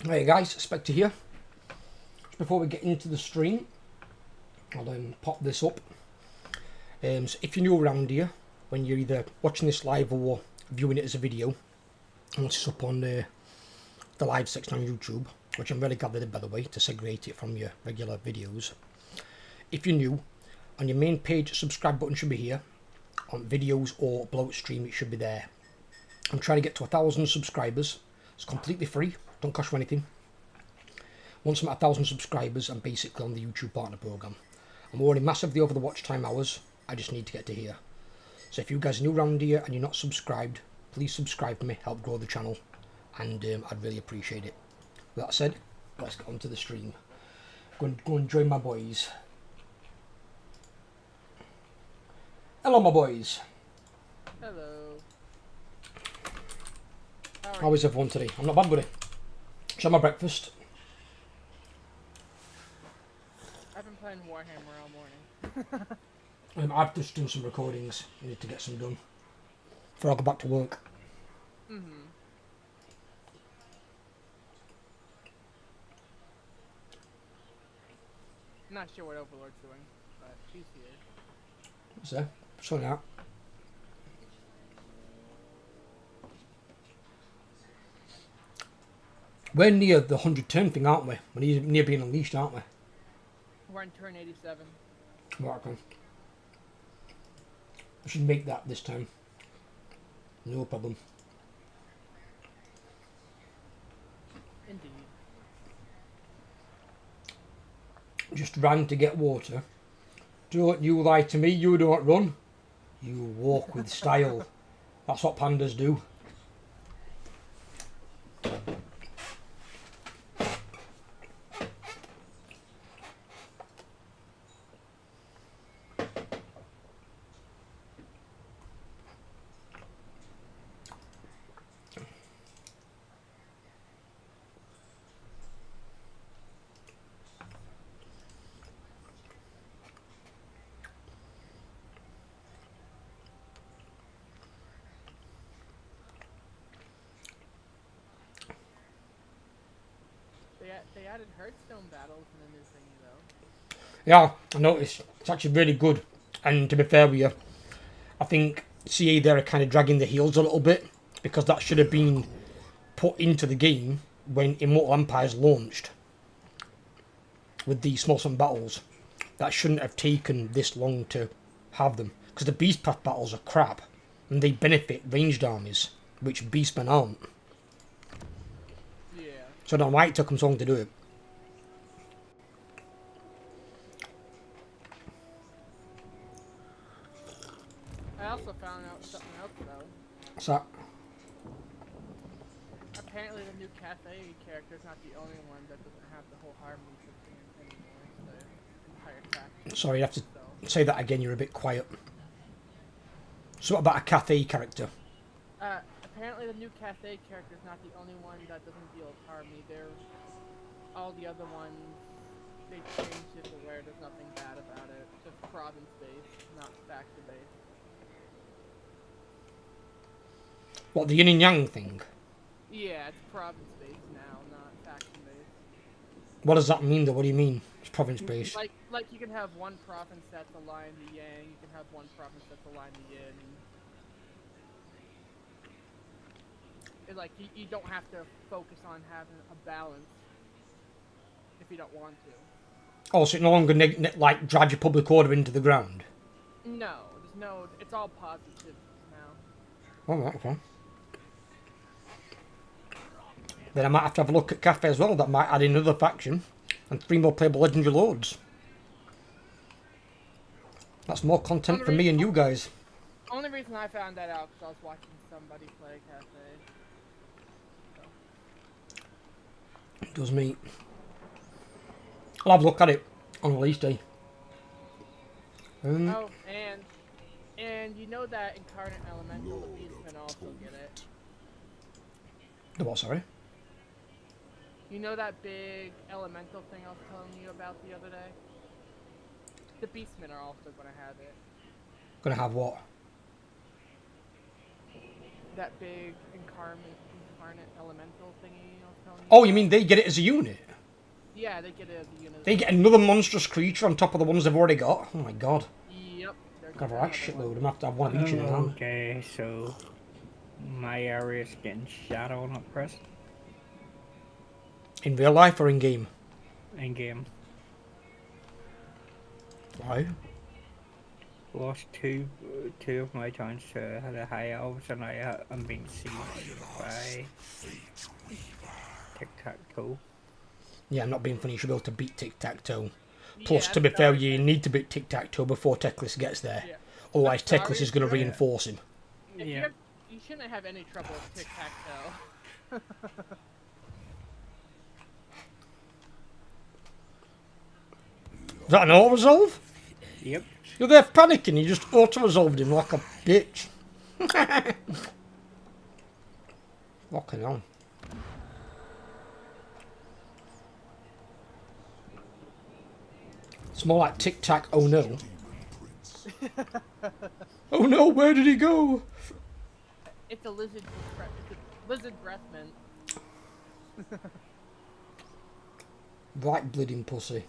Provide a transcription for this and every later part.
Hey guys, Spectre here. Just before we get into the stream, I'll pop this up. So if you're new around here, when you're either watching this live or viewing it as a video, once it's up on the live section on YouTube, which I'm really glad they did, by the way, to segregate it from your regular videos. If you're new, on your main page, subscribe button should be here. On videos or below stream, it should be there. I'm trying to get to 1,000 subscribers. It's completely free, don't cost you anything. Once I'm at 1,000 subscribers, I'm basically on the YouTube partner program. I'm already massively over the watch time hours. I just need to get to here. So if you guys are new around here and you're not subscribed, please subscribe to me, help grow the channel, and I'd really appreciate it. With that said, let's get on to the stream. Go and join my boys. Hello, my boys. Hello. How is everyone today? I'm not bad, buddy. Just had my breakfast. I've been playing Warhammer all morning. I've just done some recordings. I need to get some done before I go back to work. Not sure what Overlord's doing, but she's here. What's that? Sorting out. We're near the 100 turn thing, aren't we? We're near being unleashed, aren't we? We're on turn 87. Right, okay. I should make that this time. No problem. Indeed. Just ran to get water. Don't you lie to me, you don't run. You walk with style. That's what pandas do. They added Hearthstone battles in the new thingy though. Yeah, I noticed. It's actually really good. And to be fair with you, I think CA there are kind of dragging the heels a little bit, because that should have been put into the game when Immortal Empires launched with the small summon battles. That shouldn't have taken this long to have them, because the Beast Path battles are crap and they benefit ranged armies, which Beastmen aren't. Yeah. So I don't know why it took them so long to do it. I also found out something else though. What's that? Apparently the new cafe character is not the only one that doesn't have the whole harmony system anymore. It's the entire faction. Sorry, you have to say that again, you're a bit quiet. So what about a Cathay character? Apparently the new cafe character is not the only one that doesn't deal with harmony. All the other ones, they changed it to where there's nothing bad about it. Just province based, not faction based. What, the yin and yang thing? Yeah, it's province based now, not faction based. What does that mean though? What do you mean? It's province based. Like you can have one province that's aligned to yang, you can have one province that's aligned to yin. Like you don't have to focus on having a balance if you don't want to. Oh, so it no longer like drives your public order into the ground? No, there's no. It's all positive now. Oh, right, okay. Then I might have to have a look at Cafe as well. That might add in another faction and 3 more playable legendary lords. That's more content for me and you guys. Only reason I found that out because I was watching somebody play Cafe. It does me. I'll have a look at it on release day. Oh, and you know that Incarnate Elemental, the Beastmen also get it. The what, sorry? You know that big elemental thing I was telling you about the other day? The Beastmen are also going to have it. Gonna have what? That big incarnate incarnate elemental thingy I was telling you Oh, you about. mean they get it as a unit? Yeah, they get it as a unit. They get another monstrous creature on top of the ones they've already got? Oh my god. Yep. they're Got a getting right another shitload. one. I'm gonna have to have one of each in an army. Okay, so my area's getting shadow not pressed In real life or in game? in game. Why? Lost two of my towns to the high elves, and I'm being sieged by tic-tac-toe. Yeah, I'm not being funny. You should be able to beat tic-tac-toe. Plus, Yeah, to be fair, sorry, you need to beat tic-tac-toe before Teclis gets there. Yeah. Otherwise, Sorry, Teclis is going to yeah. reinforce him. If Yeah. you shouldn't have any trouble with tic-tac-toe. Is that an auto-resolve? Yep. You're there panicking, you just auto-resolved him like a bitch. Fucking hell. It's more like tic-tac, oh no. Oh no, where did he go? It's a lizard breath mint. Right bleeding pussy.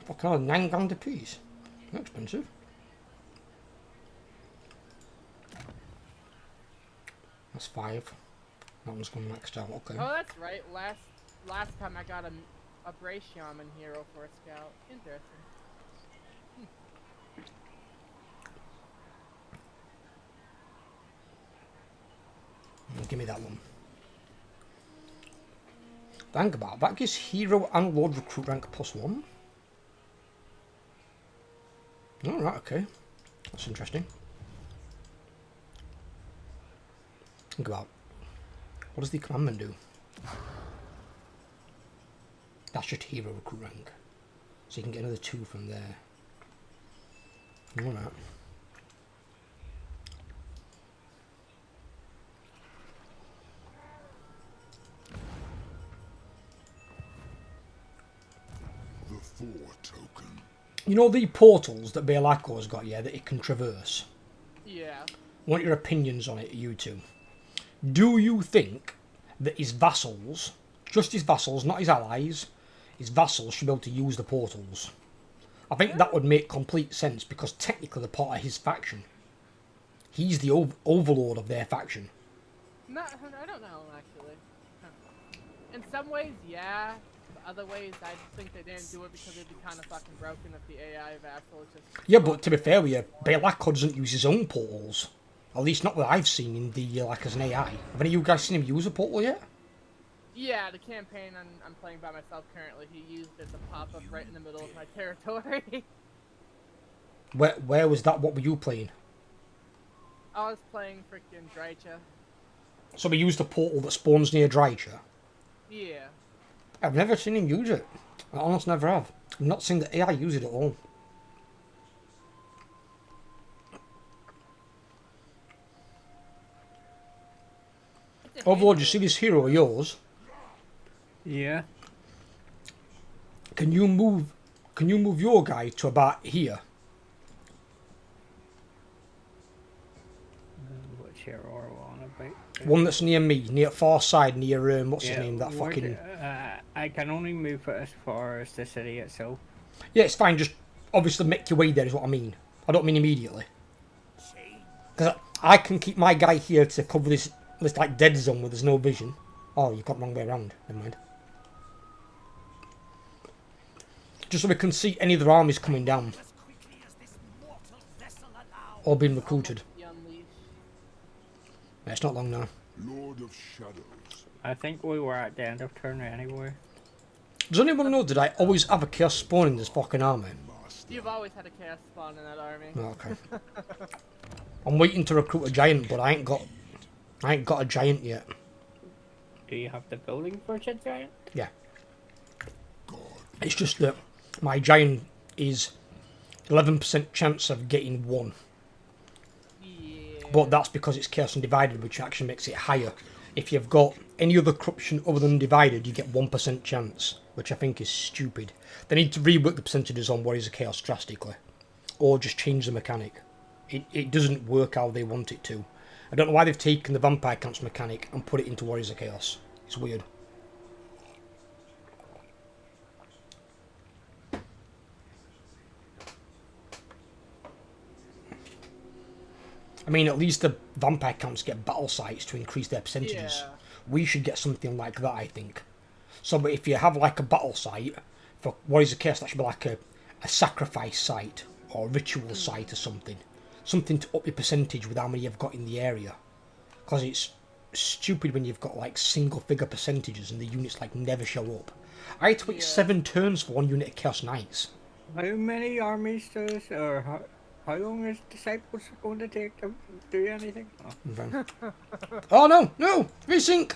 Fucking hell, £9 a piece. Not expensive. That's 5. That one's gone maxed out, okay. Oh, that's right. Last time I got a Bray Shaman hero for a scout. Interesting. Give me that one. Think about it. That gives hero and lord recruit rank +1. Alright, okay. That's interesting. Think about it. What does the commandment do? That's just hero recruit rank. So you can get another 2 from there. Alright. The 4 token. You know the portals that Belakor's got, yeah, that it can traverse? Yeah. I want your opinions on it, you two. Do you think that his vassals, just his vassals, not his allies, his vassals should be able to use the portals? I think that would make complete sense because technically they're part of his faction. He's the overlord of their faction. No, I don't know actually. In some ways, yeah. But other ways, I think they didn't do it because it'd be kind of fucking broken if the AI vassal is just. Yeah, but to be fair with you, Belakor doesn't use his own portals. At least not that I've seen in the like as an AI. Have any of you guys seen him use a portal yet? Yeah, the campaign I'm playing by myself currently, he used it to pop up right in the middle of my territory. Where was that? What were you playing? I was playing freaking Drycha. So he used a portal that spawns near Drycha. Yeah. I've never seen him use it. I honestly never have. I've not seen the AI use it at all. Overlord, you see this hero of yours? Yeah. Can you move your guy to about here? Which hero are we on about? One that's near me, near far side, near what's his Yeah, name? That where fucking. I can only move it as far as the city itself. Yeah, it's fine. Just obviously make your way there is what I mean. I don't mean immediately. Because I can keep my guy here to cover this like dead zone where there's no vision. Oh, you've got the wrong way around. Never mind. Just so we can see any of their armies coming down. Or being recruited. The Unleash. Yeah, it's not long now. Lord of Shadows. I think we were at the end of turn anyway. Does anyone know that I always have a chaos spawn in this fucking army? You've always had a chaos spawn in that army. Oh, okay. I'm waiting to recruit a giant, but I ain't got a giant yet. Do you have the building for a giant? Yeah. It's just that my giant is 11% chance of getting 1. Yeah. But that's because it's chaos and divided, which actually makes it higher. If you've got any other corruption other than divided, you get 1% chance, which I think is stupid. They need to rework the percentages on what is a chaos drastically, or just change the mechanic. It doesn't work how they want it to, I don't know why they've taken the vampire camps mechanic and put it into Warriors of Chaos. It's weird. I mean, at least the vampire camps get battle sites to increase their percentages. Yeah. We should get something like that, I think. So, but if you have like a battle site for Warriors of Chaos, that should be like a sacrifice site or a ritual site or something. Something to up your percentage with how many you've got in the area. Because it's stupid when you've got like single figure percentages and the units like never show up. I had to wait 7 turns for 1 unit of Chaos Knights. How many armies does, or how long is Disciples going to take to do anything? Oh. Oh no, no! Resync!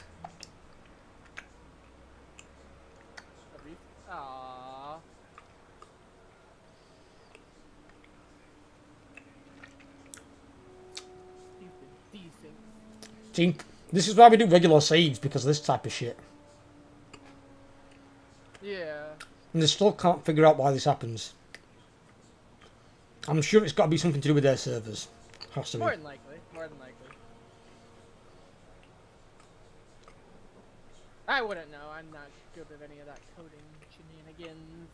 Aww. Stupid decent. See, this is why we do regular saves, because of this type of shit. Yeah. And they still can't figure out why this happens. I'm sure it's got to be something to do with their servers. Has to be. More than likely. More than likely. I wouldn't know. I'm not good at any of that coding shenanigans.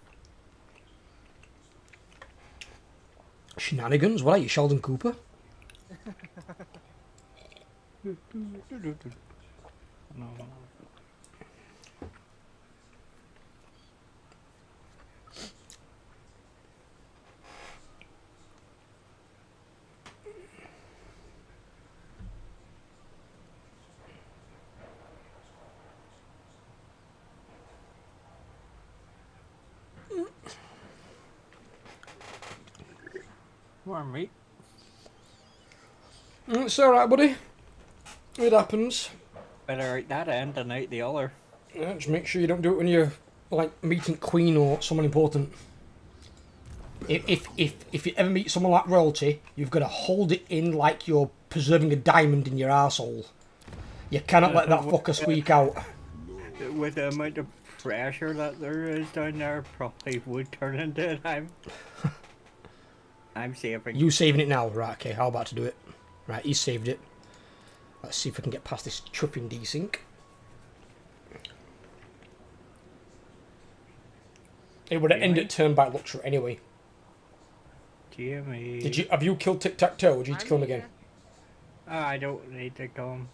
Shenanigans? What are you, Sheldon Cooper? No. Come on, mate. It's alright, buddy. It happens. Better out that end than out the other. Yeah, just make sure you don't do it when you're like meeting Queen or someone important. If you ever meet someone like royalty, you've got to hold it in like you're preserving a diamond in your arsehole. You cannot let that fucker squeak out. With the amount of pressure that there is down there, probably would turn into a time. I'm saving. You saving it now? Right, okay, how about to do it? Right, he saved it. Let's see if we can get past this chuffing desync. It would have ended turn by Luxor anyway. Jimmy. Have you killed Tic Tac Toe or did you need to kill him again? I don't need to kill him.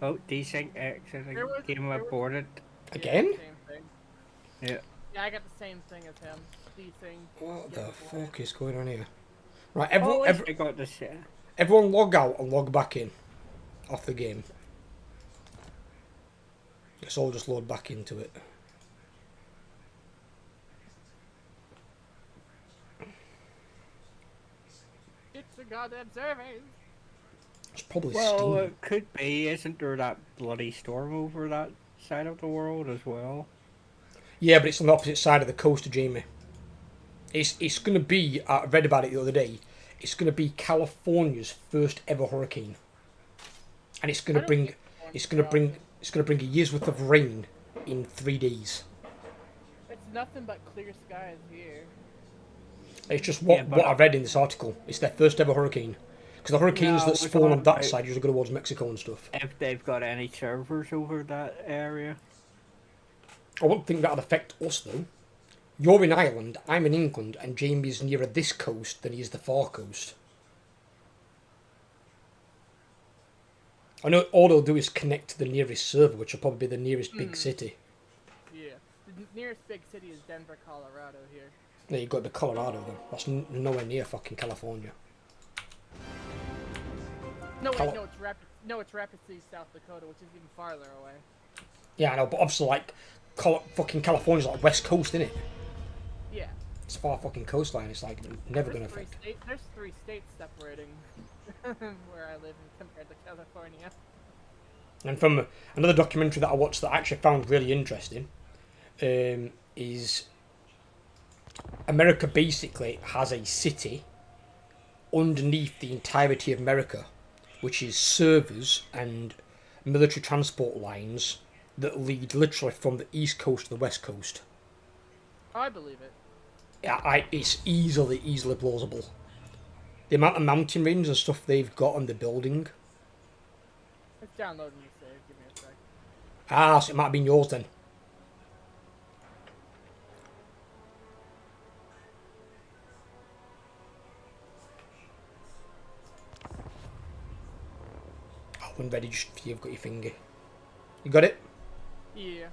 Oh, desync exit. Game aborted. Again? Yeah, same thing. Yeah. Yeah, I got the same thing as him. Desync. What get the bored. fuck is going on here? Right, I got this. everyone log out and log back in. Off the game. Let's all just load back into it. It's a goddamn survey. It's probably Well, Steam. it could be. Isn't there that bloody storm over that side of the world as well? Yeah, but it's on the opposite side of the coast of Jamie. It's going to be, I read about it the other day, it's going to be California's first ever hurricane. And it's going to bring a year's worth of rain in 3 days. It's nothing but clear skies here. It's just what I read in this article. It's their first ever hurricane. Because the hurricanes that spawn on that side usually go towards Mexico and stuff. If they've got any servers over that area. I wouldn't think that would affect us though. You're in Ireland, I'm in England, and Jamie's nearer this coast than he is the far coast. I know all they'll do is connect to the nearest server, which will probably be the nearest big city. Yeah. The nearest big city is Denver, Colorado here. There you got the Colorado then. That's nowhere near fucking California. No, wait, it's Rapid City, South Dakota, which is even farther away. Yeah, I know, but obviously like fucking California's like West Coast, innit? Yeah. It's far fucking coastline. It's like never There's gonna affect. There's 3 states separating where I live compared to California. And from another documentary that I watched that I actually found really interesting, is America basically has a city underneath the entirety of America, which is servers and military transport lines that lead literally from the east coast to the west coast. I believe it. It's easily plausible. The amount of mountain ranges and stuff they've got on the building. It's downloading the save. Give me a sec. Ah, so it might have been yours then. Oh, when ready, just you've got your finger. You got it? Yeah.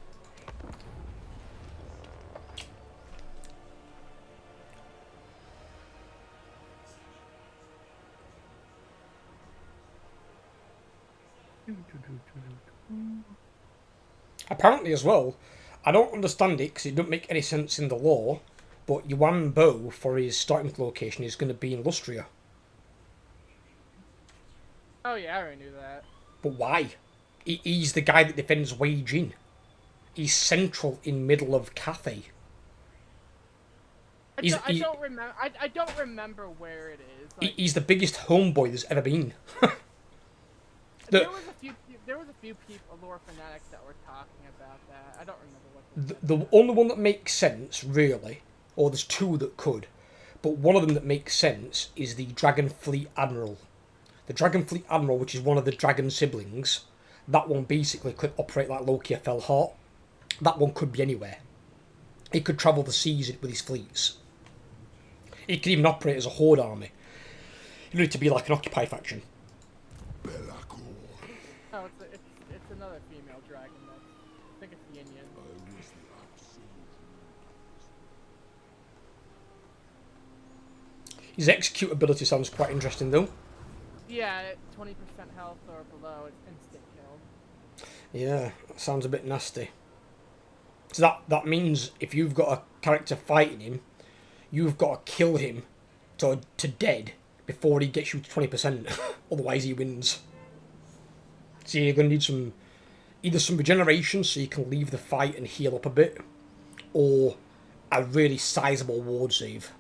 Apparently as well, I don't understand it because it doesn't make any sense in the lore, but Yuan Bo, for his starting location, is going to be in Lustria. Oh yeah, I already knew that. But why? He's the guy that defends Wei Jin. He's central in middle of Cathay. I don't remember. I don't remember where it is. Like, He's the biggest homeboy there's ever been. there was a few people, lore fanatics, that were talking about that. I don't remember what. The only one that makes sense, really, or there's two that could, but one of them that makes sense is the Dragon Fleet Admiral. The Dragon Fleet Admiral, which is one of the Dragon siblings, that one basically could operate like Loki Felheart. That one could be anywhere. He could travel the seas with his fleets. He could even operate as a horde army. You need to be like an Occupy faction. Belakor. Oh, it's another female dragon. I think it's the Indian. I was the absolute. His execute ability sounds quite interesting though. Yeah, 20% health or below, it's instant kill. Yeah, that sounds a bit nasty. So that means if you've got a character fighting him, you've got to kill him to dead before he gets you to 20%. Otherwise he wins. So you're going to need either some regeneration so you can leave the fight and heal up a bit, or a really sizable ward save.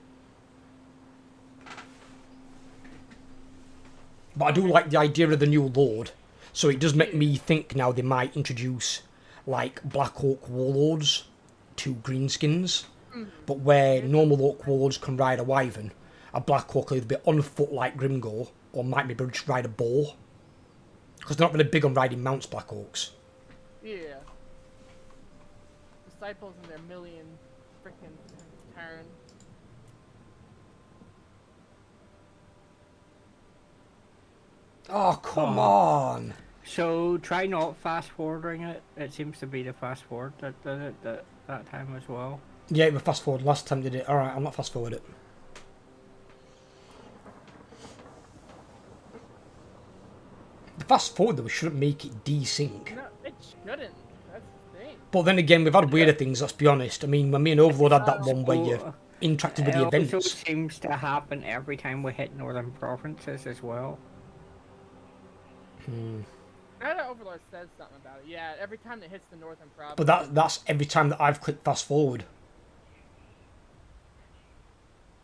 But I do like the idea of the new Lord, so it does make me think now they might introduce like Black Orc Warlords to Greenskins, but where normal Orc Warlords can ride a Wyvern, a Black Orc will either be on foot like Grimgor, or might be able to just ride a boar. Because they're not really big on riding mounts, Black Orcs. Yeah. Disciples and their million freaking turn. Oh, come on! So try not fast forwarding it. It seems to be the fast forward that did it that time as well. Yeah, we fast forward last time did it. Alright, I'm not fast forward it. The fast forward though shouldn't make it desync. No, it shouldn't. That's the thing. But then again, we've had weirder things, let's be honest. I mean, when me and Overlord had that one where you interacted with the It also events. seems to happen every time we hit northern provinces as well. I know Overlord says something about it. Yeah, every time it hits the northern province. But that's every time that I've clicked fast forward.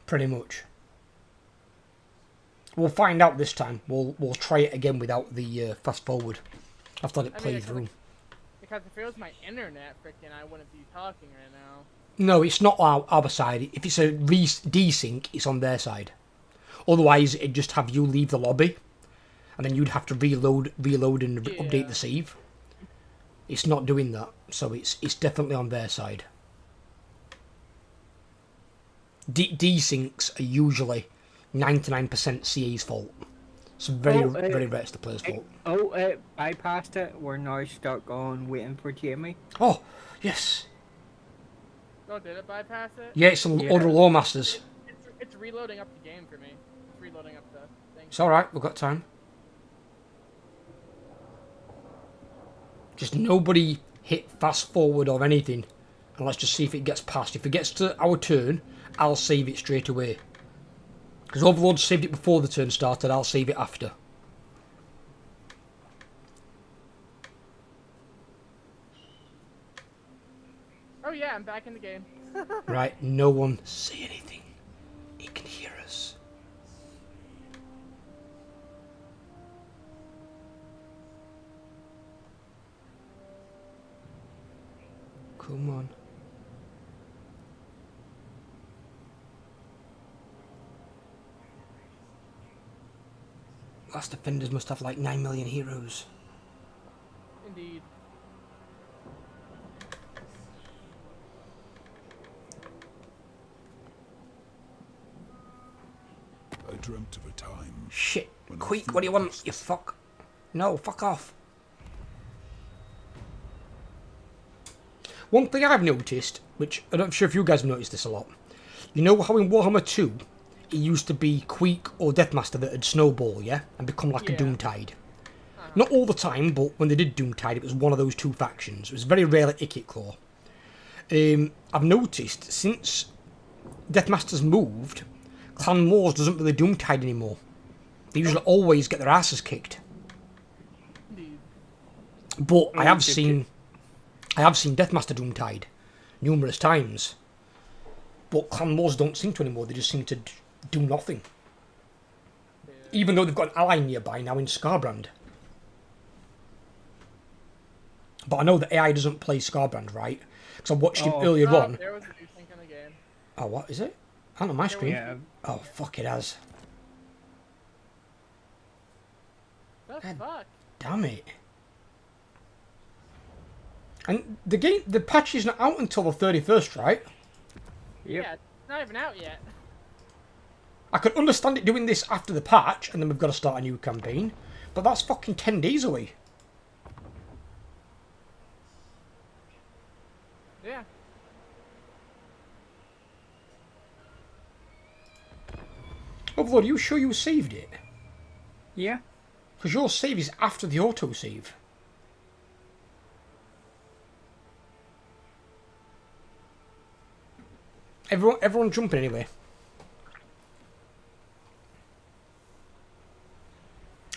Pretty much. We'll find out this time. We'll try it again without the fast forward. I've let it play through. Because if it was my internet, freaking, I wouldn't be talking right now. No, it's not our side. If it's a desync, it's on their side. Otherwise, it'd just have you leave the lobby, and then you'd have to reload and update the save. It's not doing that, so it's definitely on their side. Desyncs are usually 99% CA's fault. It's very rare it's the player's fault. Bypassed it. We're now stuck on waiting for Jamie. Oh, yes. Oh, did it bypass it? Yeah, it's on Order of Law Masters. It's reloading up the game for me. It's reloading up the thing. It's alright, we've got time. Just nobody hit fast forward or anything. And let's just see if it gets past. If it gets to our turn, I'll save it straight away. Because Overlord saved it before the turn started, I'll save it after. Oh yeah, I'm back in the game. Right, no one say anything. He can hear us. Come on. Last Defenders must have like 9 million heroes. Indeed. I dreamt of a time. Shit. When Quick, I what do you want, focused- you fuck? No, fuck off. One thing I've noticed, which I'm not sure if you guys have noticed this a lot. You know how in Warhammer 2, it used to be Queek or Deathmaster that had snowball, yeah? And become like a Yeah. Doomtide. Not all the time, but when they did Doomtide, it was one of those two factions. It was very rare at Ikit Claw. I've noticed, since Deathmaster's moved, Clan Moors doesn't really Doomtide anymore. They usually always get their asses kicked. Indeed. But I have did seen Deathmaster Doomtide numerous times. But Clan Moors don't seem to anymore. They just seem to do nothing. Yeah. Even though they've got an ally nearby now in Scarbrand. But I know that AI doesn't play Scarbrand, right? Because I watched him earlier Oh, on. there was a new thinking again. Oh, what is it? I don't know, my screen. Yeah. Oh, fuck, it has. The God. fuck? Damn it. And the patch isn't out until the 31st, right? Yep. Yeah, it's not even out yet. I could understand it doing this after the patch, and then we've got to start a new campaign. But that's fucking 10 days away. Yeah. Overlord, are you sure you saved it? Yeah. Because your save is after the autosave. Everyone jumping anyway.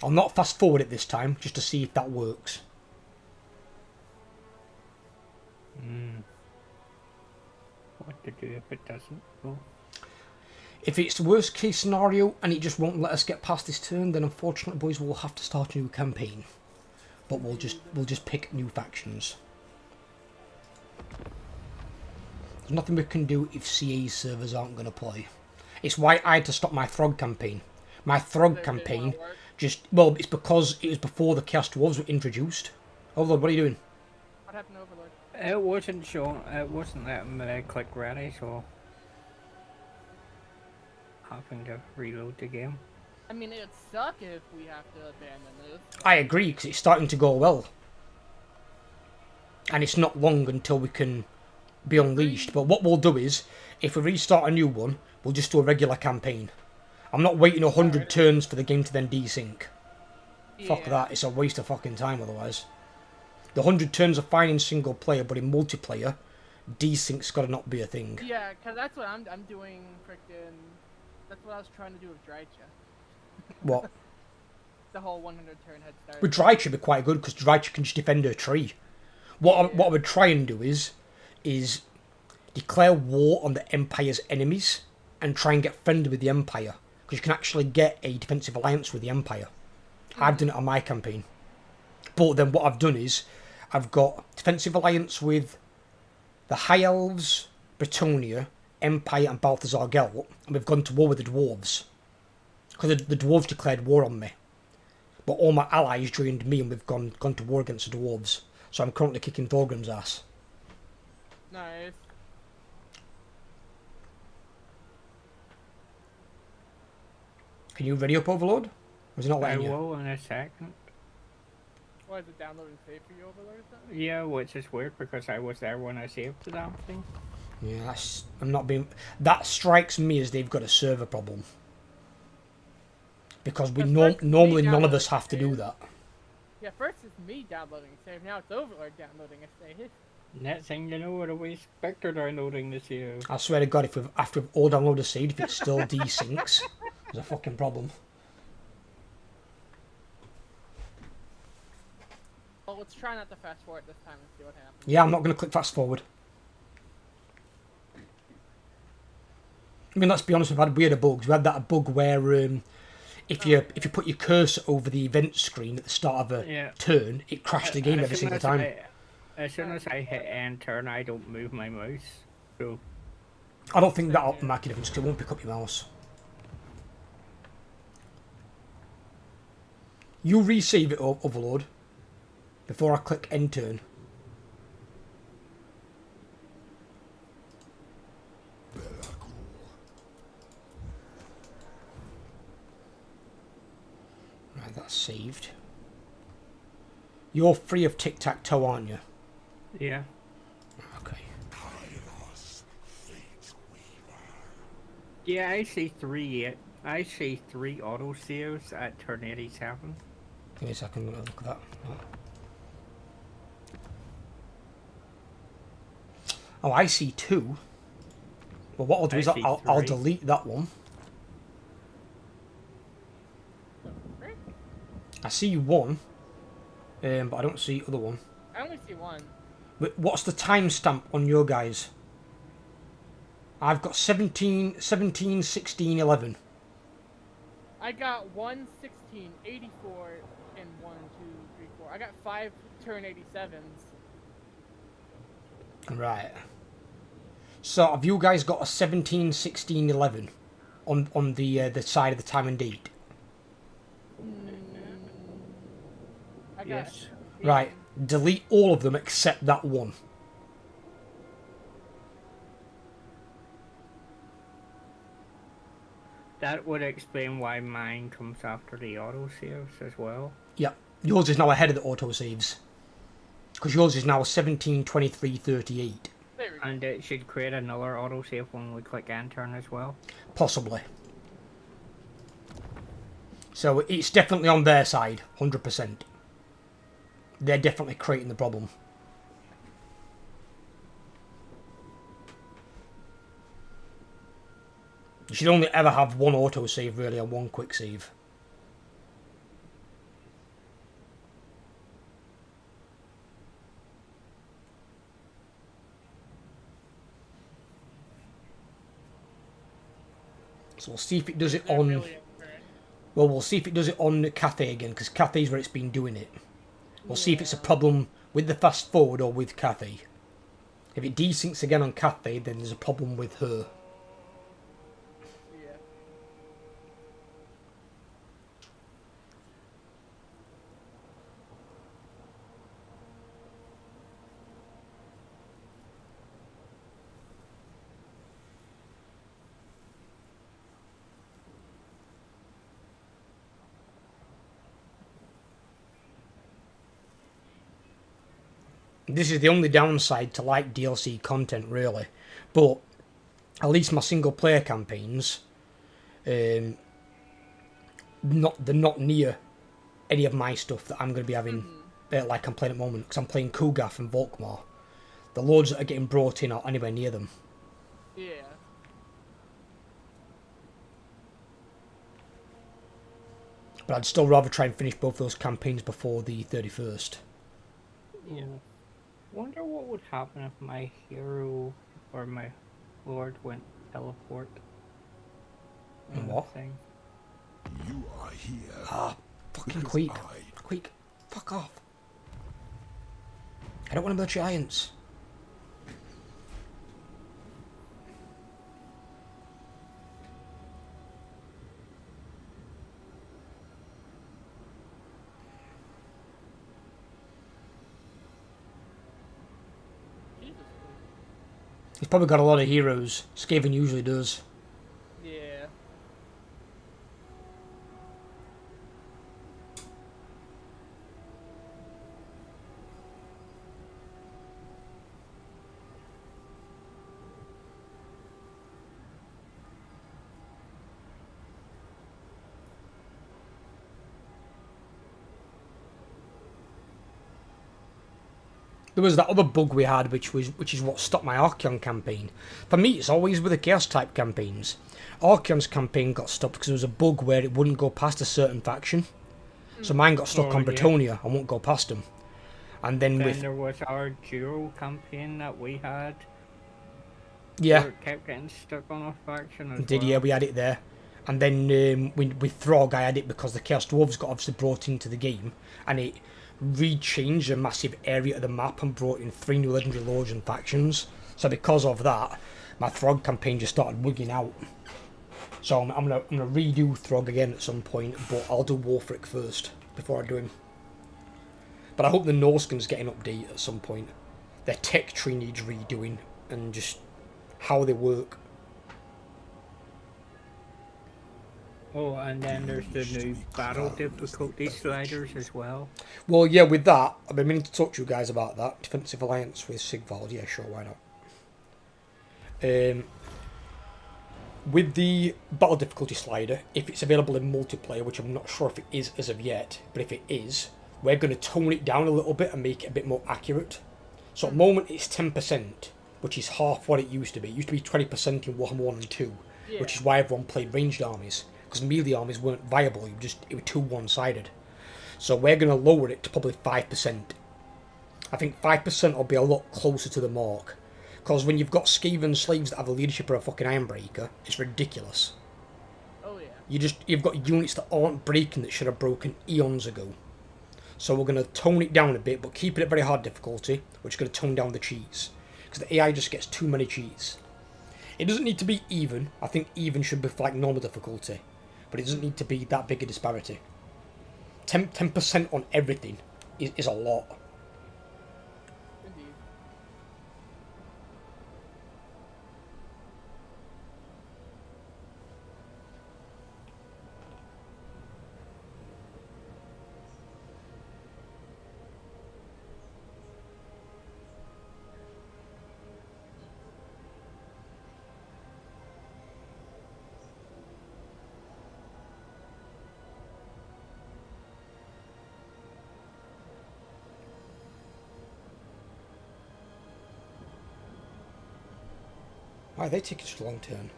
I'll not fast forward it this time, just to see if that works. What to do if it doesn't? Well, If it's the worst case scenario and it just won't let us get past this turn, then unfortunately, boys, we'll have to start a new campaign. But we'll just pick new factions. There's nothing we can do if CA's servers aren't going to play. It's why I had to stop my Throg campaign. My Throg They didn't campaign wanna work. well, it's because it was before the Chaos Dwarves were introduced. Oh Lord, what are you doing? What happened to Overlord? it wasn't showing. It wasn't letting me click ready, so having to reload the game. I mean, it'd suck if we have to abandon this. I agree, because it's starting to go well. And it's not long until we can be unleashed. But what we'll do is, if we restart a new one, we'll just do a regular campaign. I'm not waiting 100 turns for the game to then desync. Fuck Yeah. that, it's a waste of fucking time otherwise. The 100 turns are fine in single player, but in multiplayer, desync's gotta not be a thing. Yeah, because that's what I'm doing. Frickin'. That's what I was trying to do with Drycha. What? The whole 100 turn head start. With Drycha would be quite good, because Drycha can just defend her tree. What I would try and do is declare war on the Empire's enemies, and try and get friendly with the Empire. Because you can actually get a defensive alliance with the Empire. I've done it on my campaign. But then what I've done is, I've got defensive alliance with the High Elves, Bretonia, Empire and Balthazar Gelt, and we've gone to war with the Dwarves. Because the Dwarves declared war on me. But all my allies joined me and we've gone to war against the Dwarves. So I'm currently kicking Thorgrim's ass. Nice. Can you ready up Overlord? Or is it not I letting you? will in a second. Why is it downloading save for you, Overlord? Then? Yeah, which is weird because I was there when I saved the damn thing. Yeah, I'm not being... That strikes me as they've got a server problem. Because we That's like me normally none of us downloading have to do save. that. Yeah, first it's me downloading save, now it's Overlord downloading a save. Next thing you know, it'll be Spectre downloading this year. I swear to God, after we've all downloaded seed, if it still desyncs, there's a fucking problem. Well, let's try not to fast forward this time and see what happens. Yeah, I'm not going to click fast forward. I mean, let's be honest, we've had weirder bugs. We had that bug where if you put your cursor over the event screen at the start of a turn, it crashed the game every single time. As soon as I hit enter and I don't move my mouse, so I don't think that'll make a difference because it won't pick up your mouse. You resave it, Overlord, before I click end turn. Belakor. Right, that's saved. You're free of tic-tac-toe, aren't you? Yeah. Okay. Kairos, fate weaver. Yeah, I see three. I see three auto saves at turn 87. Give me a second, I'm going to look at that. Oh, I see 2. Well, what I'll do is I see I'll 3. delete that one. I see 1, but I don't see other one. I only see one. But what's the timestamp on your guys? I've got 17, 16, 11. I got 1, 16, 84, and 1, 2, 3, 4. I got 5 turn 87s. Right. So have you guys got a 17, 16, 11 on the side of the time and date? I got Yes. Right. Delete all of them except that one. That would explain why mine comes after the auto saves as well. Yep. Yours is now ahead of the autosaves. Because yours is now 17, 23, 38. There we go. And it should create another autosave when we click end turn as well. Possibly. So it's definitely on their side, 100%. They're definitely creating the problem. You should only ever have one autosave really and one quick save. So we'll see if it does it They're on... really accurate. Well, we'll see if it does it on Cathay again, because Cathay's where it's been doing it. We'll see if it's a Yeah. problem with the fast forward or with Cathay. If it desyncs again on Cathay, then there's a problem with her. Yeah. This is the only downside to like DLC content, really. But at least my single player campaigns, they're not near any of my stuff that I'm going to be having, like I'm playing at the moment, because I'm playing Kugath and Volkmar. The loads that are getting brought in aren't anywhere near them. Yeah. But I'd still rather try and finish both those campaigns before the 31st. Yeah. Wonder what would happen if my hero or my lord went teleport. And what? Thing. You are here. Ah, fucking because Queek. I- Queek, fuck off. I don't want to build giants. Jesus. He's probably got a lot of heroes. Skaven usually does. Yeah. There was that other bug we had, which is what stopped my Archeon campaign. For me, it's always with the Chaos type campaigns. Archeon's campaign got stopped because there was a bug where it wouldn't go past a certain faction. So mine got stuck Oh, on yeah. Bretonia and won't go past them. And then Then with there was our duo campaign that we had. yeah, Where it kept getting stuck on a faction as did well. yeah, we had it there. And then with Throg, I had it because the Chaos Dwarves got obviously brought into the game, and it re-changed a massive area of the map and brought in 3 new legendary lords and factions. So because of that, my Throg campaign just started bugging out. So I'm gonna redo Throg again at some point, but I'll do Warfric first. before I do him. But I hope the Norskins get an update at some point. Their tech tree needs redoing, and just how they work. Oh, and then there's the new battle difficulty sliders as well. Well, yeah, with that, I've been meaning to talk to you guys about that. Defensive Alliance with Sigvald, yeah, sure, why not? With the battle difficulty slider, if it's available in multiplayer, which I'm not sure if it is as of yet, but if it is, we're going to tone it down a little bit and make it a bit more accurate. So at the moment it's 10%, which is half what it used to be. It used to be 20% in Warhammer 1 and 2, which is why everyone played ranged armies, because melee armies weren't viable, it were too one-sided. So we're going to lower it to probably 5%. I think 5% will be a lot closer to the mark. Because when you've got Skaven slaves that have the leadership of a fucking Ironbreaker, it's ridiculous. Oh yeah. You've got units that aren't breaking that should have broken eons ago. So we're going to tone it down a bit, but keep it at very hard difficulty, which is going to tone down the cheats. Because the AI just gets too many cheats. It doesn't need to be even. I think even should be for like normal difficulty. But it doesn't need to be that big a disparity. 10% on everything is a lot. Indeed. Why are they taking such a long turn?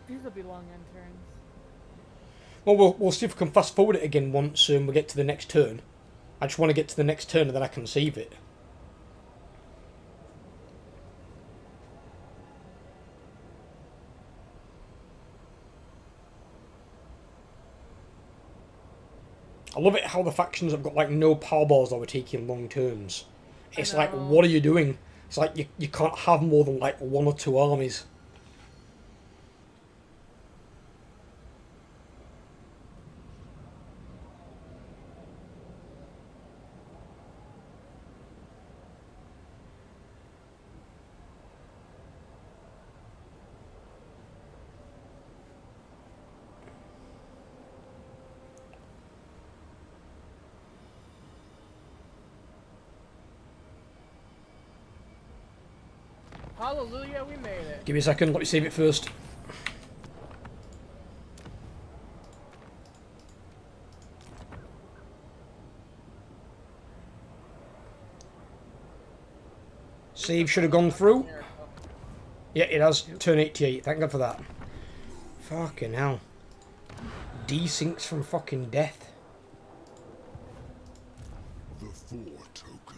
These will be long end turns. Well, we'll see if we can fast forward it again once we get to the next turn. I just want to get to the next turn and then I can save it. I love it how the factions have got like no power balls that were taking long turns. It's like, what are you doing? It's like you can't have more than like 1 or 2 armies. Hallelujah, we made it. Give me a second, let me save it first. Save should have gone through. Yeah, it has. Turn 88. Thank God for that. Fucking hell. Desyncs from fucking death. The 4 token.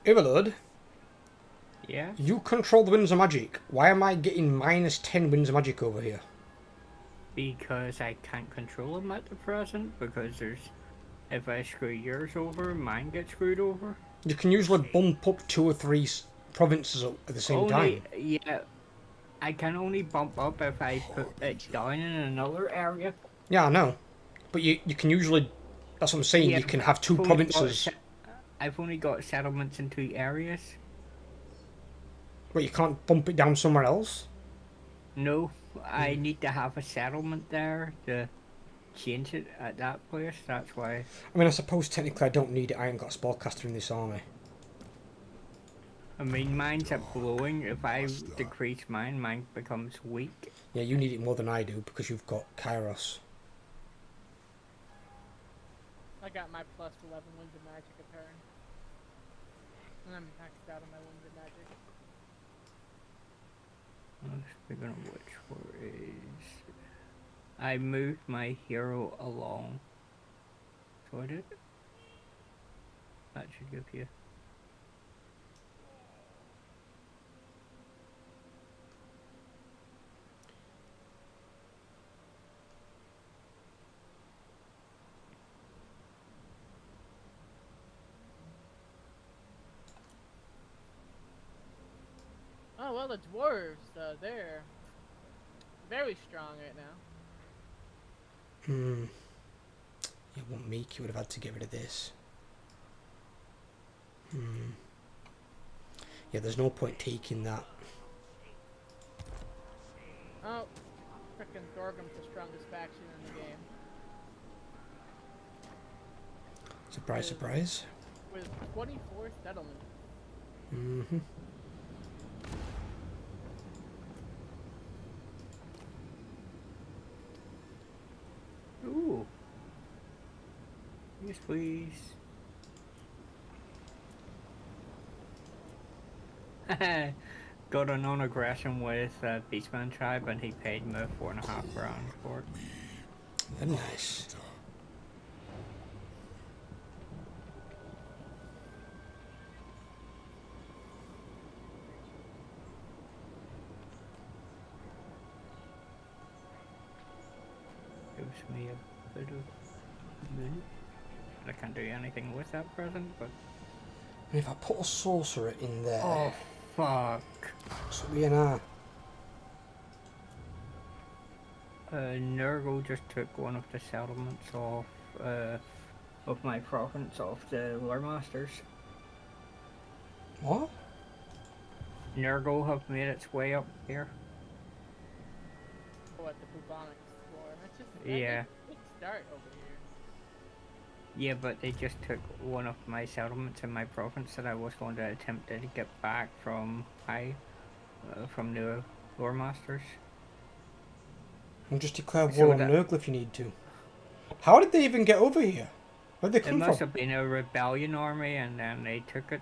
Overlord, Yeah? you control the winds of magic. Why am I getting -10 winds of magic over here? Because I can't control them at the present, because if I screw yours over, mine gets screwed over. You can usually bump up 2 or 3 provinces at the same time. Yeah, I can only bump up if I put it down in another area. Yeah, I know. But you can usually... That's what I'm saying, Yeah, you can have 2 I've only got provinces. I've only got settlements in 2 areas. But you can't bump it down somewhere else? No, I need to have a settlement there to change it at that place, that's why. I mean, I suppose technically I don't need it. I ain't got a spellcaster in this army. I mean, mine's at blowing. If I decrease mine becomes weak. Yeah, you need it more than I do because you've got Kairos. I got my +11 winds of magic a turn. And I'm maxed out on my winds of magic. Speaking of which, where is... I moved my hero along. So I did. That should give you... Oh well, the dwarves, there. very strong right now. Hmm. Yeah, one Miki would have had to get rid of this. Hmm. Yeah, there's no point taking that. Oh, frickin' Thorgrim's the strongest faction in the game. Surprise, surprise. With 24 settlements. Mm-hmm. Ooh. Yes, please. Got a non-aggression with Beastman tribe, and he paid me 4.5 grand for it. Very nice. Gives me a bit of money. I can't do anything with that present, but... And if I put a sorcerer in there... Oh, fuck. So we are. Nurgle just took one of the settlements of my province off the Lore Masters. What? Nurgle have made its way up here. Oh, at the bubonic war. That's just Yeah. That's a good start over here. Yeah, but they just took one of my settlements in my province that I was going to attempt to get back from from the Lore Masters. And just declare So war on that- Nurgle if you need to. How did they even get over here? Where'd they It come must from? have been a rebellion army, and then they took it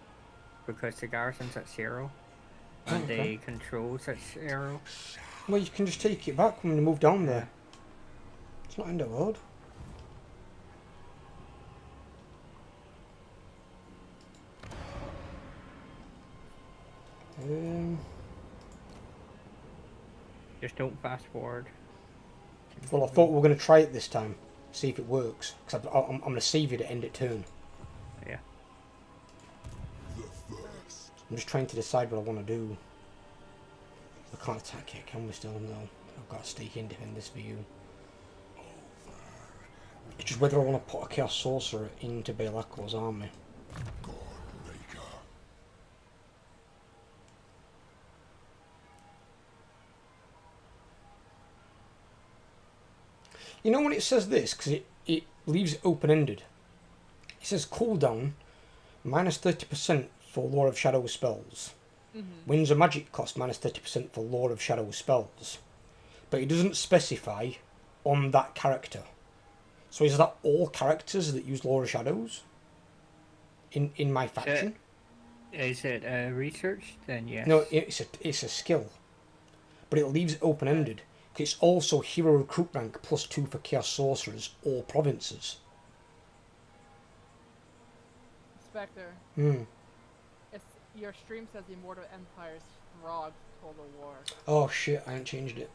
because the garrison's at 0. And Okay. the controls at 0. Well, you can just take it back when you move down there. It's not in the world. Just don't fast forward. Well, I thought we were going to try it this time, see if it works. Because I'm going to save you to end it turn. Yeah. The first. I'm just trying to decide what I want to do. I can't attack it, can we still? No. I've got to stay here and defend this for you. It's just whether I want to put a Chaos Sorcerer into Belakor's army. Godmaker. You know when it says this, because it leaves it open-ended. It says cooldown, minus 30% for Lore of Shadow spells. Winds of Magic cost minus 30% for Lore of Shadow spells. But it doesn't specify on that character. So is that all characters that use Lore of Shadows? In my faction? Is it research? Then yes. No, it's a skill. But it leaves it open-ended. It's also Hero Recruit rank +2 for Chaos Sorcerers or provinces. Spectre, Hmm. it's, your stream says the Immortal Empire's Throg Total War. Oh shit, I haven't changed it.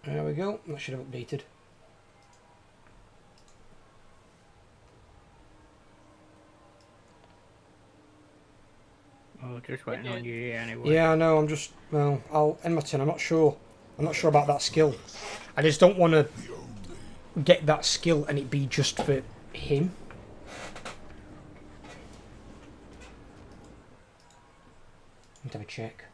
There we go, that should have updated. Oh, just waiting on you anyway. Yeah, I know, I'm just, well, I'll end my turn, I'm not sure. I'm not sure about that skill. I just don't want to get that skill and it be just for him. Let's have a check.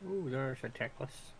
Ooh, there's a checklist.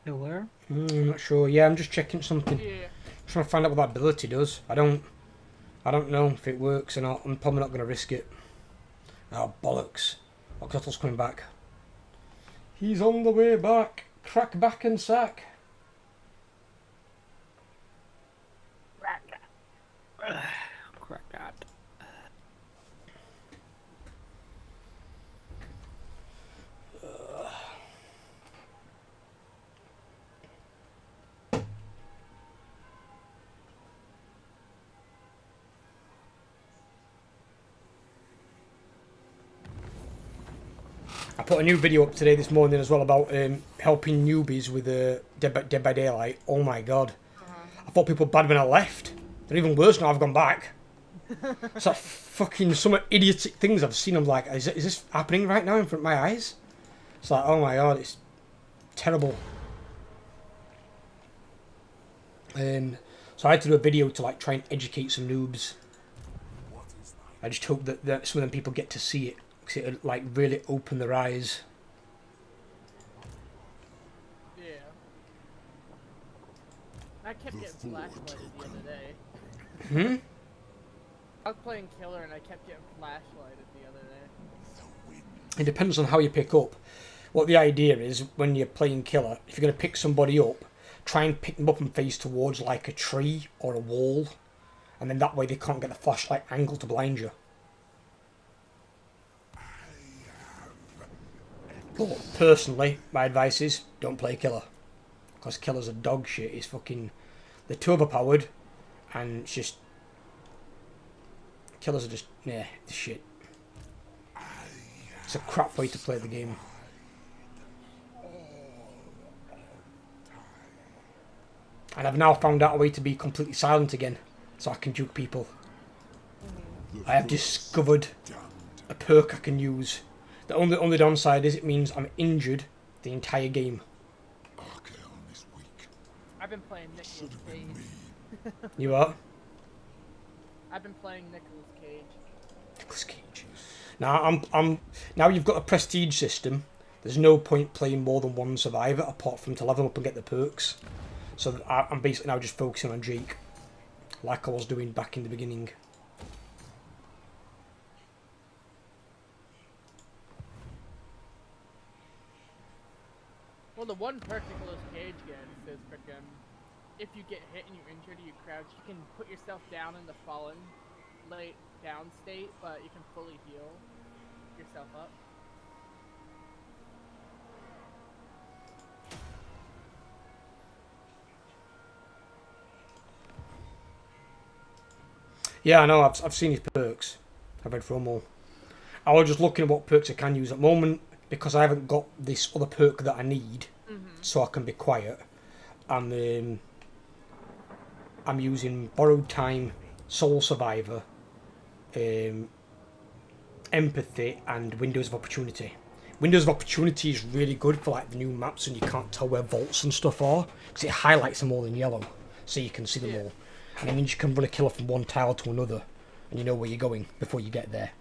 Killer? I'm not sure. Yeah, I'm just checking something. Yeah. Trying to find out what that ability does. I don't know if it works or not. I'm probably not going to risk it. Oh, bollocks. Oxottle's coming back. He's on the way back. Crack back and sack. Crack that. I put a new video up today this morning as well about helping newbies with Dead by Daylight. Oh my god. I thought people were bad when I left. They're even worse now I've gone back. It's like fucking some idiotic things I've seen. I'm like, is this happening right now in front of my eyes? It's like, oh my god, it's terrible. So I had to do a video to like try and educate some noobs. I just hope that some of them people get to see it, because it would like really open their eyes. Yeah. I kept getting flashlighted the other day. I was playing killer and I kept getting flashlighted the other day. It depends on how you pick up. What the idea is, when you're playing killer, if you're going to pick somebody up, try and pick them up and face towards like a tree or a wall, and then that way they can't get the flashlight angle to blind you. But personally, my advice is don't play killer, because killer's a dog shit. It's fucking, they're too overpowered, and it's just, killers are just, yeah, it's shit. It's a crap way to play the game. And I've now found out a way to be completely silent again, so I can juke people. I have discovered a perk I can use. The only downside is it means I'm injured the entire game. I've been playing Nicolas Cage. You are? I've been playing Nicolas Cage. Nicolas Cage. Now now you've got a prestige system. There's no point playing more than one survivor apart from to level up and get the perks. So I'm basically now just focusing on Jake, like I was doing back in the beginning. Well, the one perk Nicolas Cage gets is freaking, if you get hit and you're injured or you crouch, you can put yourself down in the fallen, lay down state, but you can fully heal yourself up. Yeah, I know, I've seen his perks. I've read through them all. I was just looking at what perks I can use at the moment, because I haven't got this other perk that I need, so I can be quiet. And I'm using Borrowed Time, Soul Survivor, Empathy, and Windows of Opportunity. Windows of Opportunity is really good for like the new maps and you can't tell where vaults and stuff are, because it highlights them all in yellow, so you can see them all. And it means you can run a killer from one tile to another, and you know where you're going before you get there.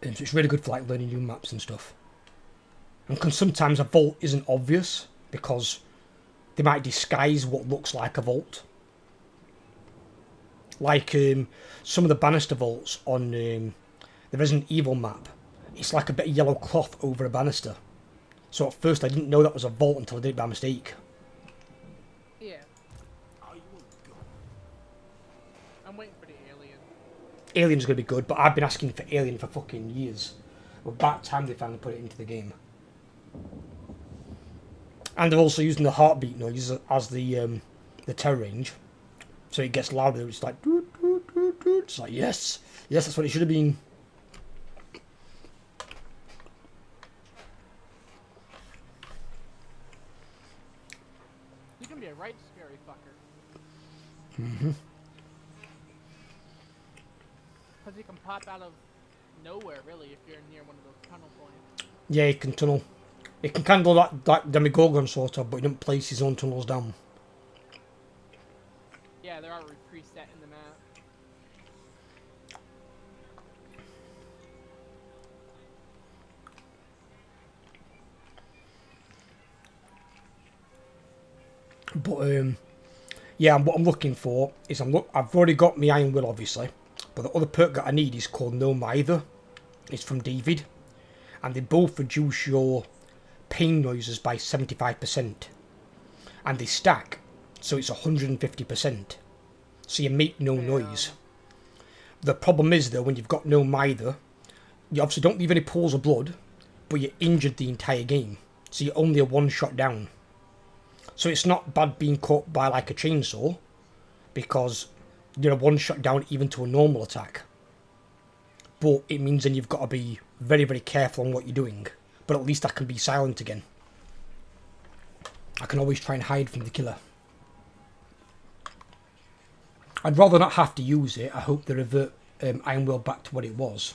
So it's really good for like learning new maps and stuff. And sometimes a vault isn't obvious, because they might disguise what looks like a vault. Like some of the banister vaults on the Resident Evil map, it's like a bit of yellow cloth over a banister. So at first I didn't know that was a vault until I did it by mistake. Yeah. I'm waiting for the alien. Alien's going to be good, but I've been asking for Alien for fucking years. Well, about time they finally put it into the game. And they're also using the heartbeat noise as the terror range. So it gets louder, it's like... Doot, doot, doot, doot. It's like, yes! Yes, that's what it should have been. You can be a right scary fucker. Mm-hmm. Because you can pop out of nowhere, really, if you're near one of those tunnel points. Yeah, he can tunnel. He can handle that Demogorgon sort of, but he doesn't place his own tunnels down. Yeah, they're already preset in the map. But yeah, what I'm looking for is I've already got my Iron Will, obviously, but the other perk that I need is called No Mither. It's from David, and they both reduce your pain noises by 75%, and they stack, so it's 150%. So you make no noise. The problem is though, when you've got No Mither, you obviously don't leave any pools of blood, but you're injured the entire game, so you're only a one shot down. So it's not bad being caught by like a chainsaw, because you're a one shot down even to a normal attack. But it means then you've got to be very, very careful on what you're doing. But at least I can be silent again. I can always try and hide from the killer. I'd rather not have to use it. I hope they revert Iron Will back to what it was.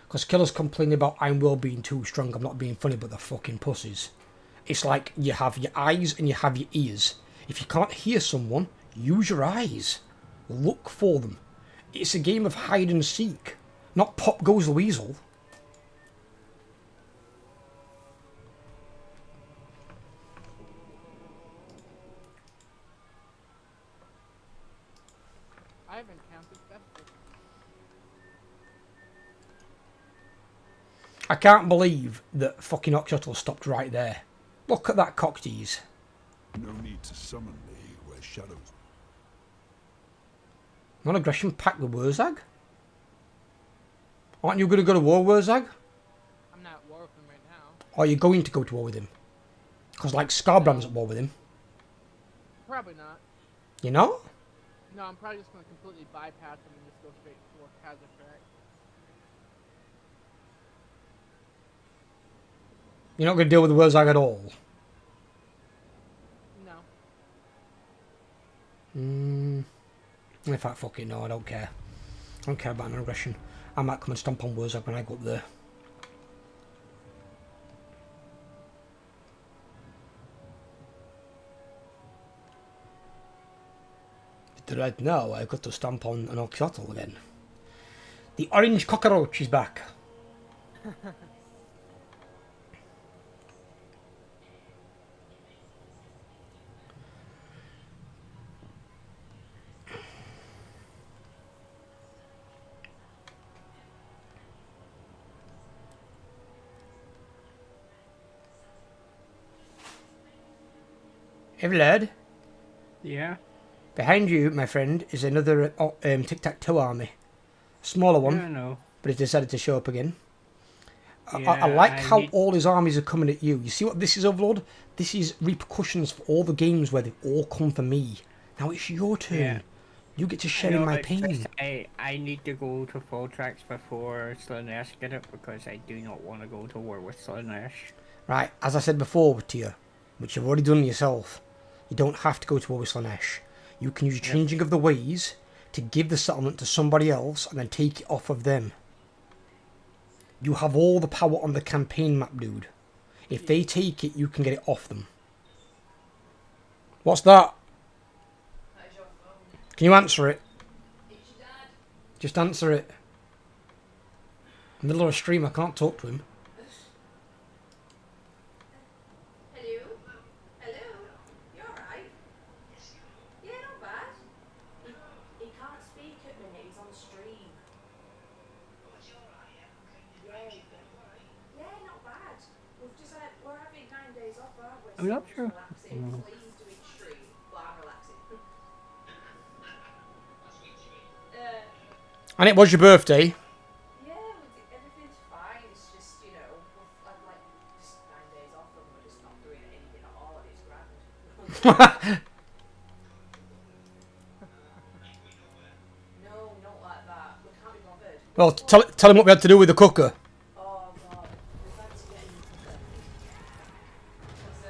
Because killers complain about Iron Will being too strong. I'm not being funny, but they're fucking pussies. It's like you have your eyes and you have your ears. If you can't hear someone, use your eyes. Look for them. It's a game of hide and seek, not pop goes the weasel. I haven't counted Vesper. I can't believe that fucking Oxyotl stopped right there. Look at that cock tease. No need to summon me where shadows. Non-aggression pact with Wurzag? Aren't you going to go to war, Wurzag? I'm not at war with him right now. Or are you going to go to war with him? Because like Scarbrand's at war with him. Probably not. You know? No, I'm probably just going to completely bypass him and just go straight for Kazakh. You're not going to deal with Wurzag at all? No. In fact, fuck it, no, I don't care. I don't care about an aggression. I might come and stomp on Wurzag when I go up there. Right now, I've got to stomp on an Oxyotl again. The orange cockroach is back. Hey, lad. Yeah. Behind you, my friend, is another tic-tac-toe army. Smaller one, I know. but he's decided to show up again. Yeah, I like how all his armies are coming at you. You see what this is, Overlord? This is repercussions for all the games where they've all come for me. Now it's your turn. Yeah. You get to share in my pain. I need to go to full tracks before Slaanesh get it because I do not want to go to war with Slaanesh. Right, as I said before to you, which you've already done yourself, you don't have to go to war with Slaanesh. You can use Changing of the Ways to give the settlement to somebody else and then take it off of them. You have all the power on the campaign map, dude. If they take it, you can get it off them. What's that? Can you answer it? Just answer it. In the middle of a stream, I can't talk to him. Hello? Hello? You alright? Yeah, not bad. He can't speak at the minute, he's on the stream. Yeah, not bad. We're having 9 days off, aren't we? I'm not So sure. relaxing. Please do it stream, but I'm relaxing. And it was your birthday. Yeah, everything's fine. It's just, I'd like just 9 days off and we're just not doing anything at all and it's grand. No, not like that. We can't be bothered. Well, tell him what we had to do with the cooker. Oh god, we've had to get in the cooker. Because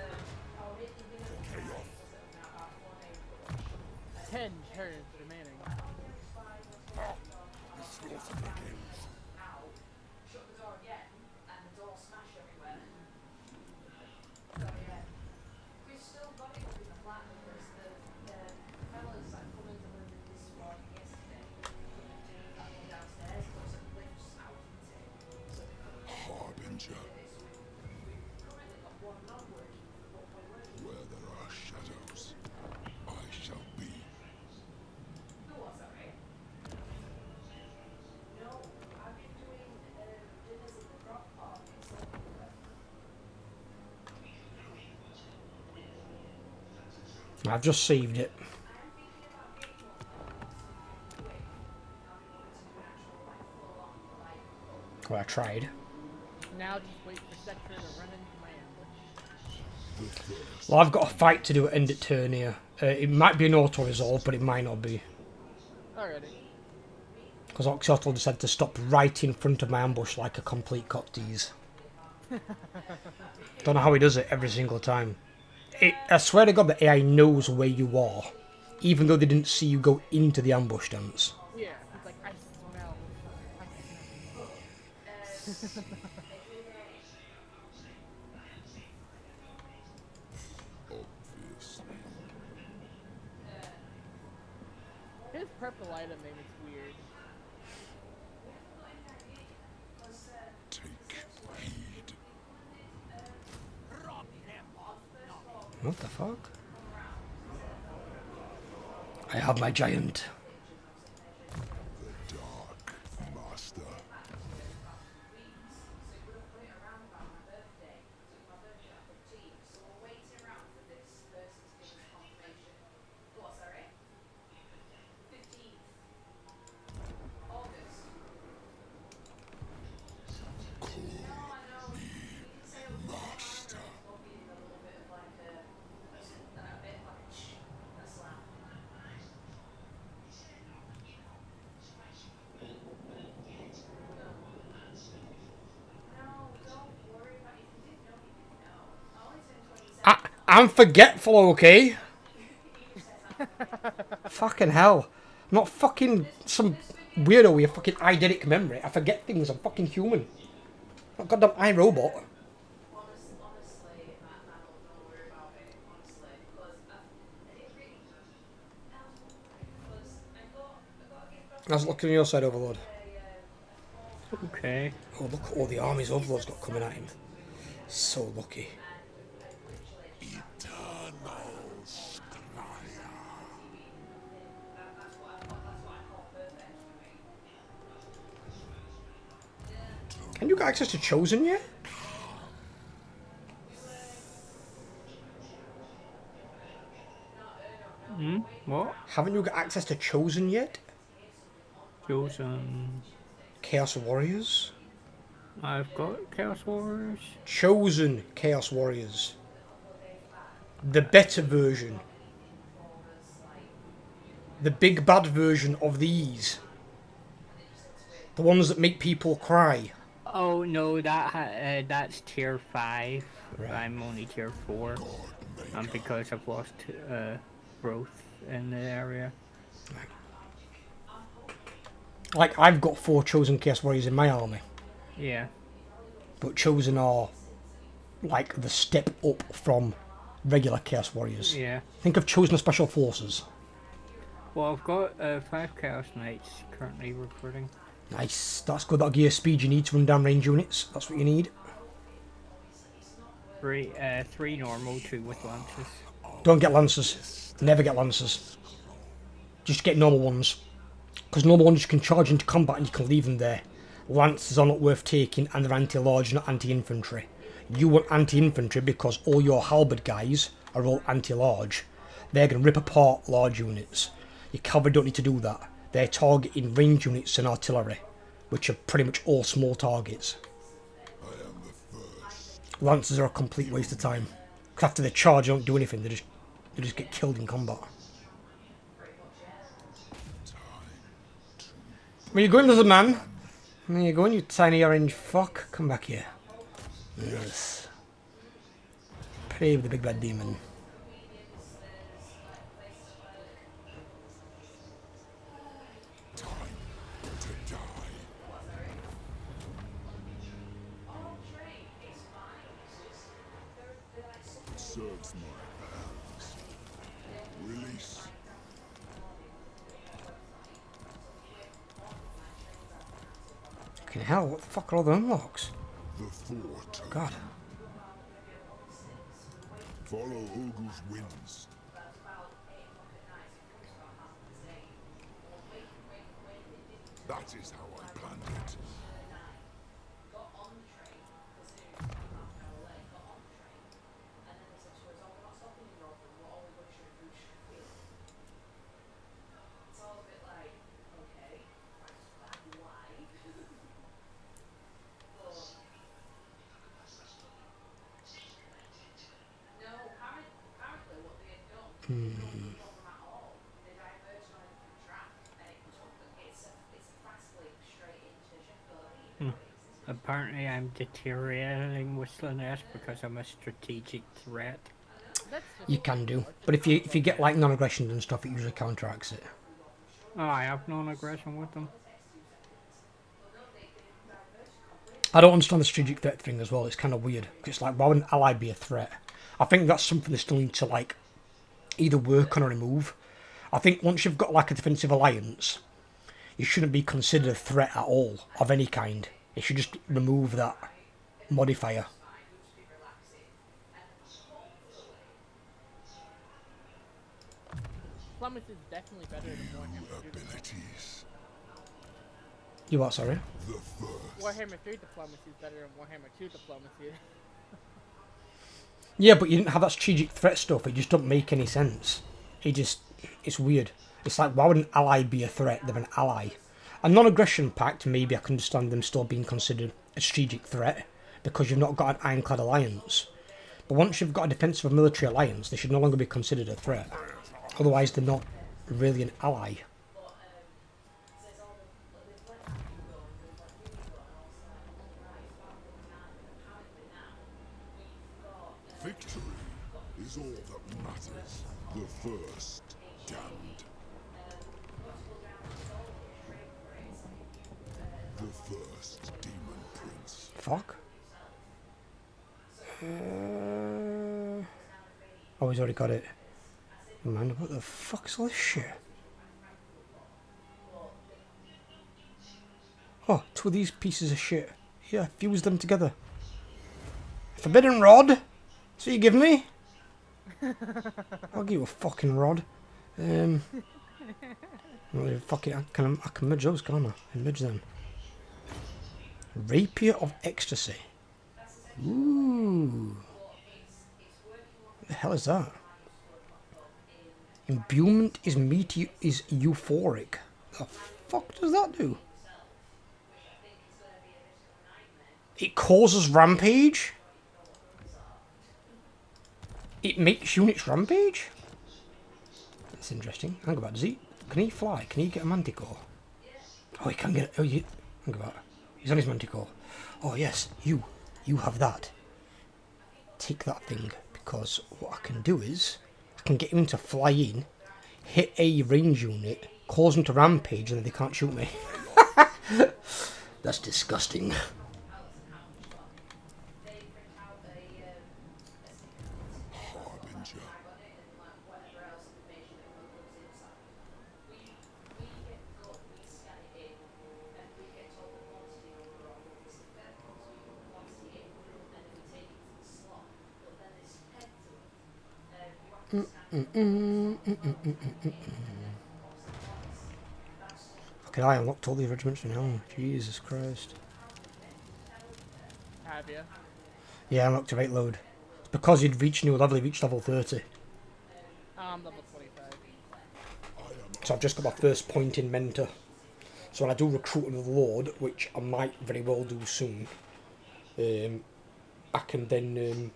our making dinner tonight was at about 4 days. 10 turns remaining. Shut the door again, and the door smashed everywhere. So yeah, we've still got it up in the flat because the fellas that come and delivered this morning yesterday couldn't do that one downstairs because the lift's out, isn't it? So they couldn't Harbinger, do this. We've currently got one not working, but we're working. where there are shadows. I've just saved it. Well, I tried. Now just wait for Sector to run into my ambush. Well, I've got a fight to do at end of turn here. It might be an auto-resolve, but it might not be. Alrighty. Because Oxyotl decided to stop right in front of my ambush like a complete cocktease. Don't know how he does it every single time. I swear to God the AI knows where you are, even though they didn't see you go into the ambush dance. Yeah, it's like, I smell. Obviously. His purple item name is weird. Take heed. What the fuck? I have my giant. The Dark Master. Master. I'm forgetful, okay? Fucking hell. I'm not fucking some weirdo with a fucking eidetic memory. I forget things. I'm fucking human. Not goddamn iRobot. I was looking on your side, Overlord. Okay. Oh, look at all the armies Overlord's got coming at him. So lucky. Can you get access to Chosen yet? What? Haven't you got access to Chosen yet? Chosen. Chaos Warriors? I've got Chaos Warriors. Chosen Chaos Warriors. The better version. The big bad version of these. The ones that make people cry. Oh no, that's tier 5. Right. I'm only tier 4. And because I've lost growth in the area. Like, I've got 4 Chosen Chaos Warriors in my army. Yeah. But Chosen are like the step up from regular Chaos Warriors. Yeah. Think of Chosen Special Forces. Well, I've got 5 Chaos Knights currently recruiting. Nice. That's good. That'll give you a speed you need to run down range units. That's what you need. 3 normal, 2 with lances. Don't get Lancers. Never get Lancers. Just get normal ones. Because normal ones you can charge into combat and you can leave them there. Lancers are not worth taking and they're anti-large, not anti-infantry. You want anti-infantry because all your halberd guys are all anti-large. They're going to rip apart large units. Your cavalry don't need to do that. They're targeting range units and artillery, which are pretty much all small targets. Lancers are a complete waste of time. Because after they charge, they don't do anything. They just get killed in combat. Where you going, little man? Where you going, you tiny orange fuck? Come back here. Yes. Play with the big bad demon. Serves my hands. Release. Fucking hell, what the fuck are all the unlocks? The fort. God. Follow Ulgu's winds. That is how I planned it. Apparently I'm deteriorating with Slanesh because I'm a strategic threat. That's just You can do, but if you get like non-aggression and stuff, it usually counteracts it. Oh, I have non-aggression with them. I don't understand the strategic threat thing as well. It's kind of weird. It's like, why would an ally be a threat? I think that's something they still need to like either work on or remove. I think once you've got like a defensive alliance, you shouldn't be considered a threat at all of any kind. It should just remove that modifier. Diplomacy is definitely better than Warhammer 2 diplomacy. Abilities. You what, sorry? The first. Warhammer 3 diplomacy is better than Warhammer 2 diplomacy. Yeah, but you didn't have that strategic threat stuff. It just doesn't make any sense. It's weird. It's like, why would an ally be a threat? They're an ally. A non-aggression pact, maybe I can understand them still being considered a strategic threat because you've not got an ironclad alliance. But once you've got a defensive military alliance, they should no longer be considered a threat. Otherwise, they're not really an ally. Victory is all that matters. The first damned. The first demon prince. Fuck. Oh, he's already got it. Man, what the fuck's all this shit? Oh, two of these pieces of shit. Yeah, fuse them together. Forbidden rod? So you give me? I'll give you a fucking rod. Well, fuck it, I can merge those, can't I? Merge them. Rapier of Ecstasy. Ooh. What the hell is that? Imbuement is euphoric. The fuck does that do? It causes rampage? It makes units rampage? That's interesting. Hang about, can he fly? Can he get a manticore? Oh, he can get, hang about. He's on his manticore. Oh yes, you have that. Take that thing, because what I can do is, I can get him to fly in, hit a range unit, cause them to rampage, and then they can't shoot me. That's disgusting. Harbinger. Okay, I unlocked all the regiments now. Jesus Christ. Have you? Yeah, I unlocked a rate load. It's because you'd reached new level, you reached level 30. I'm level 25. So I've just got my first point in mentor. So when I do recruit another lord, which I might very well do soon, I can then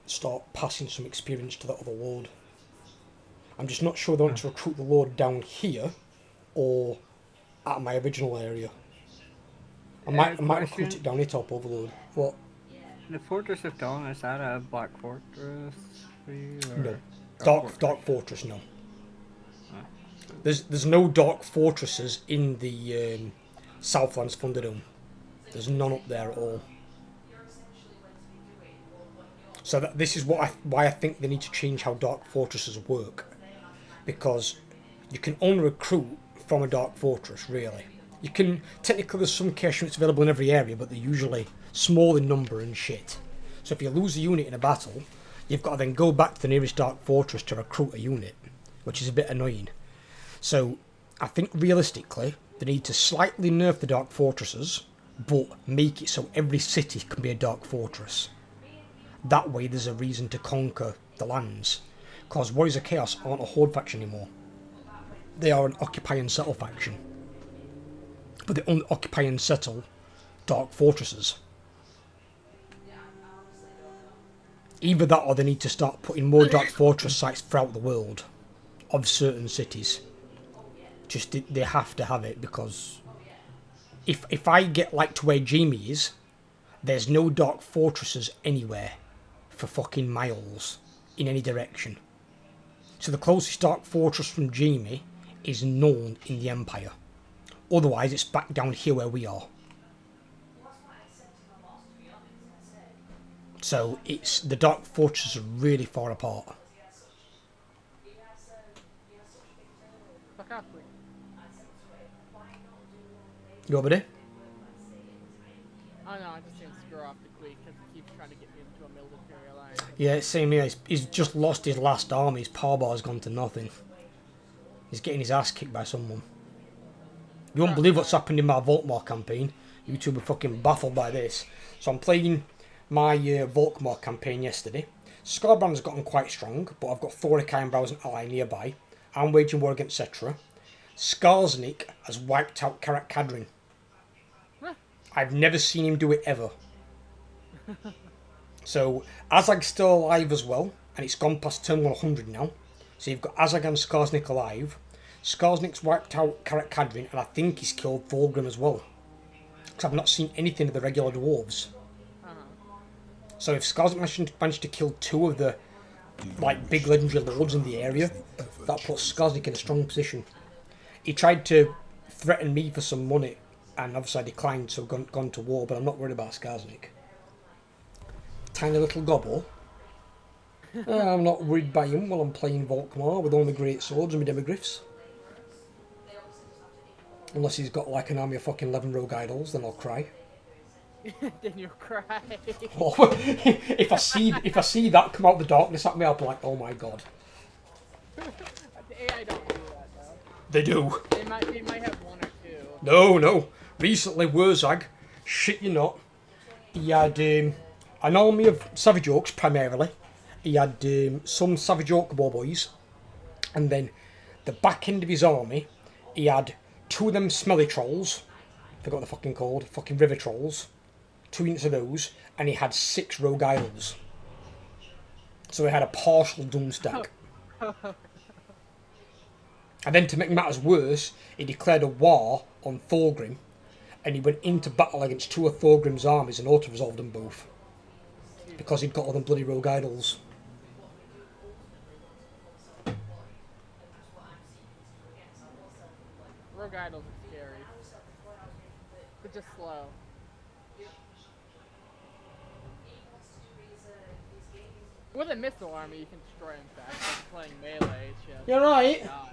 start passing some experience to that other lord. I'm just not sure whether I want to recruit the lord down here or at my original area. I might recruit it down here, top overlord. What? The Fortress of Dawn, is that a Black Fortress for you? Or No. Dark Fortress, no. There's no Dark Fortresses in the Southlands Thunderdome. There's none up there at all. So this is why I think they need to change how Dark Fortresses work. Because you can only recruit from a Dark Fortress, really. You can, technically there's some cash units available in every area, but they're usually small in number and shit. So if you lose a unit in a battle, you've got to then go back to the nearest Dark Fortress to recruit a unit, which is a bit annoying. So I think realistically, they need to slightly nerf the Dark Fortresses, but make it so every city can be a Dark Fortress. That way there's a reason to conquer the lands. Because Warriors of Chaos aren't a Horde faction anymore. They are an Occupy and Settle faction. But they only occupy and settle Dark Fortresses. Either that or they need to start putting more Dark Fortress sites throughout the world. of certain cities. Just they have to have it, because if I get like to where Jamie is, there's no dark fortresses anywhere for fucking miles in any direction. So the closest dark fortress from Jamie is known in the Empire. Otherwise, it's back down here where we are. So it's the dark fortresses are really far apart. Fuck off, please. You over there? Oh no, I just didn't screw off the Quake because he keeps trying to get me into a military alliance. Yeah, same here. He's just lost his last army. His power bar's gone to nothing. He's getting his ass kicked by someone. You won't believe what's happened in my Volkmar campaign. YouTube are fucking baffled by this. So I'm playing my Volkmar campaign yesterday. Scarbrand's gotten quite strong, but I've got Thoric Ironbrow as an ally nearby. I'm waging war against Cetra. Skarsnik has wiped out Karak Kadrin. I've never seen him do it ever. So Azag's still alive as well, and it's gone past turn 100 now. So you've got Azag and Skarsnik alive. Skarsnik's wiped out Karak Kadrin, and I think he's killed Thorgrim as well. Because I've not seen anything of the regular dwarves. So if Skarsnik managed to kill 2 of the like big legendary lords in the area, that puts Skarsnik in a strong position. He tried to threaten me for some money, and obviously I declined, so gone to war, but I'm not worried about Skarsnik. Tiny little gobble. I'm not worried by him while I'm playing Volkmar with all my great swords and my demigryphs. Unless he's got like an army of fucking 11 rogue idols, then I'll cry. Then you'll cry. Oh, if I see that come out the darkness at me, I'll be like, oh my god. The AI don't do that though. They do. They might have 1 or 2. No. Recently, Wurzag, shit you not, he had an army of Savage Orcs primarily. He had some Savage Orc war boys, and then the back end of his army, he had 2 of them smelly trolls. Forgot what they're fucking called. Fucking river trolls. 2 units of those, and he had 6 rogue idols. So he had a partial doom stack. And then to make matters worse, he declared a war on Thorgrim, and he went into battle against 2 of Thorgrim's armies and auto-resolved them both. Because he'd got all them bloody rogue idols. Rogue idols are scary. They're just slow. With a missile army, you can destroy them fast. Like playing melee, it's just... You're right. God.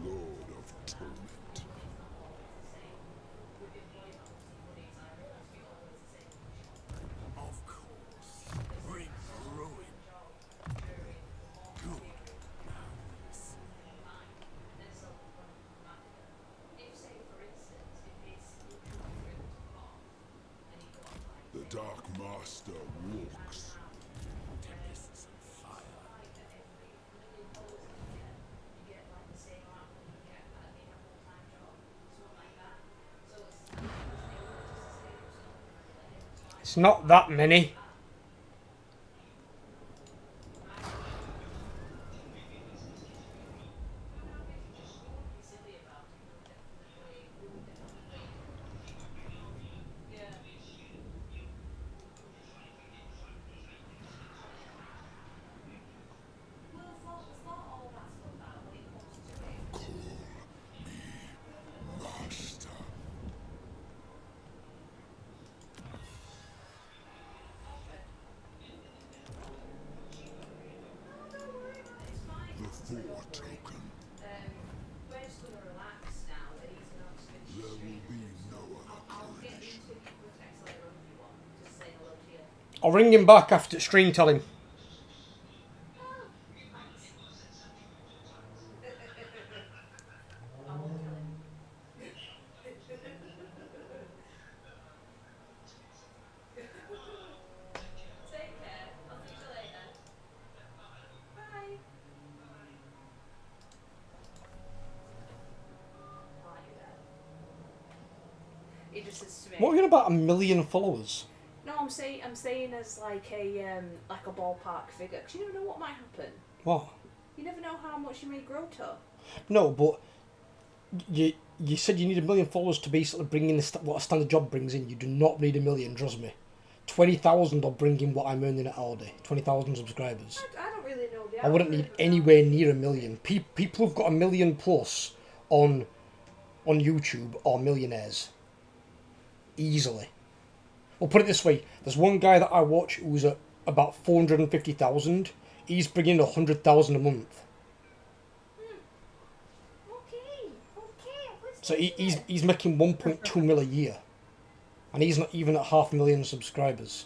Lord of Torment. Of course. Bring ruin. Good. The Dark Master walks. Tempests and fire. It's not that many. Master. The Four Token. There will be no other coalition. I'll ring him back after stream, tell him. says to me. What are you on about, 1 million followers? No, I'm saying as like a ballpark figure, because you never know what might happen. What? You never know how much you may grow to. No, but you said you need 1 million followers to basically bring in what a standard job brings in. You do not need 1 million, trust me. 20,000 will bring in what I'm earning at Aldi. 20,000 subscribers. I don't really know the I wouldn't need algorithm. anywhere near 1 million. People who've got 1 million plus on YouTube are millionaires. Easily. Well, put it this way. There's one guy that I watch who's at about 450,000. He's bringing 100,000 a month. Okay. So he's making 1.2 mil a year. And he's not even at 500,000 subscribers.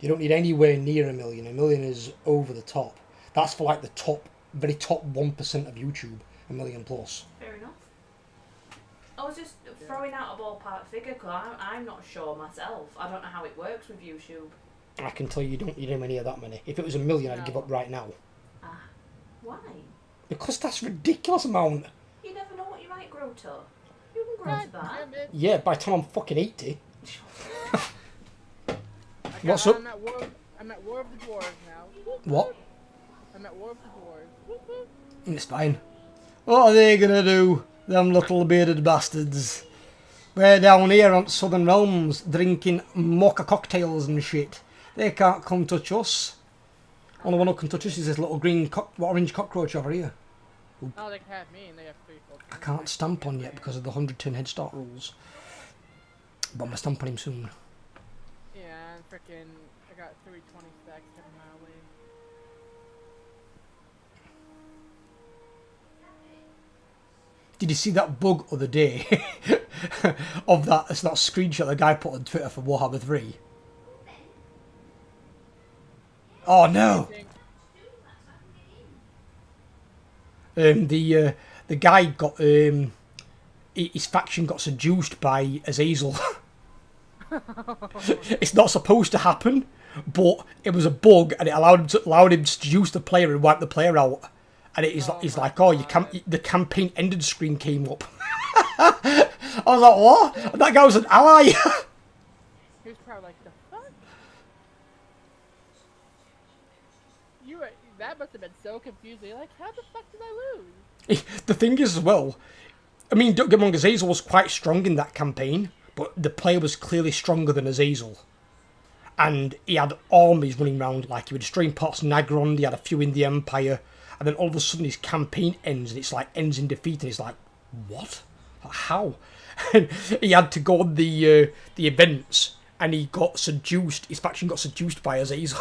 You don't need anywhere near 1 million. 1 million is over the top. That's for like the very top 1% of YouTube. 1 million plus. Fair enough. I was just throwing out a ballpark figure because I'm not sure myself. I don't know how it works with YouTube. I can tell you don't need anywhere near that many. If it was 1 million, I'd give up right now. Why? Because that's a ridiculous amount. You never know what you might grow to. You can grow to that. Damn it. Yeah, by the time I'm fucking 80. What's I'm up? I'm at War of the Dwarves now. What? I'm at War of the Dwarves. It's fine. What are they gonna do? Them little bearded bastards. We're down here on Southern Realms drinking mocha cocktails and shit. They can't come touch us. Only one who can touch us is this little green orange cockroach over here. Oh, they can have me and they have 3 full. I can't stamp on yet because of the 100-turn head start rules. But I'm gonna stamp on him soon. Yeah, and frickin' I got 320 stacks coming my way. Did you see that bug other day of that? It's that screenshot the guy put on Twitter for Warhammer 3. Oh no! The guy got his faction got seduced by Azazel. It's not supposed to happen, but it was a bug, and it allowed him to seduce the player and wipe the player out. And he's like, oh, the campaign ended screen came up. I was like, what? And that guy was an ally. He was probably like, the fuck? That must have been so confusing. Like, how the fuck did I lose? The thing is, as well, I mean, don't get me wrong, Azazel was quite strong in that campaign, but the player was clearly stronger than Azazel. And he had armies running around, like he was destroying parts of Nagron, he had a few in the Empire, and then all of a sudden his campaign ends, and it's like ends in defeat, and he's like, what? How? And he had to go on the events, and he got seduced, his faction got seduced by Azazel.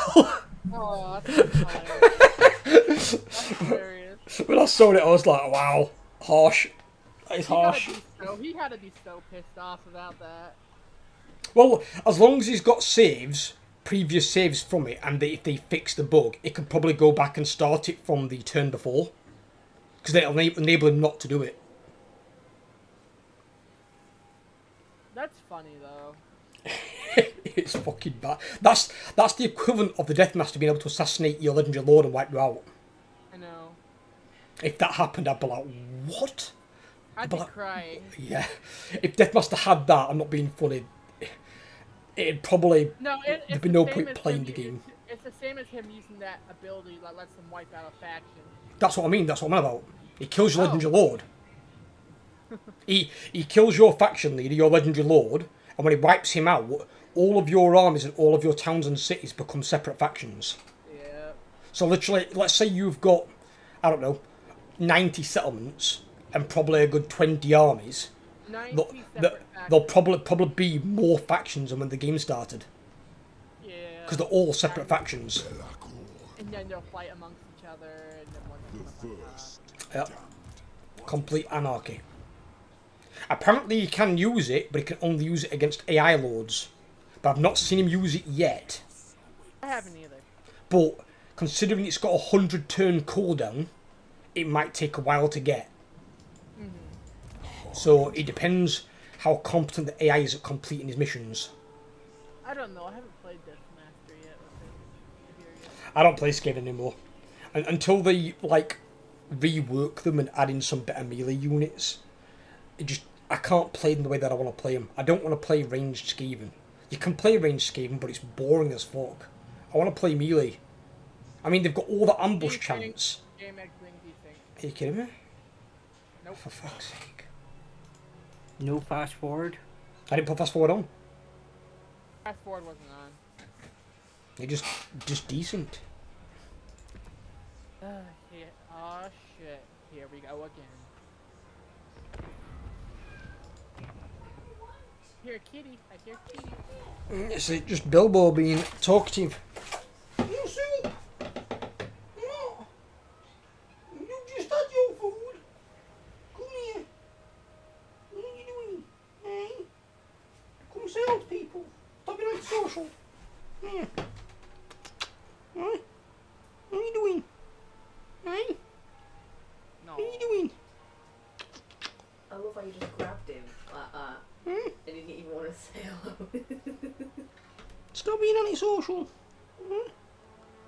Oh, that's hilarious. That's hilarious. When I saw it, I was like, wow, harsh. That is harsh. He had to be so pissed off about that. Well, as long as he's got saves, previous saves from it, and if they fix the bug, it could probably go back and start it from the turn before. Because it'll enable him not to do it. That's funny, though. It's fucking bad. That's the equivalent of the Deathmaster being able to assassinate your legendary lord and wipe you out. I know. If that happened, I'd be like, what? I'd be crying. Yeah. If Deathmaster had that, I'm not being funny, it'd probably... there'd be no point playing the game. It's the same as him using that ability that lets him wipe out a faction. That's what I mean, that's what I'm on about. He kills your legendary lord. He kills your faction leader, your legendary lord, and when he wipes him out, all of your armies and all of your towns and cities become separate factions. Yeah. So literally, let's say you've got, I don't know, 90 settlements and probably a good 20 armies. 90 There'll probably be more factions than when the game started. Yeah. Because they're all separate factions. And then they'll fight amongst each other, and then one Yep. Complete anarchy. Apparently he can use it, but he can only use it against AI lords. But I've not seen him use it yet. I haven't either. But considering it's got a 100-turn cooldown, it might take a while to get. Mm-hmm. So it depends how competent the AI is at completing his missions. I don't know. I haven't played Deathmaster yet. With it. I don't play Skate anymore. And until they like rework them and add in some better melee units, I can't play them the way that I want to play them. I don't want to play ranged Skaven. You can play ranged Skaven, but it's boring as fuck. I want to play melee. I mean, they've got all the ambush chance. Game Egg Bling desync. Are you kidding me? Nope. For fuck's sake. No fast forward. I didn't put fast forward on. Fast forward wasn't on. They're just decent. Shit. Oh shit. Here we go again. Here, kitty. I hear kitty. It's just Bilbo being talkative. You soup! No! You just had your food! Come here! What are you doing? Hey? Come say hello to people. Stop being antisocial. Here. Huh? What are you doing? Hey? No. What are you doing? I love how you just grabbed him like that. Hmm? And he didn't even want to say hello. Stop being antisocial. Hmm?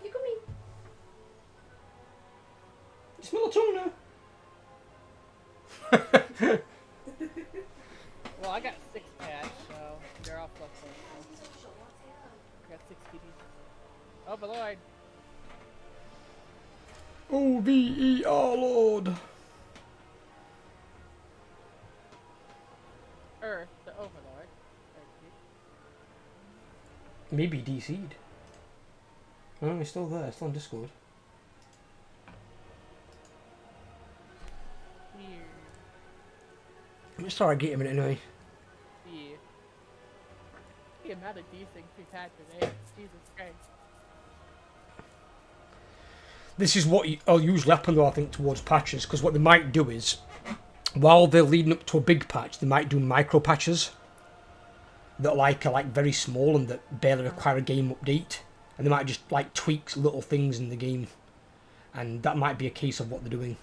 You come in. You smell a tuna? Well, I got 6 cats, so they're all plus 4. I got 6 kitties. Oh, my lord. O-V-E-R Lord. Earth, the Overlord. Maybe DC'd. Oh, he's still there, still on Discord. Weird. Let's try to get him in anyway. Yeah. The amount of these things we've had today. Jesus Christ. This is what will usually happen though, I think, towards patches, because what they might do is, while they're leading up to a big patch, they might do micro patches that are like very small and that barely require a game update, and they might just like tweak little things in the game, and that might be a case of what they're doing.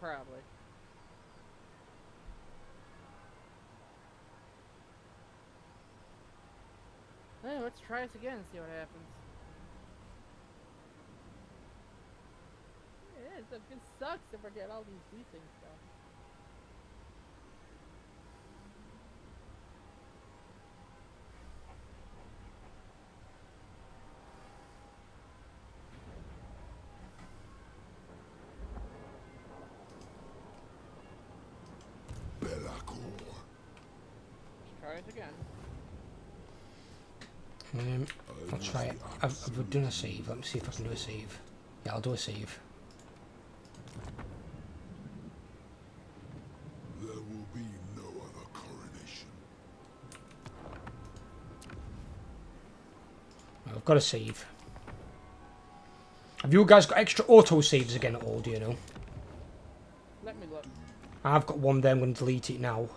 Probably. Well, let's try this again and see what happens. Yeah, it sucks if I get all these things stuff. Belakor. Let's try it again. I'll try it. I've done a save. Let me see if I can do a save. Yeah, I'll do a save. There will be no other coronation. I've got a save. Have you guys got extra auto saves again at all, do you know? Let me look. I've got one there, I'm going to delete it now.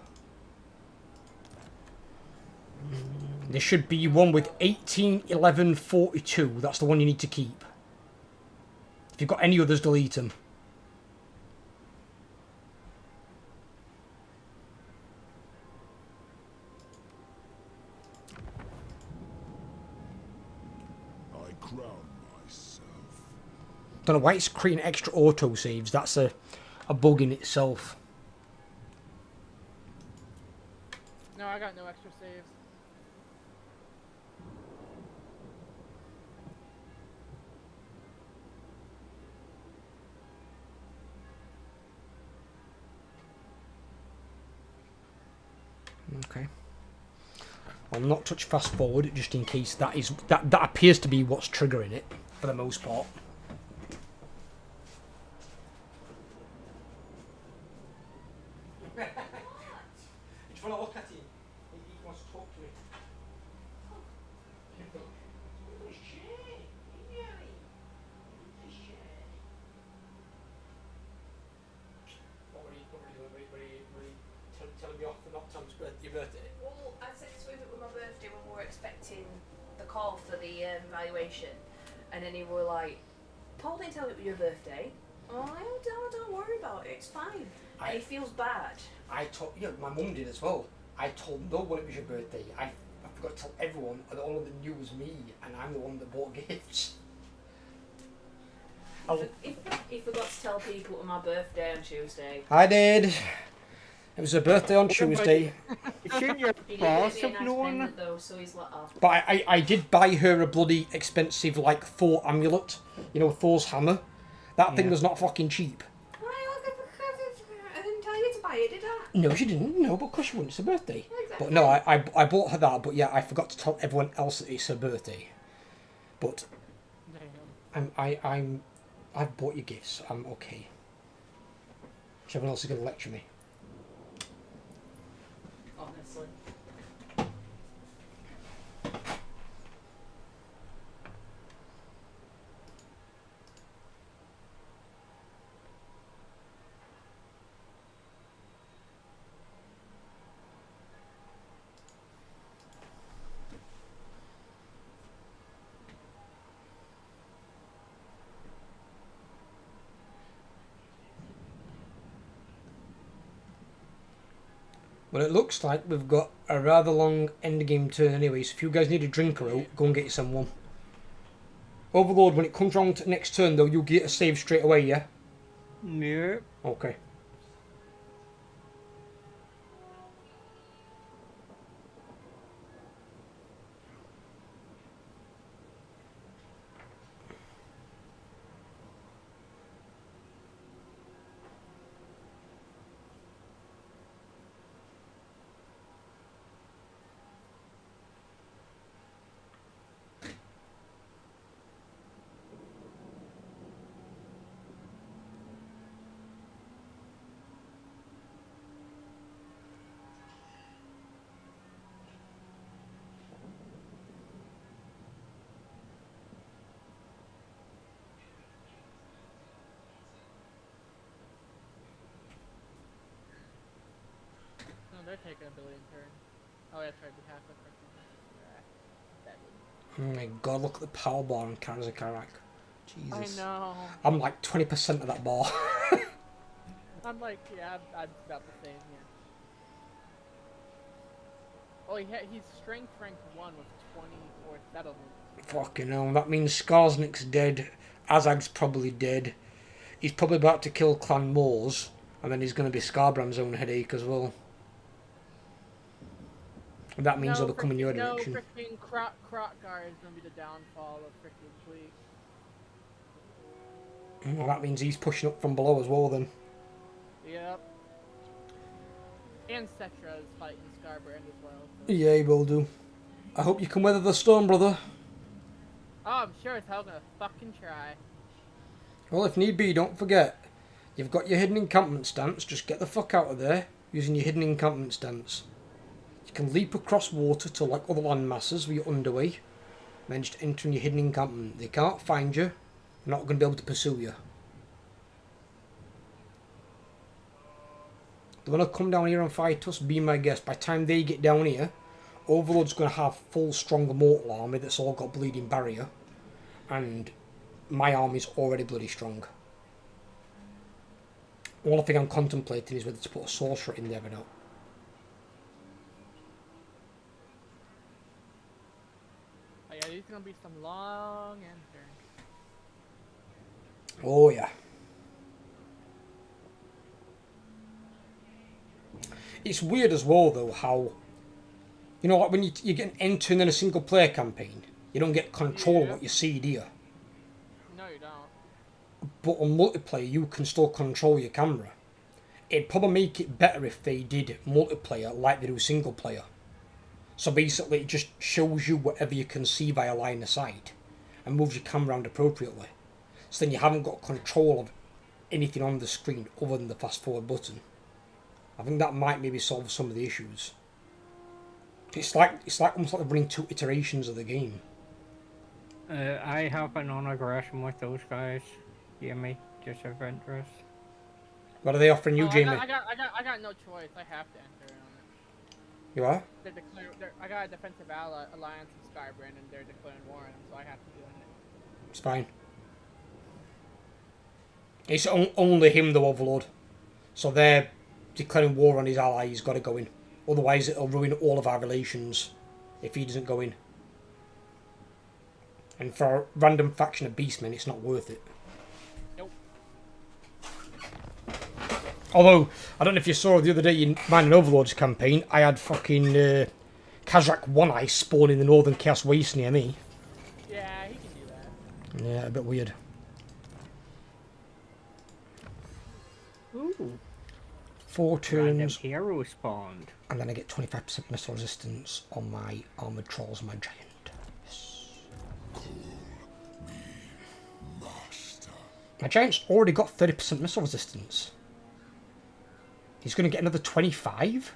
There should be one with 18, 11, 42. That's the one you need to keep. If you've got any others, delete them. I crown myself. Don't know why it's creating extra auto saves. That's a bug in itself. No, I got no extra saves. Okay. I'll not touch fast forward just in case that appears to be what's triggering it for the most part. Just want to look at him. He wants to talk to me. What were you telling me off for not telling your birthday? Well, I said to him it was my birthday when we were expecting the call for the evaluation, and then he were like, "Paul didn't tell me it was your birthday." Oh, don't worry about it. It's fine. And he feels bad. I told, yeah, my mum did as well. I told no one it was your birthday. I forgot to tell everyone, and all of them knew it was me, and I'm the one that bought gifts. He forgot to tell people it was my birthday on Tuesday. I did. It was her birthday on Tuesday. Shouldn't your He did boss give me a have nice known? pendant though, so he's let off. But I did buy her a bloody expensive, like, Thor amulet. You know, Thor's hammer. That thing Yeah. was not fucking cheap. I didn't tell you to buy it, did I? No, she didn't. No, because she wouldn't. It's her birthday. Exactly. But no, I bought her that. But yeah, I forgot to tell everyone else that it's her birthday. But Damn. I've bought you gifts. I'm okay. Everyone else is going to lecture me. Honestly. Well, it looks like we've got a rather long endgame turn anyway, so if you guys need a drink or out, go and get you someone. Overlord, when it comes round to next turn though, you'll get a save straight away, yeah? Yeah. Okay. No, they're taking a billion turn. Oh, that's right, we have to that Oh my god, look at the power bar on Karak. I Jesus. know. I'm like 20% of that bar. I'm like, yeah, I'm about the same here. Oh, he's strength rank 1 with 24 settlements. Fucking hell, that means Skarsnik's dead. Azag's probably dead. He's probably about to kill Clan Moors. And then he's going to be Scarbram's own headache as well. And that means they'll come in your direction. No, freaking Krotgar is going to be the downfall of freaking Fleet. Well, that means he's pushing up from below as well then. Yep. And Cetra is fighting Scarbrand as well. So. Yeah, he will do. I hope you can weather the storm, brother. Oh, I'm sure as hell gonna fucking try. Well, if need be, don't forget. You've got your hidden encampment stance. Just get the fuck out of there using your hidden encampment stance. You can leap across water to like other land masses with your underway. Then just enter in your hidden encampment. They can't find you. They're not going to be able to pursue you. They want to come down here and fight us, be my guest. By the time they get down here, Overlord's going to have full strong Immortal army that's all got bleeding barrier. And my army's already bloody strong. All thing I'm contemplating is whether to put a sorcerer in there or not. Oh yeah, these are gonna be some long end turns. Oh yeah. It's weird as well though how, you know, like when you get an enter in a single player campaign, you don't get control of what you see, do you? No, you don't. But on multiplayer you can still control your camera. It'd probably make it better if they did multiplayer like they do single player. So basically it just shows you whatever you can see via line of sight and moves your camera around appropriately. So then you haven't got control of anything on the screen other than the fast forward button. I think that might maybe solve some of the issues. It's like almost like running 2 iterations of the game. I have a non-aggression with those guys. Hear me? Just of interest. What are they offering you, Oh, Jamie? I got no choice. I have to enter on it. You are? I got a defensive alliance with Skybrand and they're declaring war on him, so I have to do it. It's fine. It's only him, the Overlord. So they're declaring war on his ally. He's got to go in. Otherwise, it'll ruin all of our relations if he doesn't go in. And for a random faction of beastmen, it's not worth it. Although, I don't know if you saw the other day in Mine and Overlord's campaign, I had fucking Kazrak One Eye spawn in the Northern Chaos Waste near me. Yeah, he can do that. Yeah, a bit weird. Ooh. 4 Random turns, hero spawned. and then I get 25% missile resistance on my Armoured Trolls, my Giant. Yes. My Giant's already got 30% missile resistance. He's going to get another 25?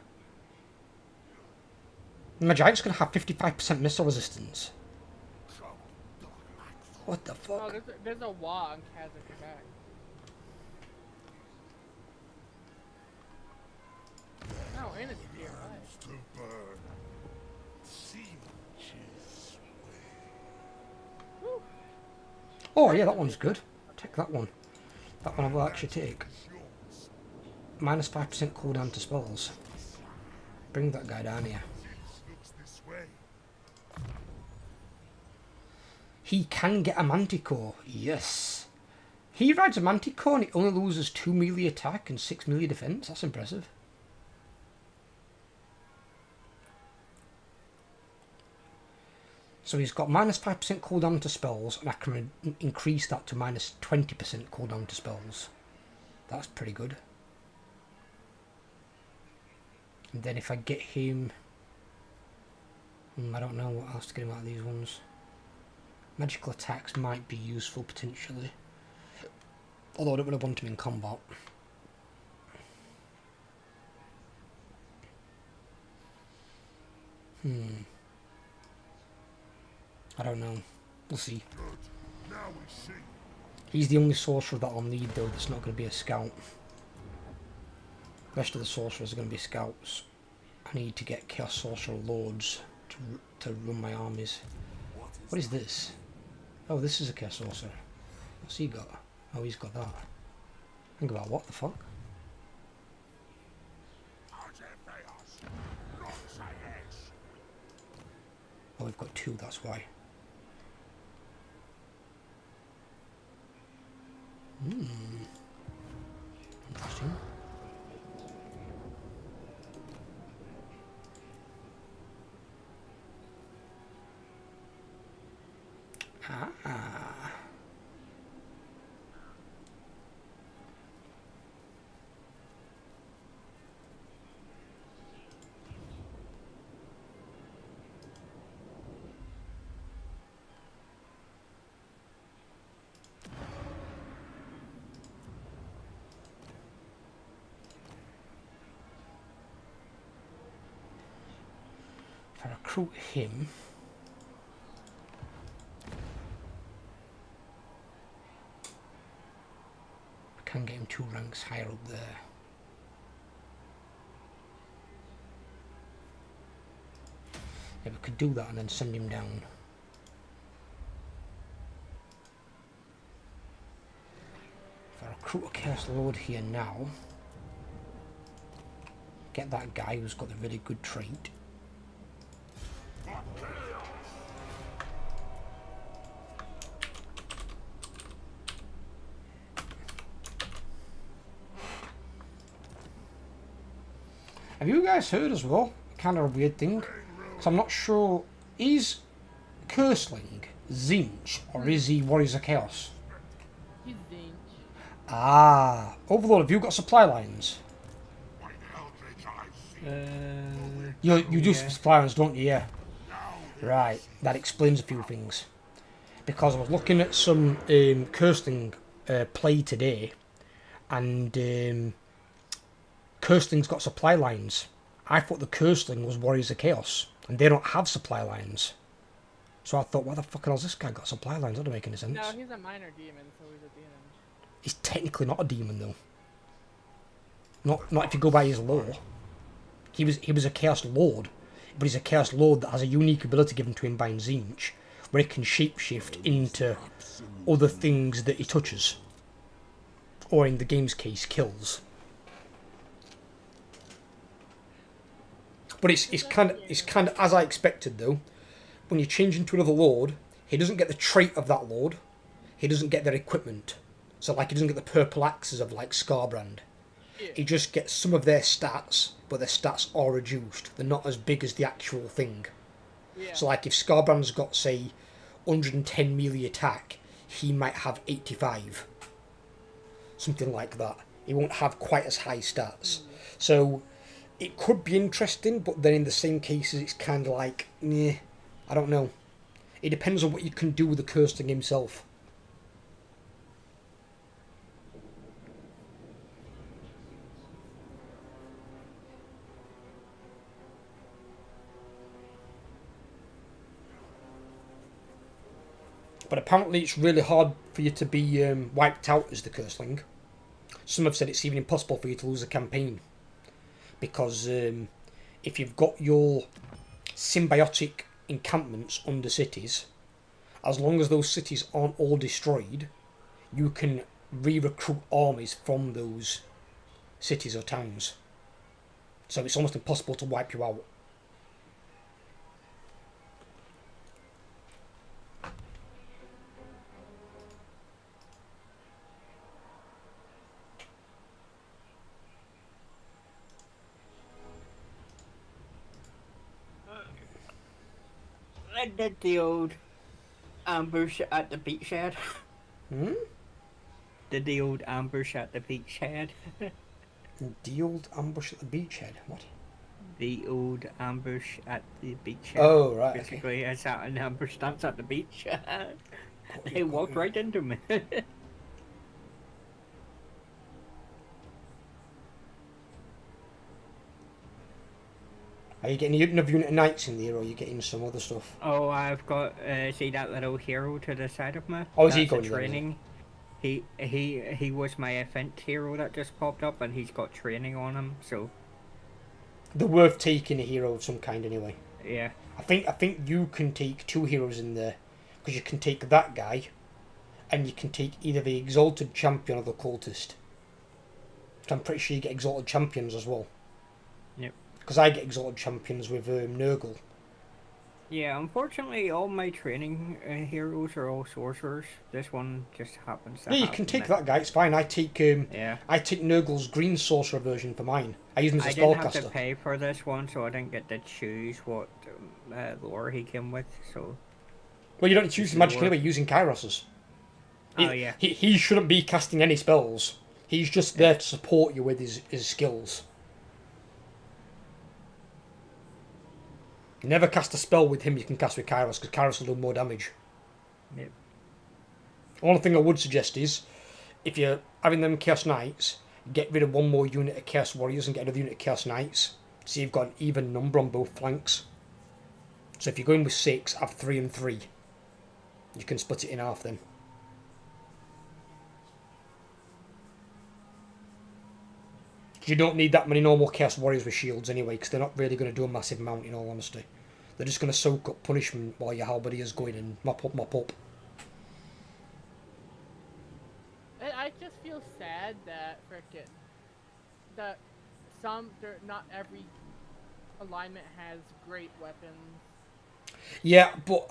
My Giant's going to have 55% missile resistance. What the Oh, fuck? there's a wall on Kazakh back. Oh, and it's here, right. Oh yeah, that one's good. I'll take that one. That one I will actually take. Minus 5% cooldown to spells. Bring that guy down here. He can get a Manticore. Yes. He rides a Manticore and he only loses 2 melee attack and 6 melee defense. That's impressive. So he's got minus 5% cooldown to spells, and I can increase that to minus 20% cooldown to spells. That's pretty good. And then if I get him... I don't know what else to get him out of these ones. Magical attacks might be useful potentially. Although I don't really want him in combat. I don't know. We'll see. He's the only sorcerer that I'll need though that's not going to be a scout. The rest of the sorcerers are going to be scouts. I need to get Chaos Sorcerer Lords to run my armies. What is this? Oh, this is a Chaos Sorcerer. What's he got? Oh, he's got that. Think about what the fuck? Oh, we've got 2, that's why. Interesting. Ah. If I recruit him, I can get him 2 ranks higher up there. Yeah, we could do that and then send him down. If I recruit a Chaos Lord here now, get that guy who's got the really good trait. Have you guys heard as well? Kind of a weird thing. Because I'm not sure. Is Curseling Zinch or is he Warriors of Chaos? He's Zinch. Ah. Overlord, have you got supply lines? You do supply lines, don't you? Yeah. Right. That explains a few things. Because I was looking at some Curseling play today. And... Curstling's got supply lines. I thought the Curseling was Warriors of Chaos, and they don't have supply lines. So I thought, why the fuck has this guy got supply lines? That doesn't make any sense. No, he's a minor demon, so he's a demon. He's technically not a demon though. Not if you go by his lore. He was a Chaos Lord, but he's a Chaos Lord that has a unique ability given to him by Zinch, where he can shapeshift into other things that he touches, or in the game's case, kills. But it's kind of as I expected though. When you change into another lord, he doesn't get the trait of that lord. He doesn't get their equipment. So like he doesn't get the purple axes of like Scarbrand. Yeah. He just gets some of their stats, but their stats are reduced. They're not as big as the actual thing. Yeah. So like if Scarbrand's got, say, 110 melee attack, he might have 85. Something like that. He won't have quite as high stats. So it could be interesting, but then in the same cases it's kind of like, nah, I don't know. It depends on what you can do with the cursed thing himself. But apparently it's really hard for you to be wiped out as the Curseling. Some have said it's even impossible for you to lose a campaign. Because if you've got your symbiotic encampments under cities, as long as those cities aren't all destroyed, you can re-recruit armies from those cities or towns. So it's almost impossible to wipe you out. I did the old ambush at the beachhead. Hmm? Did the old ambush at the beachhead. The old ambush at the beachhead? What? The old ambush at the beachhead. Oh, right, okay. Basically, I sat in ambush stance at the beach. They you, walked right into me. Are you getting another unit of knights in there, or are you getting some other stuff? Oh, I've got, see that little hero to the side of me? Oh, is he That's the going there, is training? He was my event hero that just popped up, and he's got training on him, so... They're worth taking a hero of some kind anyway. Yeah. I think you can take 2 heroes in there, because you can take that guy, and you can take either the Exalted Champion or the Cultist. So I'm pretty sure you get Exalted Champions as well. Yep. Because I get Exalted Champions with Nurgle. Yeah, unfortunately, all my training heroes are all sorcerers. This one just happens to Yeah, you have can take it. that guy, it's fine. I take Yeah. Nurgle's green sorcerer version for mine. I use him as a I didn't have to spellcaster. pay for this one, so I didn't get to choose what lore he came with, so... Well, you don't choose the magic Lore. anyway, using Kairos's. Oh, yeah. He shouldn't be casting any spells. He's just there to support you with his skills. Never cast a spell with him you can cast with Kairos, because Kairos will do more damage. Yep. One thing I would suggest is, if you're having them Chaos Knights, get rid of one more unit of Chaos Warriors and get another unit of Chaos Knights. So you've got an even number on both flanks. So if you're going with 6, have 3 and 3. You can split it in half then. You don't need that many normal Chaos Warriors with shields anyway, because they're not really going to do a massive amount in all honesty. They're just going to soak up punishment while your halberdiers going and mop up. I just feel sad that not every alignment has great weapons. Yeah, but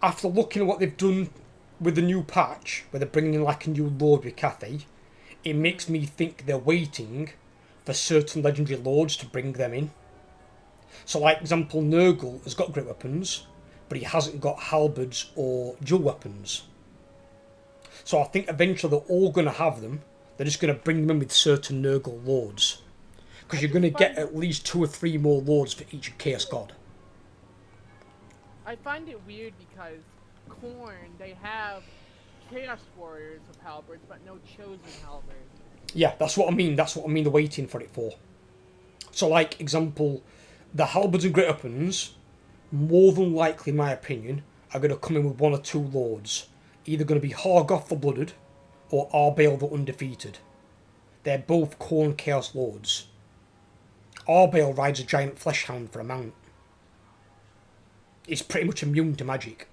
after looking at what they've done with the new patch, where they're bringing in like a new lord with Cathay, it makes me think they're waiting for certain legendary lords to bring them in. So, like example, Nurgle has got great weapons, but he hasn't got halberds or dual weapons. So I think eventually they're all going to have them. They're just going to bring them in with certain Nurgle lords. Because you're going to get at least 2 or 3 more lords for each Chaos God. I find it weird because Khorne, they have Chaos Warriors with halberds, but no chosen halberds. Yeah, that's what I mean. That's what I mean they're waiting for it for. So, like, example, the halberds and great weapons, more than likely, in my opinion, are going to come in with 1 or 2 lords. Either going to be Hargoth the Blooded, or Arbael the Undefeated. They're both Khorne Chaos Lords. Arbael rides a giant flesh hound for a mount. He's pretty much immune to magic.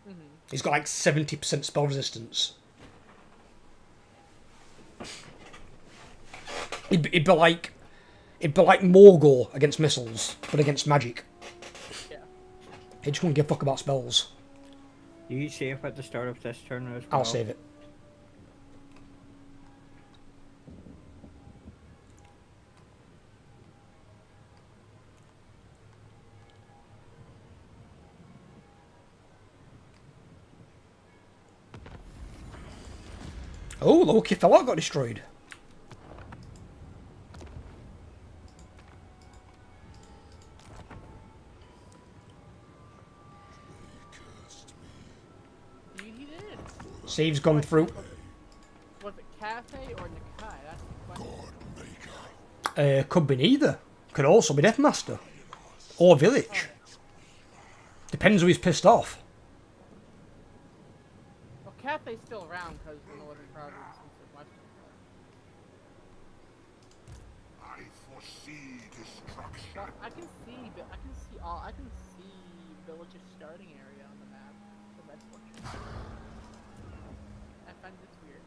Mm-hmm. He's got like 70% spell resistance. It'd be like Morgor against missiles, but against magic. Yeah. He just won't give a fuck about spells. You save at the start of this turn as well. I'll save it. Oh, Loki fella got destroyed. Indeed he did. Save's gone through. Was it Cafe or Nakai? That's the question. Could be neither. Could also be Deathmaster. Or Village. Depends who he's pissed off. Well, Cafe's still around because the Northern Province is the Western Province. I foresee destruction. Well, I can see Village's starting area on the map. The red portion. I find this weird.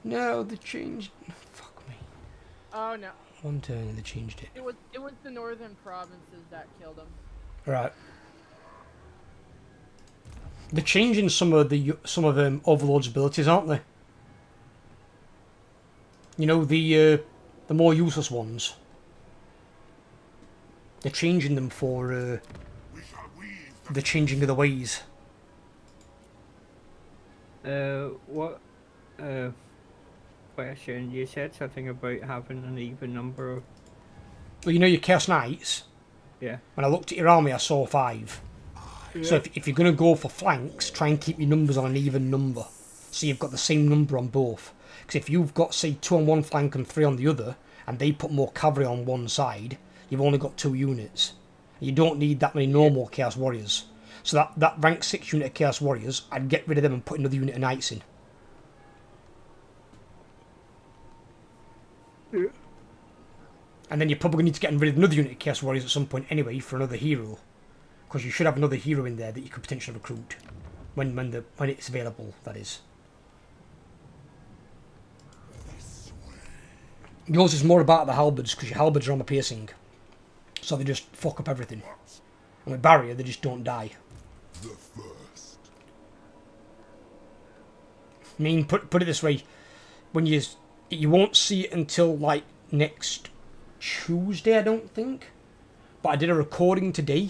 No, they changed. Fuck me. Oh no. One turn and they changed it. It was the northern provinces that killed him. Right. They're changing some of Overlord's abilities, aren't they? You know, the more useless ones. They're changing them for We shall weave the the changing of the ways. What question? You said something about having an even number of... Well, you know your Chaos Knights? Yeah. When I looked at your army, I saw 5. So if you're going to go for flanks, try and keep your numbers on an even number. So you've got the same number on both. Because if you've got, say, 2 on one flank and 3 on the other, and they put more cavalry on one side, you've only got 2 units. You don't need that many normal Chaos Warriors. So that rank 6 unit of Chaos Warriors, I'd get rid of them and put another unit of Knights in. Yeah. And then you're probably going to need to get rid of another unit of Chaos Warriors at some point anyway for another hero. Because you should have another hero in there that you could potentially recruit. When it's available, that is. Yours is more about the halberds, because your halberds are on the piercing. So they just fuck up everything. And with barrier, they just don't die. the first. I mean, put it this way. When you won't see it until, like, next Tuesday, I don't think. But I did a recording today,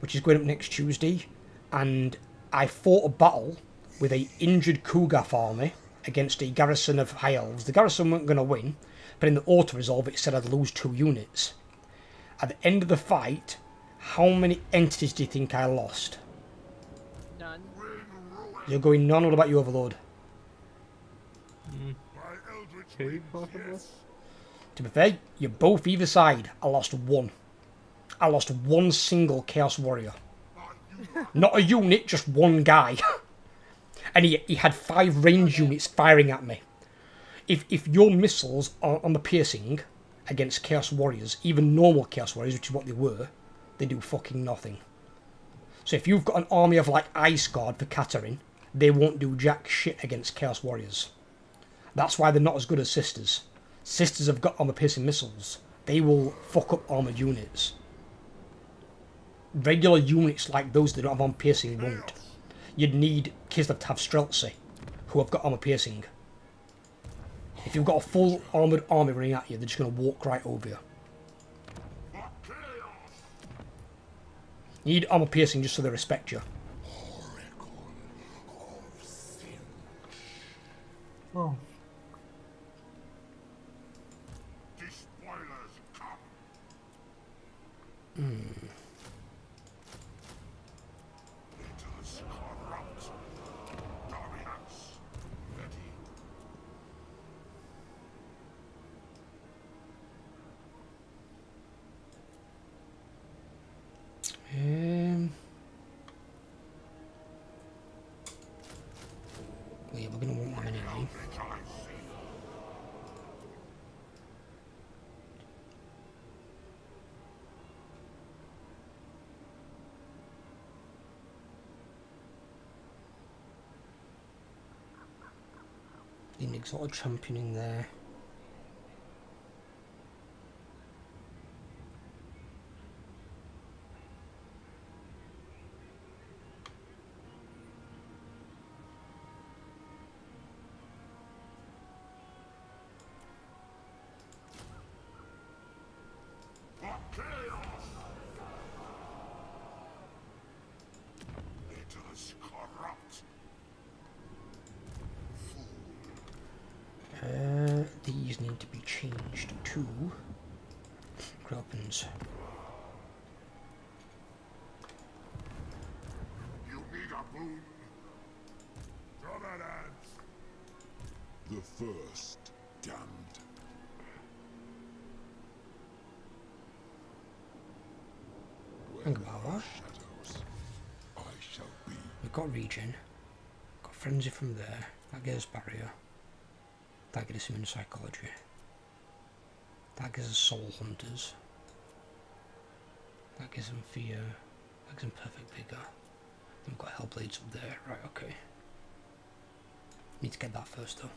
which is going up next Tuesday, and I fought a battle with a injured Kugaf army against a garrison of High Elves. The garrison weren't going to win, but in the auto-resolve it said I'd lose 2 units. At the end of the fight, how many entities do you think I lost? None. You're going none. What about you, Overlord? My eldritch 2 winds, possibly? yes. To be fair, you're both either side. I lost 1. I lost 1 single Chaos Warrior. Not a unit, just 1 guy. And he had 5 range units firing at me. If your missiles are on the piercing against Chaos Warriors, even normal Chaos Warriors, which is what they were, they do fucking nothing. So if you've got an army of like Ice Guard for Katarin, they won't do jack shit against Chaos Warriors. That's why they're not as good as Sisters. Sisters have got armor piercing missiles. They will fuck up armored units. Regular units like those that don't have armor piercing won't. You'd need Kislev to have Streltsy, who have got armor piercing. If you've got a full armoured army running at you, they're just going to walk right over you. You need armor piercing just so they respect you. Oh. Despoilers come. Let us corrupt Darius. Ready. Well, yeah, we're going to want them anyway. Which I see. The exotic champion in there. Let us corrupt 2 Gropins. You need a boon? Draw that hands. The first damned. Think about that. Shadows, I shall be. We've got regen. Got frenzy from there. That gives us barrier. That gives us human psychology. That gives us soul hunters. That gives them fear. That gives them perfect vigor. Then we've got hellblades up there. Right, okay. Need to get that first though.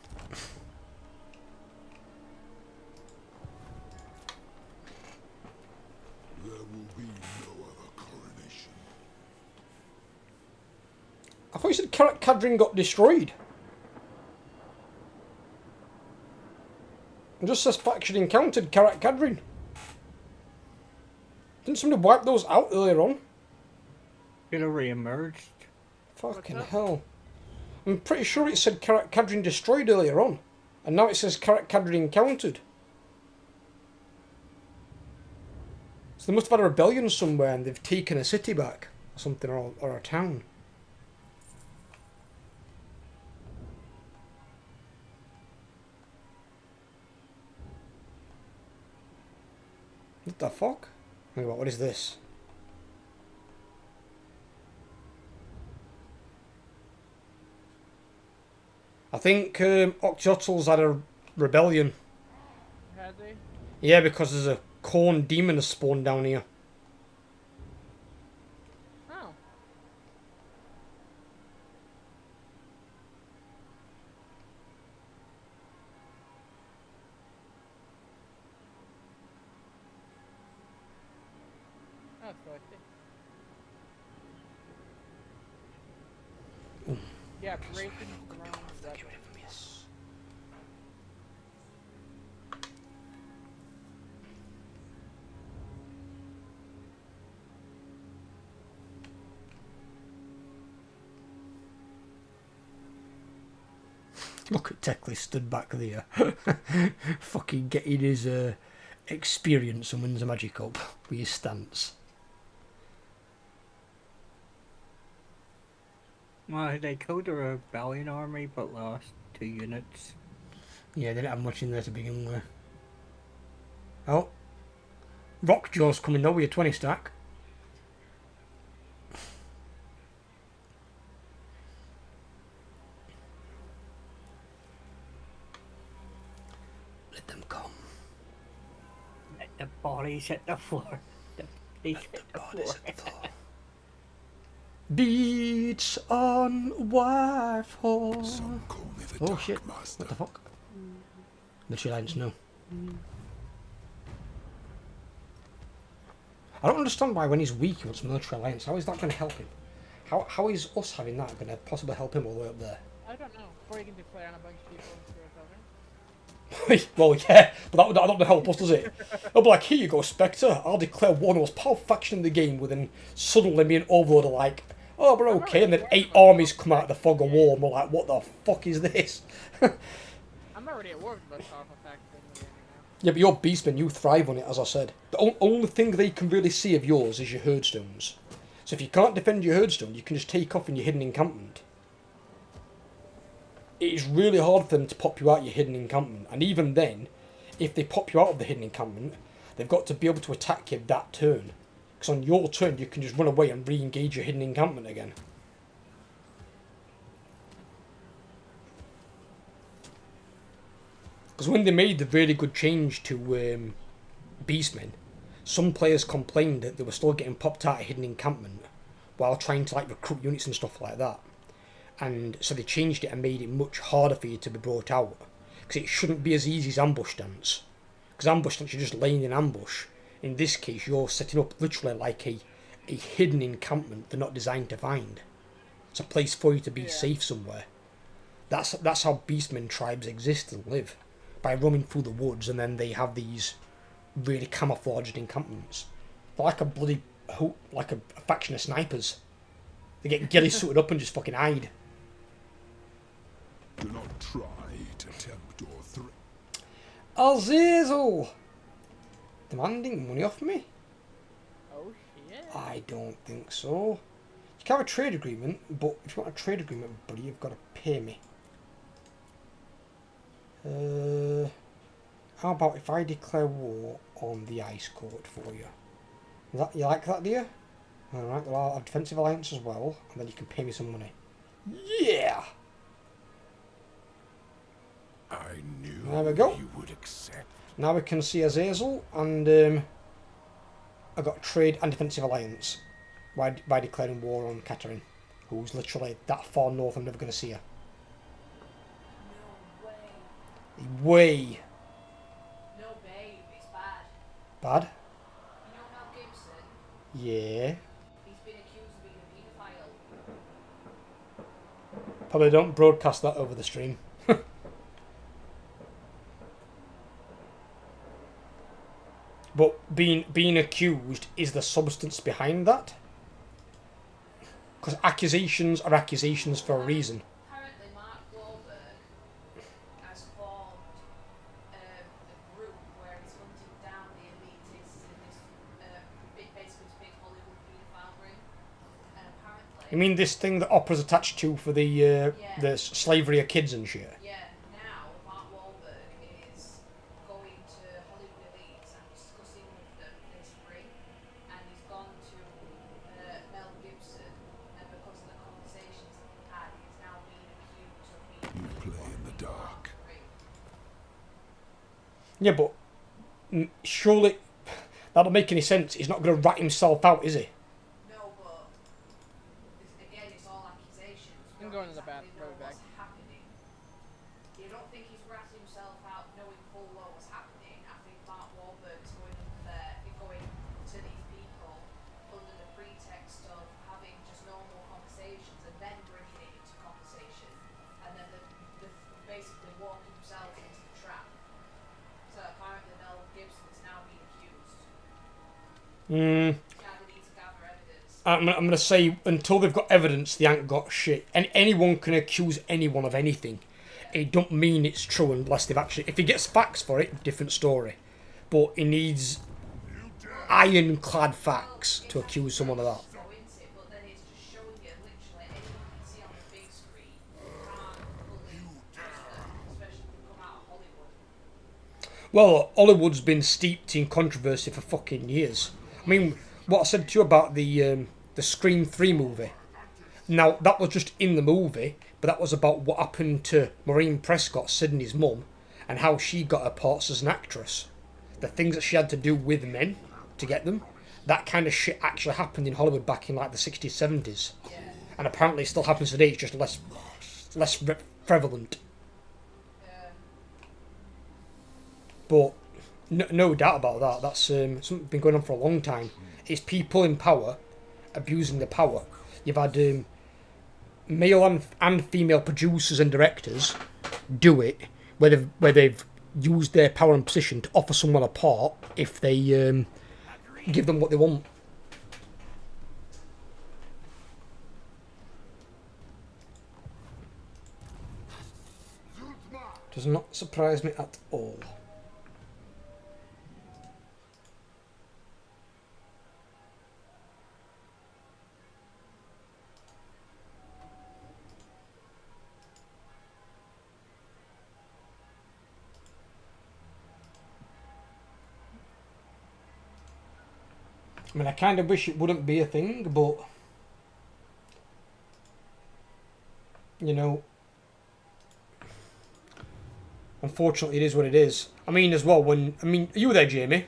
There will be no other coronation. I thought you said Karak Kadrin got destroyed. It just says faction encountered Karak Kadrin. Didn't somebody wipe those out earlier on? Could have re-emerged. Fucking that? hell. I'm pretty sure it said Karak Kadrin destroyed earlier on. And now it says Karak Kadrin encountered. So they must have had a rebellion somewhere and they've taken a city back. Or something, or a town. What the fuck? Hang on, what is this? I think Octiotl's had a rebellion. Has he? Yeah, because there's a corn demon has spawned down here. Oh. Oh, so I see. Yeah, breaking thrones. That's Yes. Look at Techley stood back there. Fucking getting his experience and wins a magic up with his stance. Well, they killed a rebellion army but lost 2 units. Yeah, they didn't have much in there to begin with. Oh. Rockjaw's coming though with your 20 stack. Let them come. Let the bodies hit the floor. The bodies hit the Bodies floor. at the floor. Beats on wife horse. Some call me the Oh Dark shit. Master. What the fuck? The Lines, no. I don't understand why when he's weak he wants military alliance. How is that going to help him? How is us having that going to possibly help him all the way up there? I don't know. Or you can declare on a bunch of people and screw us over. Well, yeah, but that don't help us, does it? I'll be like, here you go, Spectre. I'll declare one of the most powerful faction in the game, within suddenly being overloaded like, oh, we're okay, and then 8 armies come out of the fog of war, and we're like, what the fuck is this? I'm already at war with the most powerful faction in the game now. Yeah, but you're beastmen, you thrive on it, as I said. The only thing they can really see of yours is your herdstones. So if you can't defend your herdstone, you can just take off in your hidden encampment. It is really hard for them to pop you out your hidden encampment, and even then, if they pop you out of the hidden encampment, they've got to be able to attack you that turn. Because on your turn, you can just run away and re-engage your hidden encampment again. Because when they made the really good change to Beastmen, some players complained that they were still getting popped out of hidden encampment while trying to like recruit units and stuff like that. And so they changed it and made it much harder for you to be brought out. Because it shouldn't be as easy as ambush stance. Because ambush stance, you're just laying in ambush. In this case, you're setting up literally like a hidden encampment they're not designed to find. It's a place for you to be safe somewhere. That's how Beastmen tribes exist and live. By roaming through the woods, and then they have these really camouflaged encampments. They're like a bloody like a faction of snipers. They get ghillie suited up and just fucking hide. Do not try to tempt or threat. Azazel! demanding money off me? Oh shit. I don't think so. You can have a trade agreement, but if you want a trade agreement, buddy, you've got to pay me. How about if I declare war on the Ice Court for you? You like that, do you? Alright, well, I'll have defensive alliance as well, and then you can pay me some money. Yeah! I knew There we go. you would accept. Now we can see Azazel, and I got trade and defensive alliance by declaring war on Catherine, who's literally that far north. I'm never going to see her. No way. Way No, babe, it's bad. bad. You know Mel Gibson? Yeah. He's been accused of being a paedophile. Probably don't broadcast that over the stream. But being accused is the substance behind that. Because accusations are accusations for a reason. Apparently, Mark Wahlberg has formed a group where he's hunting down the elitists in this basically this big Hollywood paedophile ring. And apparently, You mean this thing that Opera's attached to for the slavery of kids and shit? yeah, now Mark Wahlberg is going to Hollywood elites and discussing with them this ring, and he's gone to Mel Gibson, and because of the conversations that he had, he's now being accused of being You play in the dark. ring. Yeah, but surely that don't make any sense. He's not going to rat himself out, is he? No, but again, it's all accusations. We I'm don't going to the exactly bathroom, know right back. what's happening. You don't think he's ratting himself out knowing full well what's happening? I think Mark Wahlberg's going under there, going to these people under the pretext of having just normal conversations and then bringing it into conversation, and then the basically walking himself into the trap. So apparently Mel Gibson is now being accused. Now they need to gather evidence. I'm going to say until they've got evidence, they ain't got shit. And anyone can accuse anyone of anything. It don't mean it's true unless they've actually... If he gets facts for it, different story. But he needs ironclad facts to accuse someone of that. So into it, but then it's just showing you literally anyone you can see on the big screen can't fully trust them, especially if they come out of Hollywood. Well, Hollywood's been steeped in controversy for fucking years. I mean, what I said to you about the Scream 3 movie. Now, that was just in the movie, but that was about what happened to Maureen Prescott, Sydney's mum, and how she got her parts as an actress. The things that she had to do with men to get them. That kind of shit actually happened in Hollywood back in like the 60s, 70s. And apparently it still happens today, it's just less prevalent. But no doubt about that. That's something been going on for a long time. It's people in power abusing the power. You've had male and female producers and directors do it where they've used their power and position to offer someone a part if they give them what they want. Does not surprise me at all. I mean, I kind of wish it wouldn't be a thing, but you know, unfortunately, it is what it is. I mean, as well, are you there, Jamie?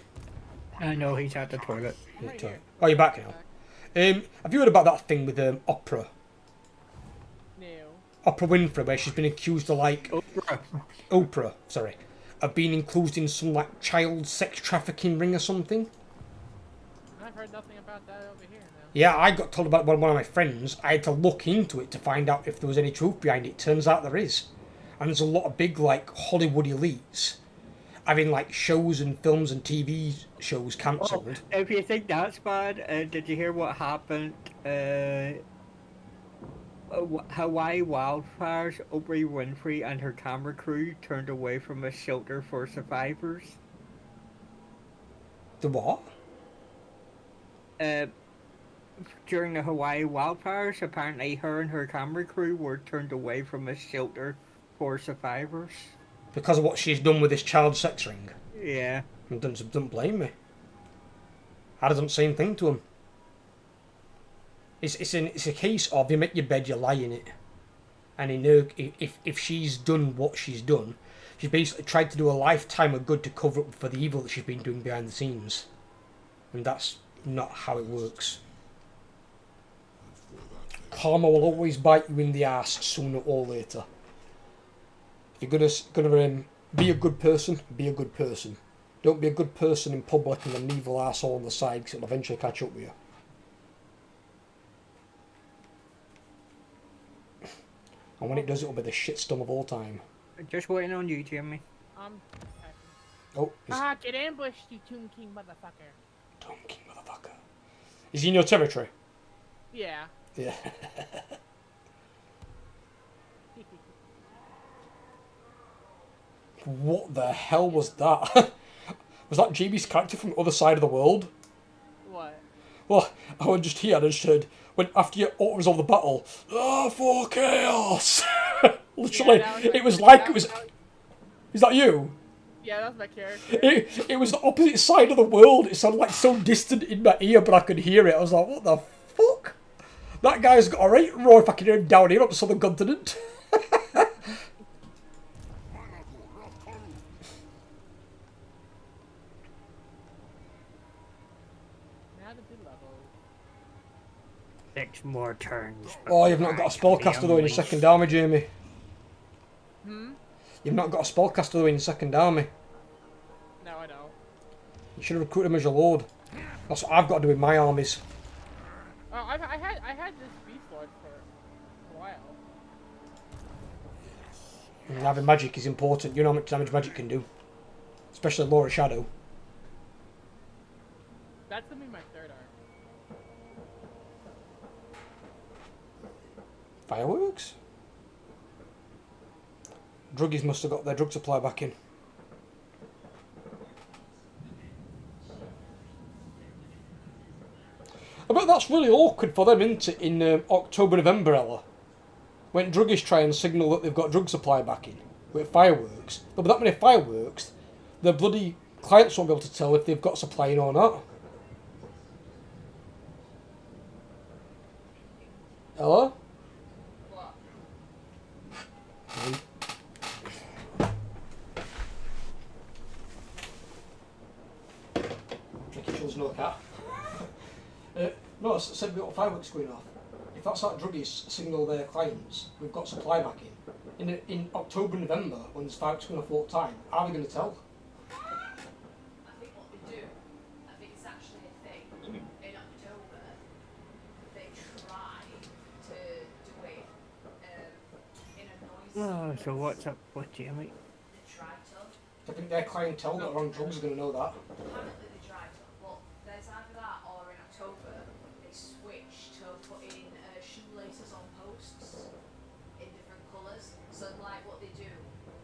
I know he's at the toilet. I'm right here. Oh, you're back now. Have you heard about that thing with Oprah? No. Oprah Winfrey, where she's been accused of Oprah, sorry, of being included in some like child sex trafficking ring or something. I've heard nothing about that over here now. Yeah, I got told about it by one of my friends. I had to look into it to find out if there was any truth behind it. Turns out there is. And there's a lot of big, like, Hollywood elites having, like, shows and films and TV shows cancelled. If you think that's bad, did you hear what happened? Hawaii wildfires, Oprah Winfrey and her camera crew turned away from a shelter for survivors. The what? During the Hawaii wildfires, apparently her and her camera crew were turned away from a shelter for survivors. Because of what she's done with this child sex ring. Yeah. And don't blame me. I done the same thing to him. It's a case of you make your bed, you lie in it. And in her, if she's done what she's done, she's basically tried to do a lifetime of good to cover up for the evil that she's been doing behind the scenes. And that's not how it works. Karma will always bite you in the ass sooner or later. If you're gonna be a good person, be a good person. Don't be a good person in public and an evil asshole on the side, because it'll eventually catch up with you. And when it does, it'll be the shitstorm of all time. Just waiting on you, Jimmy. Oh, get ambushed, you Tomb King motherfucker. Tomb King motherfucker. Is he in your territory? Yeah. Yeah. What the hell was that? Was that JB's character from the other side of the world? What? Well, I was just here and I just heard, when after you auto-resolve the battle, for chaos! Literally, Yeah, it was like it was... Is that you? Yeah, that's my character. It was the opposite side of the world. It sounded like so distant in my ear, but I could hear it. I was like, what the fuck? That guy's got a right roar if I can hear him down here on the southern continent. Now to be leveled. 6 more turns. Oh, you've not got a spellcaster though in your second army, Jamie. You've not got a spellcaster though in your second army. No, I don't. You should have recruited him as your lord. That's what I've got to do with my armies. Oh, I had this beast lord for a while. And having magic is important. You know how much damage magic can do. Especially Law of Shadow. That's gonna be my third arc. Fireworks? Druggies must have got their drug supply back in. I bet that's really awkward for them, isn't it, in October, November, Ella? When druggies try and signal that they've got drug supply back in with fireworks. There'll be that many fireworks, the bloody clients won't be able to tell if they've got supply in or not. Ella? What? Making sure there's no cat. No, I said we've got fireworks going off. If that's how druggies signal their clients, we've got supply back in. In October, November, when there's fireworks going off all the time, how are they going to tell? I think what they do, I think it's actually a thing. In October, they try to do it in a noise. Oh, so what's up with Jimmy? They try to. I think their clientele that are on drugs are going to know that. Apparently they try to. Well, there's either that or in October they switch to putting shoelaces on posts in different colours. So like what they do,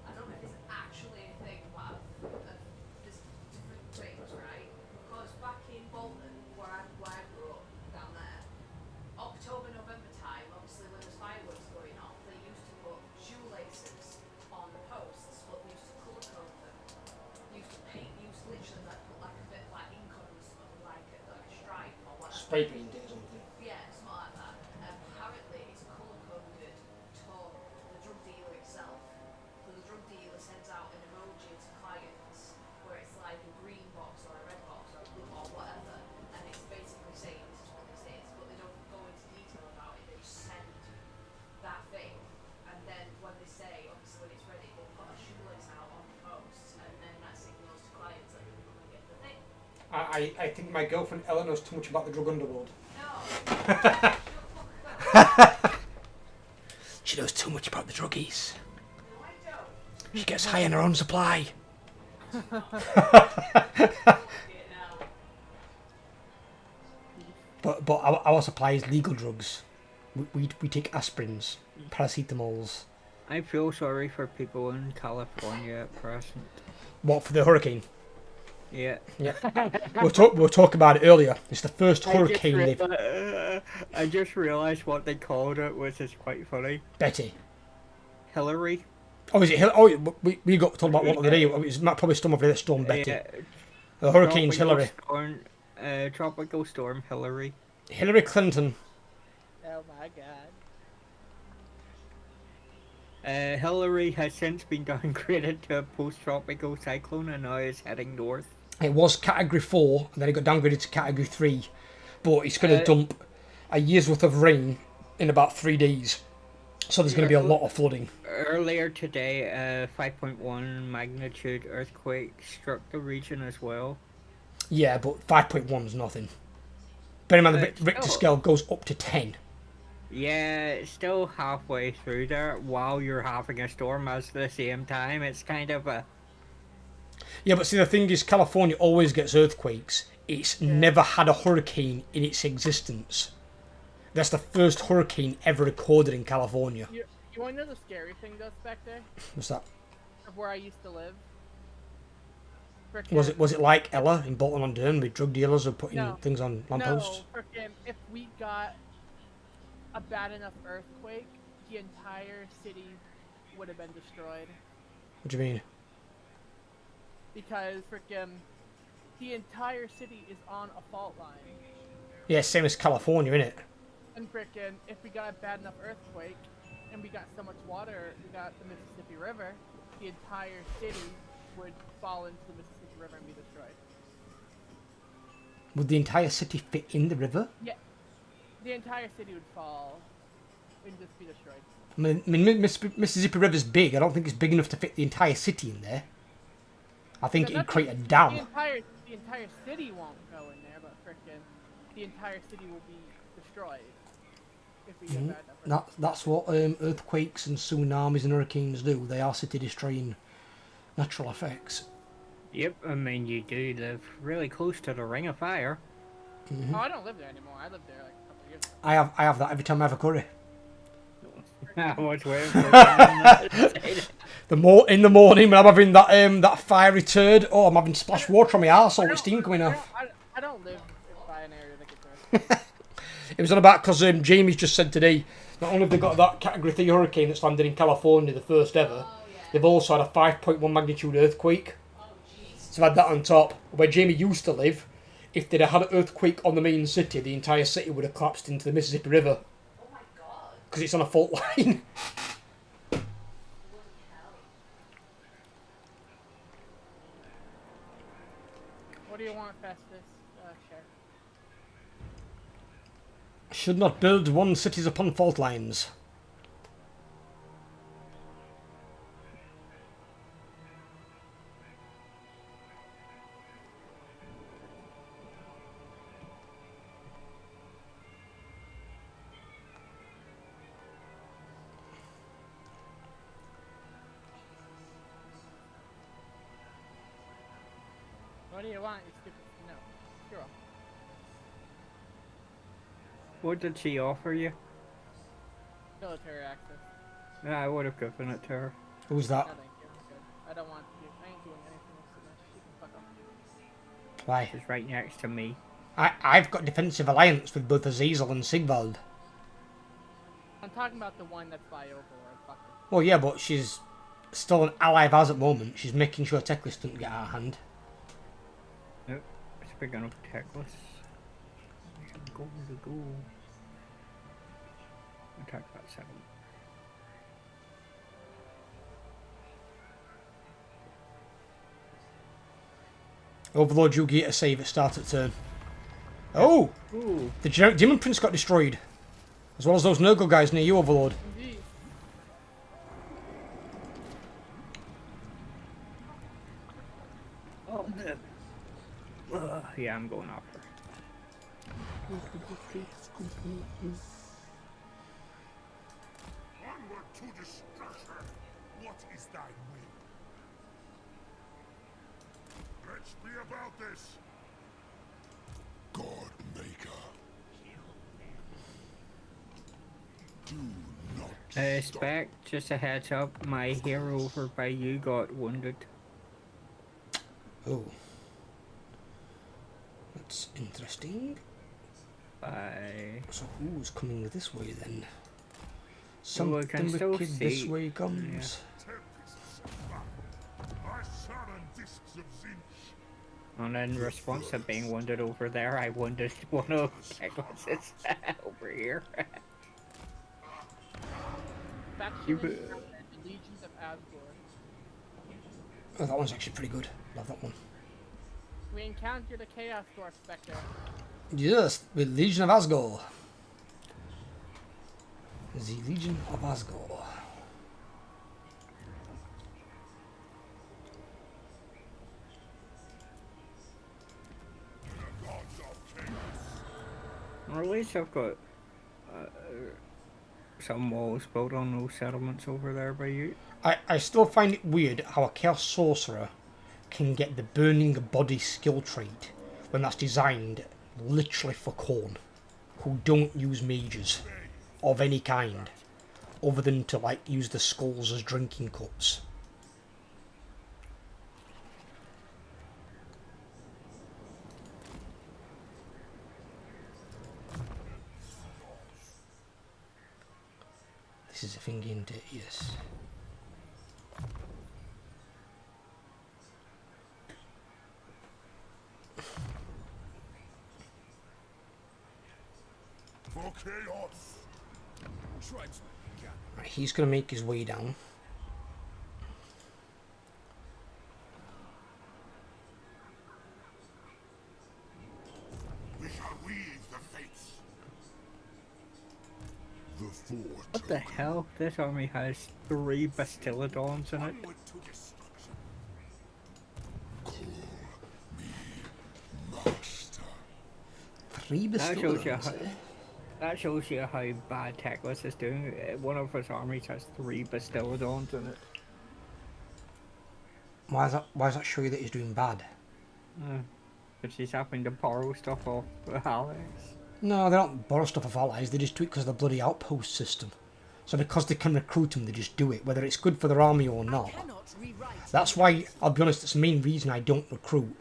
I don't know if it's actually a thing, but there's different things, right? Because back in Bolton, where I grew up down there, October, November time, obviously when there's fireworks going off, they used to put shoelaces on the posts, but they used to colour code them. Used to literally like put like a bit like ink on them, something like a stripe or whatever. Spray paint it or something. Yeah, something like that. Apparently it's colour coded to the drug dealer itself. So the drug dealer sends out an emoji to clients where it's like a green box or a red box or a blue or whatever, and it's basically saying this is what this is, but they don't go into detail about it. They just send that thing, and then when they say, obviously when it's ready, they'll put a shoelace out on the posts, and then that signals to clients that they're going to get the thing. I think my girlfriend Ella knows too much about the drug underworld. No. She knows too much about the druggies. No, I don't. She gets high on her own supply. Do it now. But our supply is legal drugs. We take aspirins, paracetamols. I feel sorry for people in California at present. What, for the hurricane? Yeah. Yeah. we were talking about it earlier. It's the first hurricane they've... I just realised what they called it, which is quite funny. Betty. Hillary. Oh, is it? Oh, we got to talk about what the day. It was probably Storm of the Storm Betty. Yeah, The hurricane's Hillary. Tropical storm Hillary. Hillary Clinton. Oh my god. Hillary has since been downgraded to a post-tropical cyclone and now is heading north. It was Category 4, and then it got downgraded to Category 3. But it's going to dump a year's worth of rain in about 3 days. So there's going to be a lot of flooding. Earlier today, a 5.1 magnitude earthquake struck the region as well. Yeah, but 5.1 is nothing. Bear in mind the Richter scale goes up to 10. Yeah, it's still halfway through there while you're having a storm at the same time. It's kind of a... Yeah, but see, the thing is, California always gets earthquakes. It's never had a hurricane in its existence. That's the first hurricane ever recorded in California. You want to know the scary thing though, Spectre? What's that? Of where I used to live? Was it like Ella in Bolton-on-Doon with drug dealers who putting things on lampposts? No, frickin' if we got a bad enough earthquake, the entire city would have been destroyed. What do you mean? Because frickin' the entire city is on a fault line. Yeah, same as California, innit? And frickin' if we got a bad enough earthquake, and we got so much water, we got the Mississippi River, the entire city would fall into the Mississippi River and be destroyed. Would the entire city fit in the river? Yeah. The entire city would fall and just be destroyed. I mean, Mississippi River's big. I don't think it's big enough to fit the entire city in there. I think it'd create a dam. The entire city won't go in there, but frickin' the entire city will be destroyed if we get bad enough. That's what earthquakes and tsunamis and hurricanes do. They are city destroying natural effects. Yep, I mean, you do live really close to the Ring of Fire. Oh, I don't live there anymore. I lived there like a couple of years ago. I have that every time I have a curry. I was waiting for someone to say that. In the morning when I'm having that fiery turd, I'm having splash water on my arse, all the steam coming off. I don't live by an area that gets earthquakes. It was on about because Jamie's just said today, not only have they got that Category 3 hurricane that's landed in California, the first ever, they've also had a 5.1 magnitude earthquake. So they've had that on top. Where Jamie used to live, if they'd have had an earthquake on the main city, the entire city would have collapsed into the Mississippi River. Oh my god. Because it's on a fault line. What do you want, Festus? Share. Should not build one cities upon fault lines. What do you want, you stupid? No. Sure. What did she offer you? Military access. I would have given it to her. Who's No, that? thank you. I'm good. I don't want to do. I ain't doing anything else tonight. You can fuck off. Why? She's right next to me. I've got defensive alliance with both Azazel and Sigvald. I'm talking about the one that's by Overlord. Fuck it. Well, yeah, but she's still an ally of ours at the moment. She's making sure Teclis doesn't get out of hand. Nope. Speaking of Teclis, I'm going to go attack that settlement. Overlord, you get a save at start of turn. Oh! Ooh. The Demon Prince got destroyed. As well as those Nurgle guys near you, Overlord. Indeed. Oh, yeah, I'm going after. Onward to destruction! What is thy will? Let's be about this! God Maker. Do not stop. Spec, just a heads up, my hero over by you got wounded. Oh. That's interesting. Bye. So who's coming this way then? Well, we can Something still wicked this see. way comes. Tempests of fire. I summon discs of zinc. And in response to being wounded over there, I wounded one of Kairos' over here. Faction You encountered be- the Legions of Asgore. Oh, that one's actually pretty good. Love that one. We encountered a Chaos Dwarf Spectre. Yes, with Legion of Asgore. The Legion of Asgore. The gods of chaos. Or at least I've got some walls built on those settlements over there by you. I still find it weird how a Chaos Sorcerer can get the Burning Body skill trait when that's designed literally for Khorne, who don't use mages of any kind, other than to like use the skulls as drinking cups. This is a thing into it, yes. For chaos. Tribesmen, gather. Right, he's going to make his way down. We shall weave the fates. The fort. What the hell? This army has 3 Bastillodons in it. Onward to destruction. Three That shows you Bastillons, how, eh? that shows you how bad Teclis is doing. One of his armies has 3 Bastillodons in it. Why does that show you that he's doing bad? But she's having to borrow stuff off Alex. No, they don't borrow stuff off allies, they just do it because of the bloody outpost system. So because they can recruit them, they just do it, whether it's good for their army or not. That's why, I'll be honest, it's the main reason I don't recruit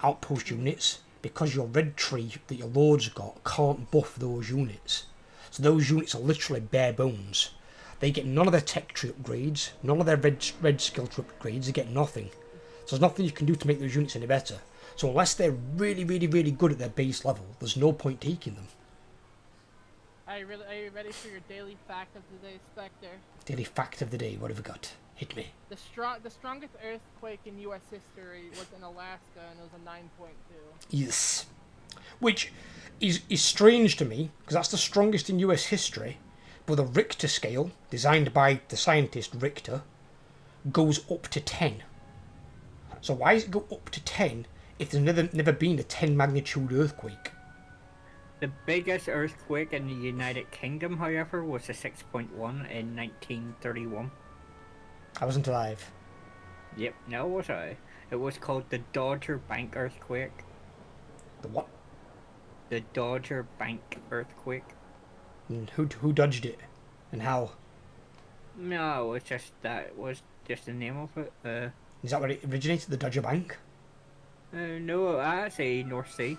outpost units, because your red tree that your lord's got can't buff those units. So those units are literally bare bones. They get none of their tech tree upgrades, none of their red skill tree upgrades, they get nothing. So there's nothing you can do to make those units any better. So unless they're really, really, really good at their base level, there's no point taking them. Are you ready for your daily fact of the day, Spectre? Daily fact of the day, what have we got? Hit me. The strongest earthquake in U.S. history was in Alaska, and it was a 9.2. Yes. Which is strange to me, because that's the strongest in US history, but the Richter scale, designed by the scientist Richter, goes up to 10. So why does it go up to 10 if there's never been a 10 magnitude earthquake? The biggest earthquake in the United Kingdom, however, was a 6.1 in 1931. I wasn't alive. Yep, no, was I? It was called the Dodger Bank earthquake. The what? The Dodger Bank earthquake. And who dodged it? And how? No, it was just that was just the name of it. Is that where it originated, the Dodger Bank? No, I say North Sea.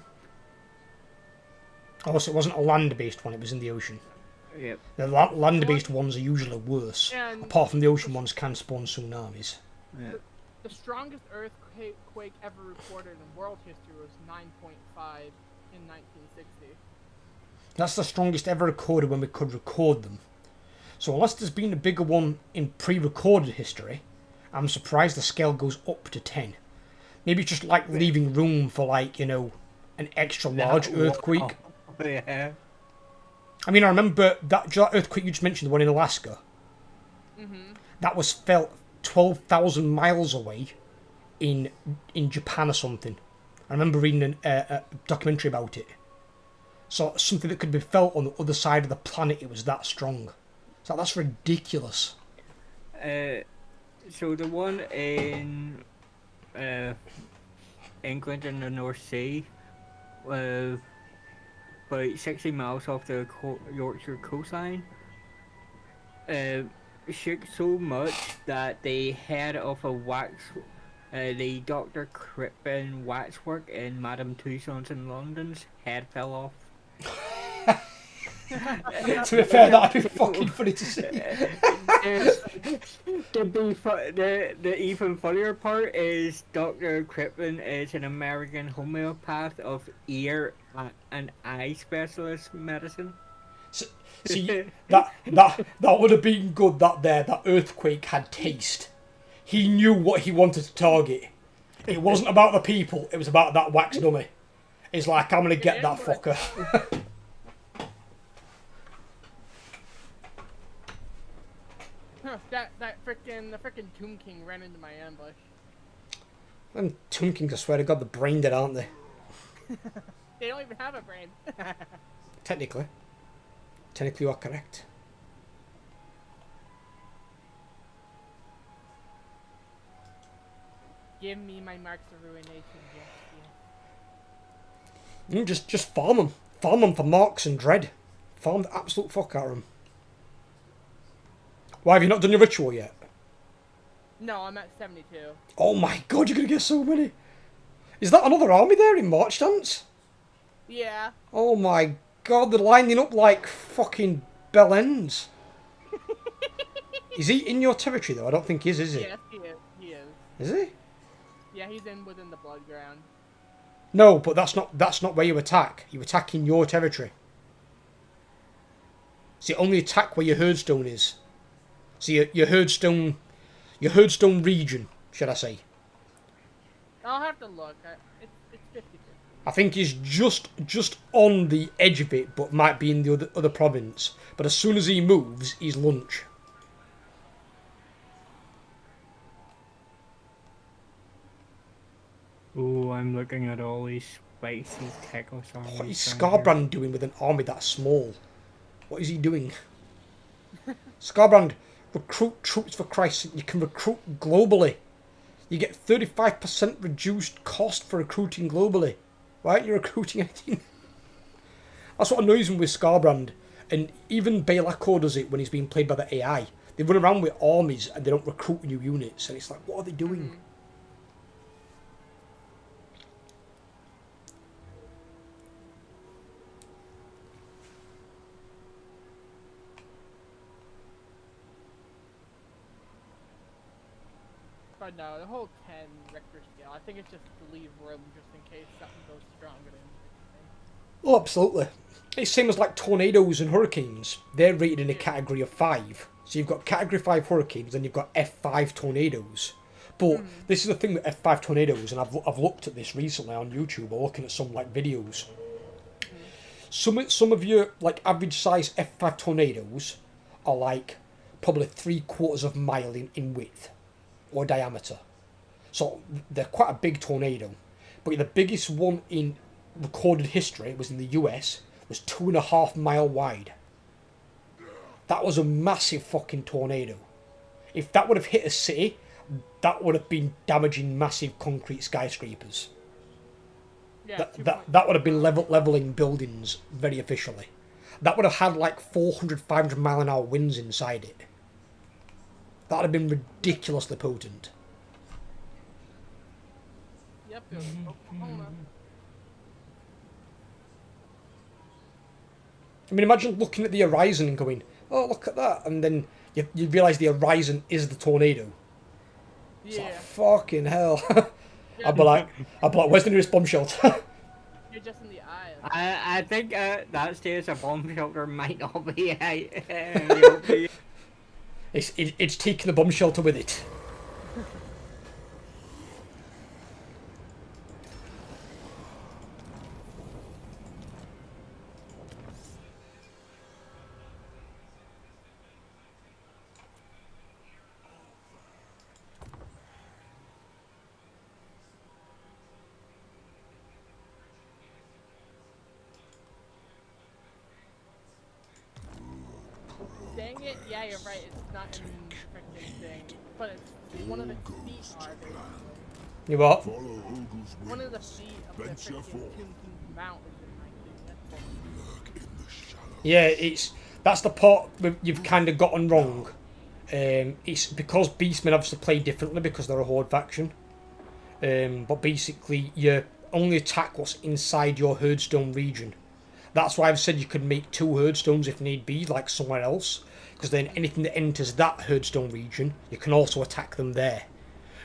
Oh, so it wasn't a land-based one, it was in the ocean. Yep. The land-based ones are usually worse. And Apart from the ocean ones can spawn tsunamis. Yeah. the strongest earthquake ever recorded in world history was 9.5 in 1960. That's the strongest ever recorded when we could record them. So unless there's been a bigger one in pre-recorded history, I'm surprised the scale goes up to 10. Maybe it's just like leaving room for, like, you know, an extra large earthquake. Oh, yeah. I mean, I remember that earthquake you just mentioned, the one in Alaska. That was felt 12,000 miles away in Japan or something. I remember reading a documentary about it. So something that could be felt on the other side of the planet, it was that strong. So that's ridiculous. So the one in England in the North Sea, about 60 miles off the Yorkshire coastline, shook so much that the head of a The Dr. Crippen waxwork in Madame Tussauds in London's head fell off. To be fair, that'd be fucking funny to see. The even funnier part is Dr. Crippen is an American homeopath of ear and eye specialist medicine. See, that would have been good. That earthquake had taste. He knew what he wanted to target. It wasn't about the people. It was about that wax dummy. It's like, I'm gonna get that fucker. Huh, the frickin' Tomb King ran into my ambush. Them Tomb Kings, I swear to God, they're brain dead, aren't they? They don't even have a brain. Technically you are correct. Give me my marks of ruination, yes. Just farm them. Farm them for marks and dread. Farm the absolute fuck out of them. Why, have you not done your ritual yet? No, I'm at 72. Oh my God, you're going to get so many. Is that another army there in March Dance? Yeah. Oh my God, they're lining up like fucking bell ends. Is he in your territory though? I don't think he is he? Yes, he is. He is. Is he? Yeah, he's within the blood ground. No, but that's not where you attack. You attack in your territory. See, only attack where your herdstone is. See, your herdstone region, should I say? I'll have to look. It's 50-50. I think he's just on the edge of it, but might be in the other province. But as soon as he moves, he's lunch. Oh, I'm looking at all these spicy Kairos armies. What is Scarbrand doing with an army that small? What is he doing? Scarbrand, recruit troops for Christ. You can recruit globally. You get 35% reduced cost for recruiting globally. Why aren't you recruiting anything? That's what annoys me with Scarbrand. And even Belakor does it when he's being played by the AI. They run around with armies and they don't recruit new units. And it's like, what are they doing? But no, the whole 10 Richter scale, I think it's just to leave room just in case something goes stronger than anything. Oh, absolutely. It's same as like tornadoes and hurricanes. They're rated in a category of 5. So you've got category 5 hurricanes and you've got F5 tornadoes. But this is the thing with F5 tornadoes, and I've looked at this recently on YouTube or looking at some like videos. Some of your like average size F5 tornadoes are like probably 3/4 of a mile in width or diameter. So they're quite a big tornado. But the biggest one in recorded history was in the US, was 2.5 mile wide. That was a massive fucking tornado. If that would have hit a city, that would have been damaging massive concrete skyscrapers. Yeah, That would have been leveling buildings very officially. That would have had like 400, 500 mile an hour winds inside it. That would have been ridiculously potent. Yep, it was Oklahoma. I mean, imagine looking at the horizon and going, oh, look at that. And then you realise the horizon is the tornado. It's Yeah. like, fucking hell. I'd be like, where's the nearest bomb shelter? You're just in the eye. I think that stays a bomb shelter might not be It's taking the bomb shelter with it. Dang it, yeah, you're right, it's not in the freaking thing. But it's one of the feet are basically. You what? Follow Hogel's One will. of the feet of the Venture freaking forth. Tomb King's mount is in my thing. That's cool. Lurk in the shallows. Yeah, that's the part you've kind of gotten wrong. It's because Beastmen obviously play differently because they're a Horde faction. But basically, you only attack what's inside your herdstone region. That's why I've said you could make 2 herdstones if need be, like somewhere else. Because then anything that enters that herdstone region, you can also attack them there.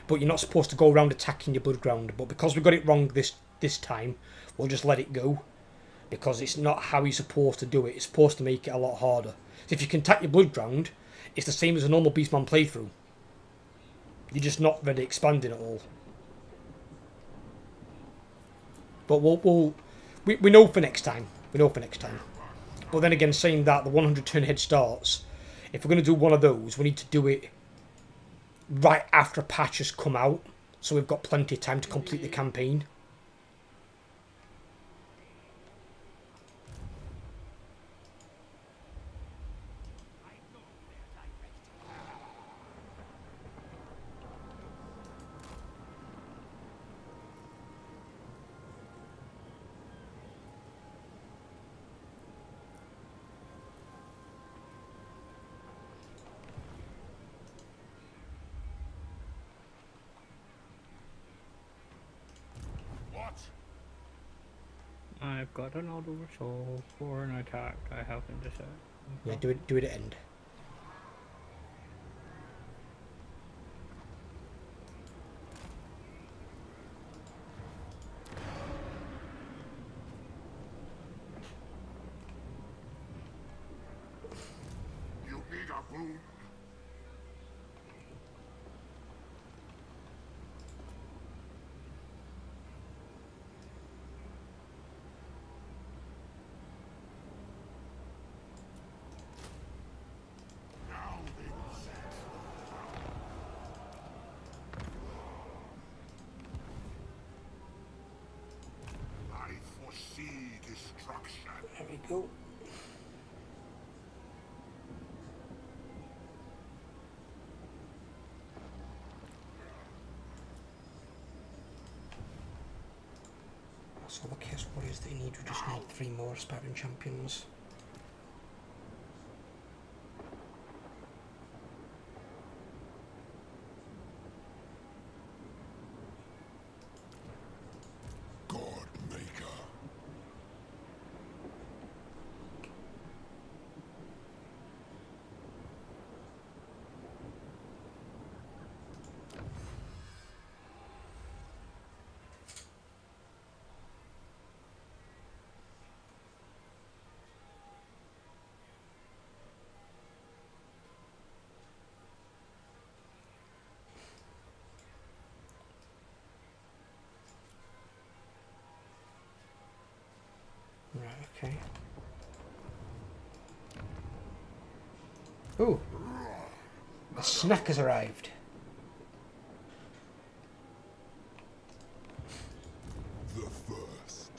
But you're not supposed to go around attacking your blood ground. But because we got it wrong this time, we'll just let it go. Because it's not how you're supposed to do it. It's supposed to make it a lot harder. So if you can attack your blood ground, it's the same as a normal Beastman playthrough. You're just not really expanding at all. But we know for next time. We know for next time. But then again, saying that, the 100 turn head starts, if we're going to do one of those, we need to do it right after a patch has come out, so we've got plenty of time to complete the campaign. I've got an auto resolve for an attack I haven't decided. Yeah, do it at end. You need a boon? Now they will set. I foresee destruction. There we go. That's all the Chaos Warriors that you need. We just need 3 more aspiring champions. God Maker. Right, okay. Ooh! A snack has arrived. The first.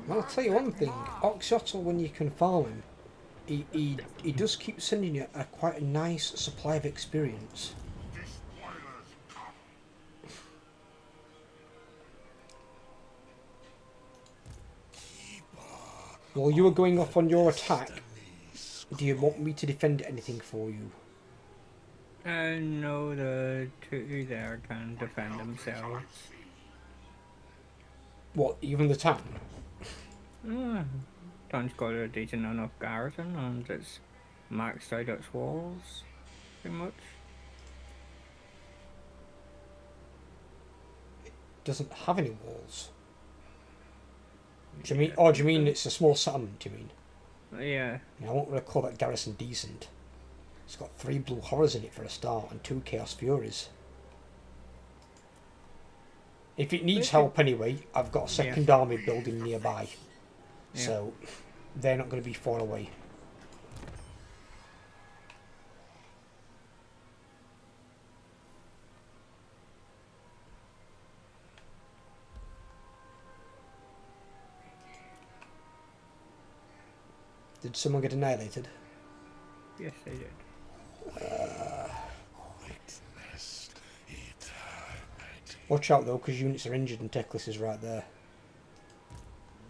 Well, I'll tell you one thing. Oxyotl, when you can farm him, he does keep sending you quite a nice supply of experience. Despoilers come. While you were going off on your attack, do you want me to defend anything for you? No, the 2 there can defend themselves. What, even the town? Town's got a decent enough garrison and it's maxed out its walls, pretty much. Doesn't have any walls. Do you mean? Oh, do you mean it's a small settlement? Do you mean? Yeah. I won't really call that garrison decent. It's got 3 blue horrors in it for a start and 2 chaos furies. If it needs help anyway, I've got a second army building nearby, so they're not going to be far away. Did someone get annihilated? Yes, they did. Witness eternity. Watch out though, because units are injured and Teclis is right there.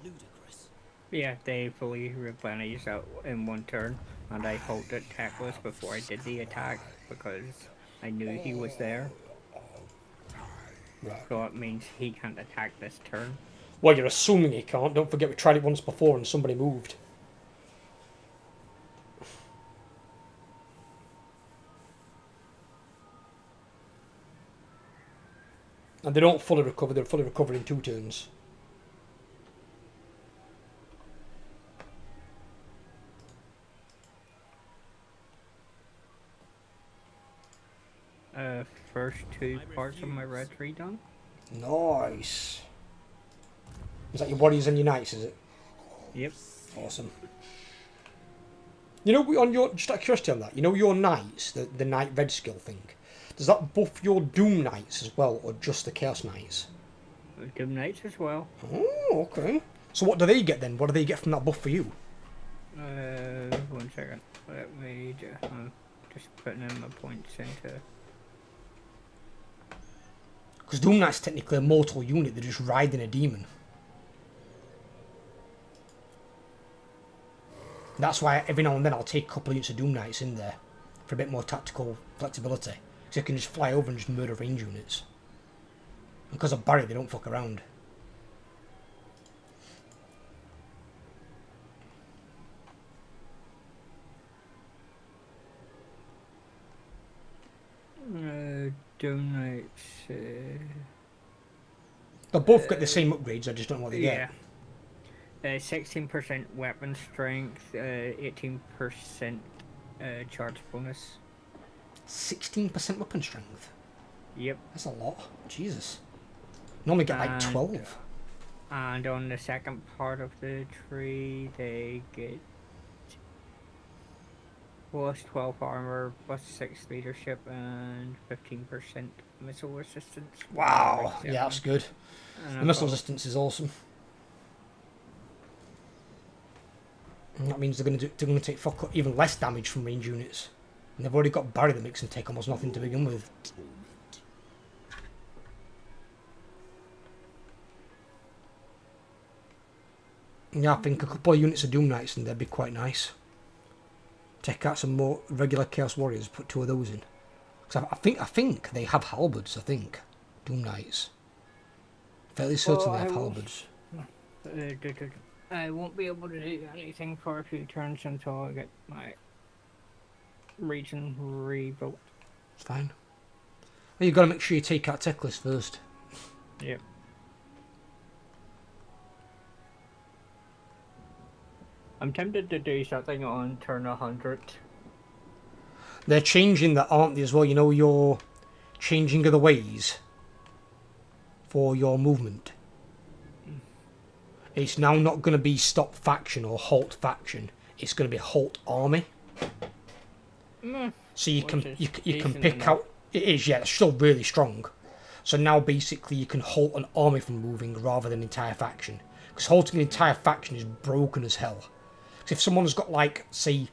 Ludicrous. Yeah, they fully replenished out in 1 turn, and I halted Teclis before I did the attack because I knew he was there, Right. so it means he can't attack this turn. Well, you're assuming he can't. Don't forget we tried it once before and somebody moved. And they don't fully recover, they're fully recovered in 2 turns. First 2 parts of my red tree done. Nice. Is that your warriors and your knights, is it? Yep. Awesome. You know, on your, just out of curiosity on that, you know your knights, the knight red skill thing, does that buff your Doom Knights as well, or just the Chaos Knights? Doom Knights as well. Oh, okay. So what do they get then? What do they get from that buff for you? 1 second. Let me just putting in my points into. Because Doom Knight's technically a mortal unit, they're just riding a demon. That's why every now and then I'll take a couple of units of Doom Knights in there for a bit more tactical flexibility. So you can just fly over and just murder range units. And because of Barry, they don't fuck around. Doom Knights. They both get the same upgrades, I just don't know what they Yeah. get. 16% weapon strength, 18% charge bonus. 16% weapon strength? Yep. That's a lot. Jesus. Normally get like And, 12. And on the second part of the tree, they get plus 12 armor, plus 6 leadership, and 15% missile resistance. Wow. Yeah, that's good. And The missile resistance is awesome. And that means they're going to take even less damage from range units. And they've already got Barry that makes them take almost nothing to begin with. Yeah, I think a couple of units of Doom Knights and they'd be quite nice. Take out some more regular Chaos Warriors, put 2 of those in. Because I think they have halberds, I think. Doom Knights. Fairly certain they have halberds. I won't be able to do anything for a few turns until I get my region rebuilt. It's fine. Well, you've got to make sure you take out tech list first. Yep. I'm tempted to do something on turn 100. They're changing that, aren't they, as well? You know, you're changing of the ways for your movement. It's now not going to be stop faction or halt faction. It's going to be halt army. So you can pick out. It is, yeah, it's still really strong. So now basically you can halt an army from moving rather than an entire faction. Because halting an entire faction is broken as hell. Because if someone's got like, say,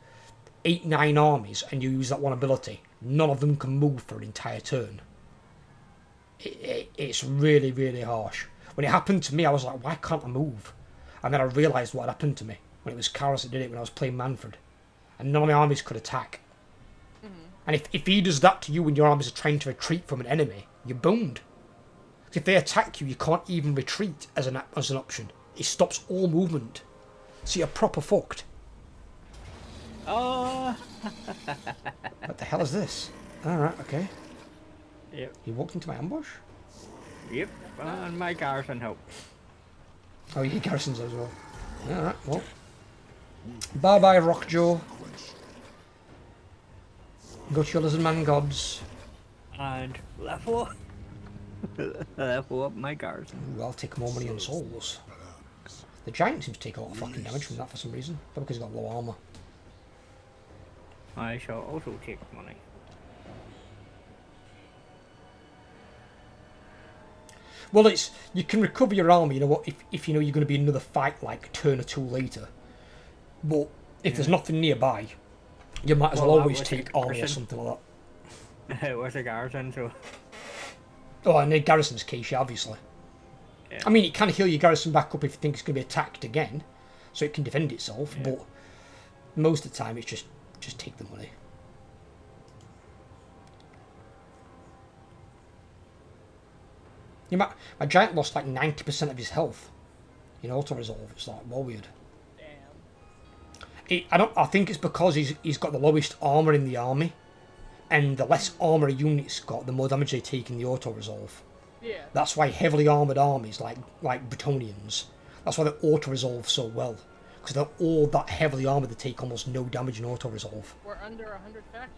8-9 armies and you use that one ability, none of them can move for an entire turn. It's really, really harsh. When it happened to me, I was like, why can't I move? And then I realised what had happened to me when it was Kairos that did it when I was playing Manfred. And none of my armies could attack. And if he does that to you when your armies are trying to retreat from an enemy, you're boned. If they attack you, you can't even retreat as an option. It stops all movement. So you're proper fucked. Oh. What the hell is this? Alright, okay. Yep. He walked into my ambush? Yep. And my garrison help. Oh, you get garrisons as well. Alright, well. Bye-bye, Rockjaw. Go to your lizard man gods. And level up my garrison. Ooh, I'll take more money on souls. The giant seems to take a lot of fucking damage from that for some reason. Probably because he's got low armour. I shall also take money. Well, it's you can recover your armour, you know what, if you know you're going to be in another fight like a turn or 2 later. But if there's nothing nearby, you might as well always take armour or something like that. It was a garrison, so... Oh, and the garrison's case, yeah, obviously. Yeah. I mean, it can heal your garrison back up if you think it's going to be attacked again, so it can defend itself, but most of the time it's just take the money. My giant lost like 90% of his health in auto resolve. It's like well weird. Damn. I think it's because he's got the lowest armor in the army, and the less armor a unit's got, the more damage they take in the auto resolve. Yeah. That's why heavily armored armies like Bretonians, that's why they auto resolve so well, because they're all that heavily armored they take almost no damage in auto resolve. We're under 100 factions.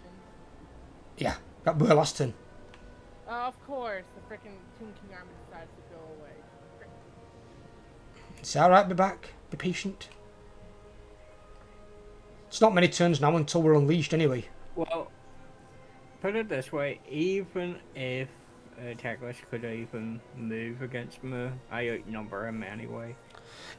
Yeah, that were last turn. Of course, the frickin' Tomb King army decides to go away. It's alright, be back. Be patient. It's not many turns now until we're unleashed anyway. Well, put it this way, even if Teclis could even move against me, I outnumber him anyway.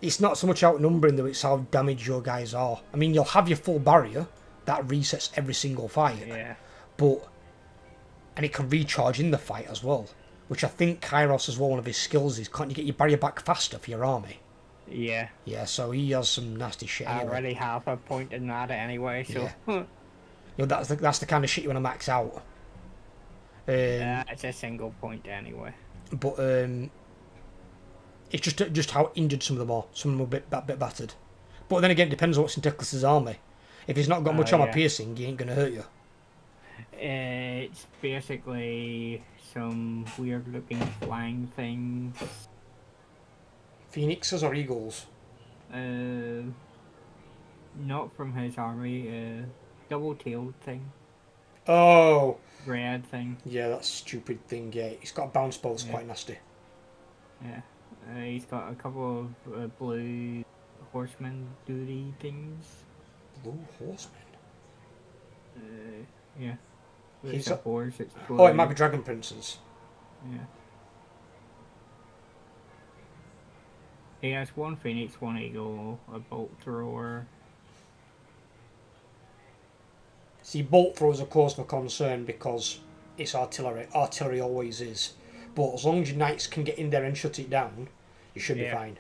It's not so much outnumbering though, it's how damaged your guys are. I mean, you'll have your full barrier, that resets every single fight. Yeah. But, and it can recharge in the fight as well. Which I think Kairos as well, one of his skills is, can't you get your barrier back faster for your army? Yeah. Yeah, so he has some nasty shit I anyway. already have a point in that anyway, so... Yeah. You know, that's the kind of shit you want to max out. It's a single point anyway. But it's just how injured some of them are. Some of them are a bit battered. But then again, it depends on what's in Teclis' army. If he's not got much armor piercing, he ain't going to hurt you. It's basically some weird looking flying things. Phoenixes or eagles? Not from his army, double-tailed thing. Oh! Red thing. Yeah, that stupid thing, yeah. He's got a bounce ball that's quite nasty. Yeah. He's got a couple of blue horseman duty things. Blue horseman? Yeah. He's It's a horse, it's blue. Oh, it might be Dragon Princes. Yeah. He has one phoenix, one eagle, a bolt thrower. See, bolt throw is a cause for concern because it's artillery. Artillery always is. But as long as your knights can get in there and shut it down, you should be fine.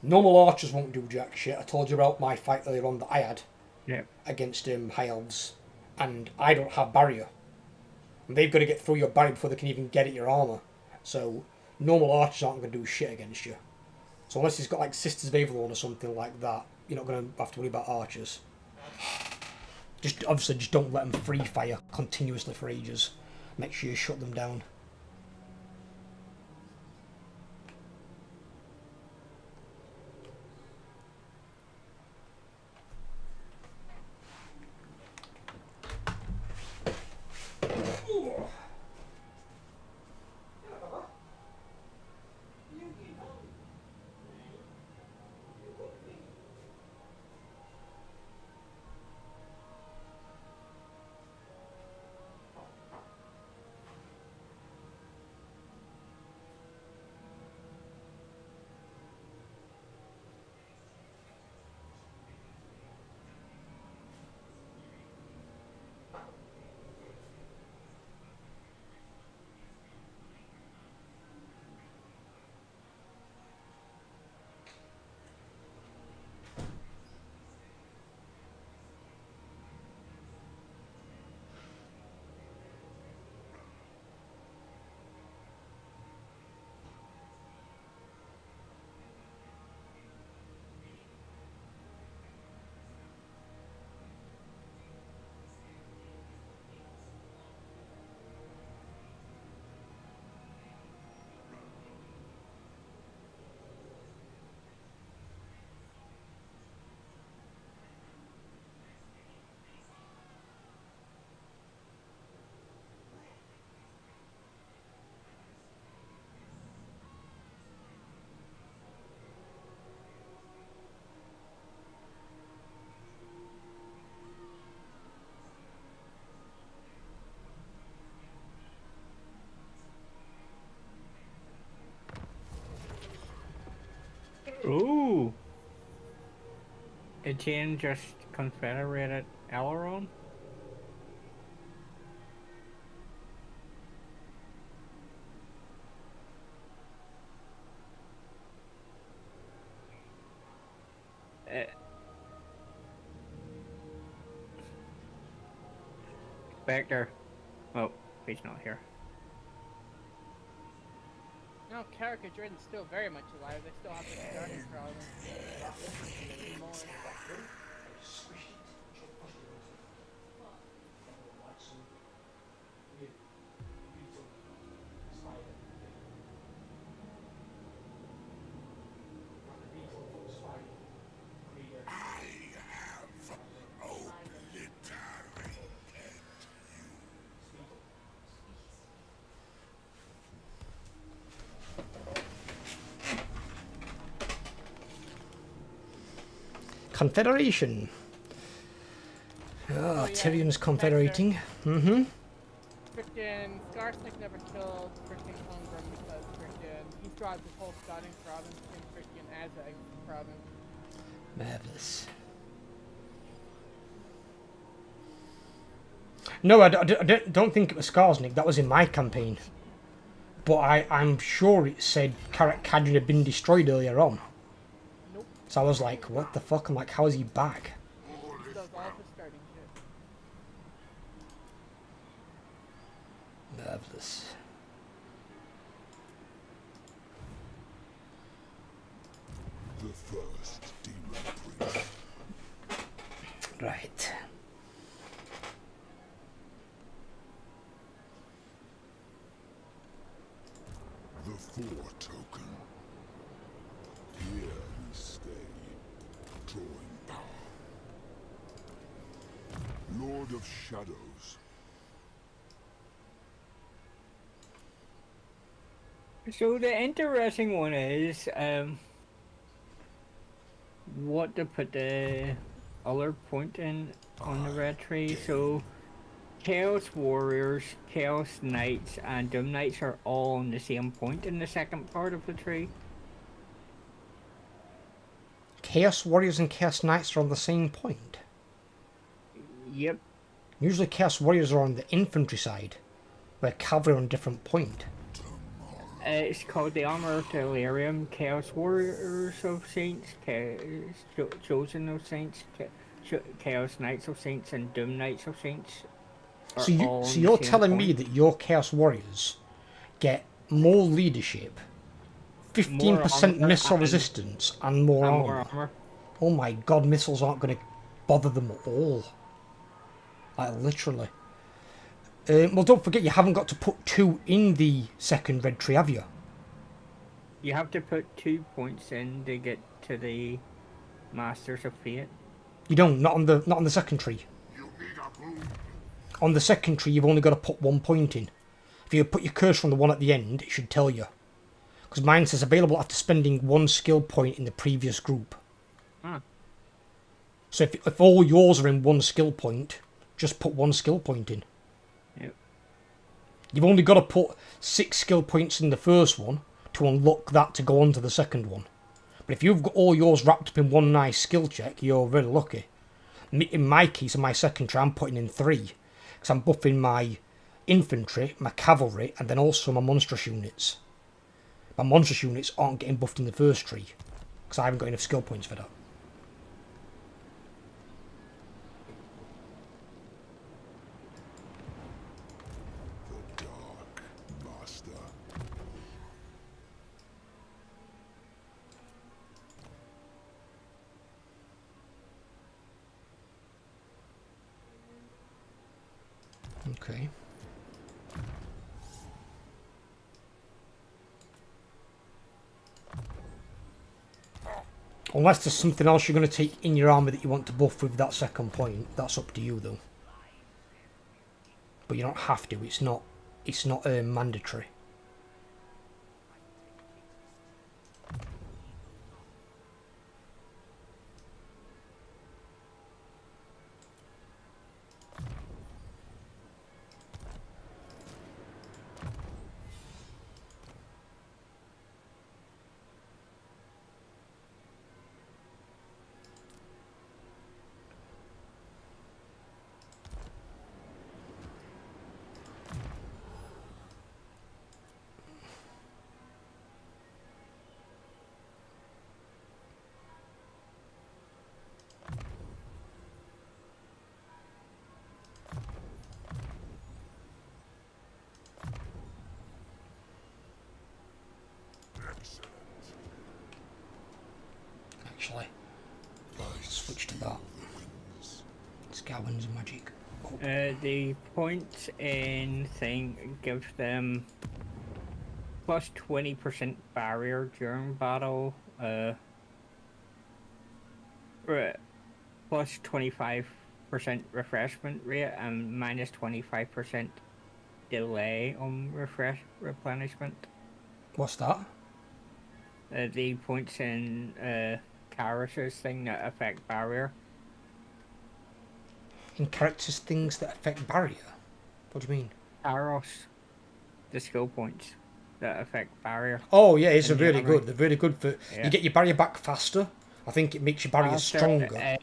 Normal archers won't do jack shit. I told you about my fight earlier on that I had against high elves, and I don't have barrier. And they've got to get through your barrier before they can even get at your armour. So normal archers aren't going to do shit against you. So unless he's got like Sisters of Avalon or something like that, you're not going to have to worry about archers. Obviously just don't let them free fire continuously for ages. Make sure you shut them down. Ooh! Etienne just confederated Aileron? Spectre. Oh, he's not here. No, Carica Jordan's still very much alive. They still have the starting problem. More. Confederation. Oh, yeah, Tyrion's back confederating. Mm-hmm. Frickin' Skarsnik never killed frickin' Holmgren because frickin' he dropped his whole starting province in frickin' Azag province. Marvelous. No, I don't think it was Skarsnik. That was in my campaign. But I'm sure it said Karak Kadrin had been destroyed earlier on. Nope. So I was like, what the fuck? I'm like, how is he back? He does all of his starting shit. Marvelous. The first demon prince. Right. The four token. Here we stay, drawing power. Lord of Shadows. So the interesting one is what to put the other point in on the red tree. So Chaos Warriors, Chaos Knights, and Doom Knights are all on the same point in the second part of the tree. Chaos Warriors and Chaos Knights are on the same point. Yep. Usually Chaos Warriors are on the infantry side, where cavalry are on a different point. It's called the Armor of Delirium, Chaos Warriors of Saints, Chosen of Saints, Chaos Knights of Saints, and Doom Knights of Saints. So you're telling me that your Chaos Warriors get more leadership, 15% missile resistance, and more armor. Oh my god, missiles aren't going to bother them at all. Like, literally. Well, don't forget, you haven't got to put 2 in the second red tree, have you? You have to put 2 points in to get to the Masters of Fate. You don't. Not on the second tree. On the second tree, you've only got to put 1 point in. If you put your cursor on the one at the end, it should tell you. Because mine says available after spending 1 skill point in the previous group. Ah. So if all yours are in 1 skill point, just put 1 skill point in. Yep. You've only got to put 6 skill points in the first one to unlock that to go on to the second one. But if you've got all yours wrapped up in 1 nice skill check, you're really lucky. In my case, in my second try, I'm putting in 3. Because I'm buffing my infantry, my cavalry, and then also my monstrous units. My monstrous units aren't getting buffed in the first tree. Because I haven't got enough skill points for that. The Dark Master. Okay. Unless there's something else you're going to take in your army that you want to buff with that second point, that's up to you though. But you don't have to. It's not mandatory. Actually, switch to that. Scourings and magic. Oh, The points in thing gives them plus 20% barrier during battle, plus 25% refreshment rate, and minus 25% delay on replenishment. what's that? The points in Kairos' thing that affect barrier. In characters, things that affect barrier. What do you mean? Kairos, the skill points that affect barrier. Oh yeah, it's in the really armory. good. They're really good for Yeah. you get your barrier back faster. I think it makes your barrier After, stronger.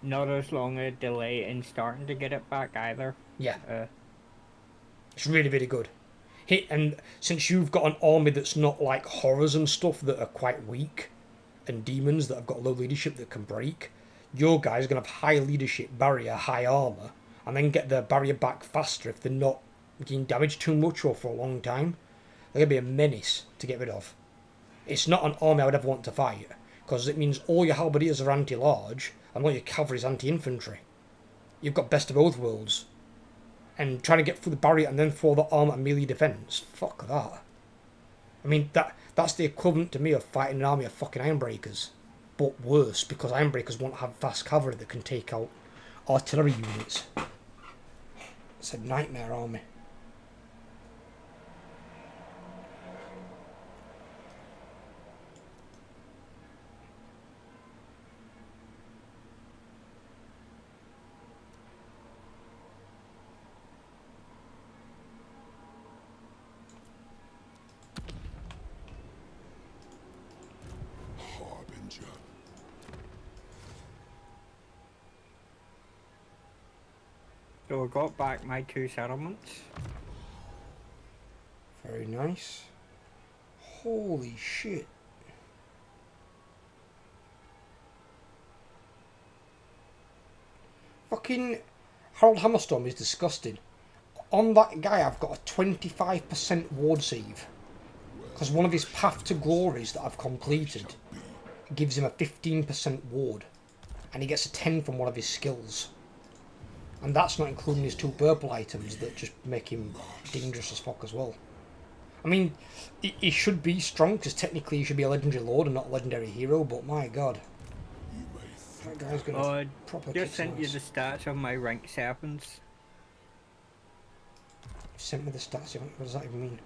Not as long a delay in starting to get it back either. Yeah, Uh, it's really really good. And since you've got an army that's not like horrors and stuff that are quite weak, and demons that have got low leadership that can break, your guys are gonna have high leadership, barrier, high armor, and then get their barrier back faster if they're not getting damaged too much or for a long time. They're gonna be a menace to get rid of. It's not an army I would ever want to fight, because it means all your halberdiers are anti-large and all your cavalry is anti-infantry. You've got best of both worlds. And trying to get through the barrier and then throw the armor and melee defense, fuck that. I mean, that's the equivalent to me of fighting an army of fucking Ironbreakers. But worse, because Ironbreakers won't have fast cavalry that can take out artillery units. It's a nightmare army. Harbinger. so I got back my 2 settlements. Very nice. Holy shit. Fucking Harold Hammerstorm is disgusting. On that guy I've got a 25% ward save. Because one of his Path to Glories that I've completed gives him a 15% ward. And he gets a 10 from one of his skills. And that's not including his 2 purple items that just make him dangerous as fuck as well. I mean, he should be strong because technically he should be a legendary lord and not a legendary hero, but my god. That guy's gonna proper kick Just sent you ass. the stats of my rank 7s. Sent me the stats, what does that even mean?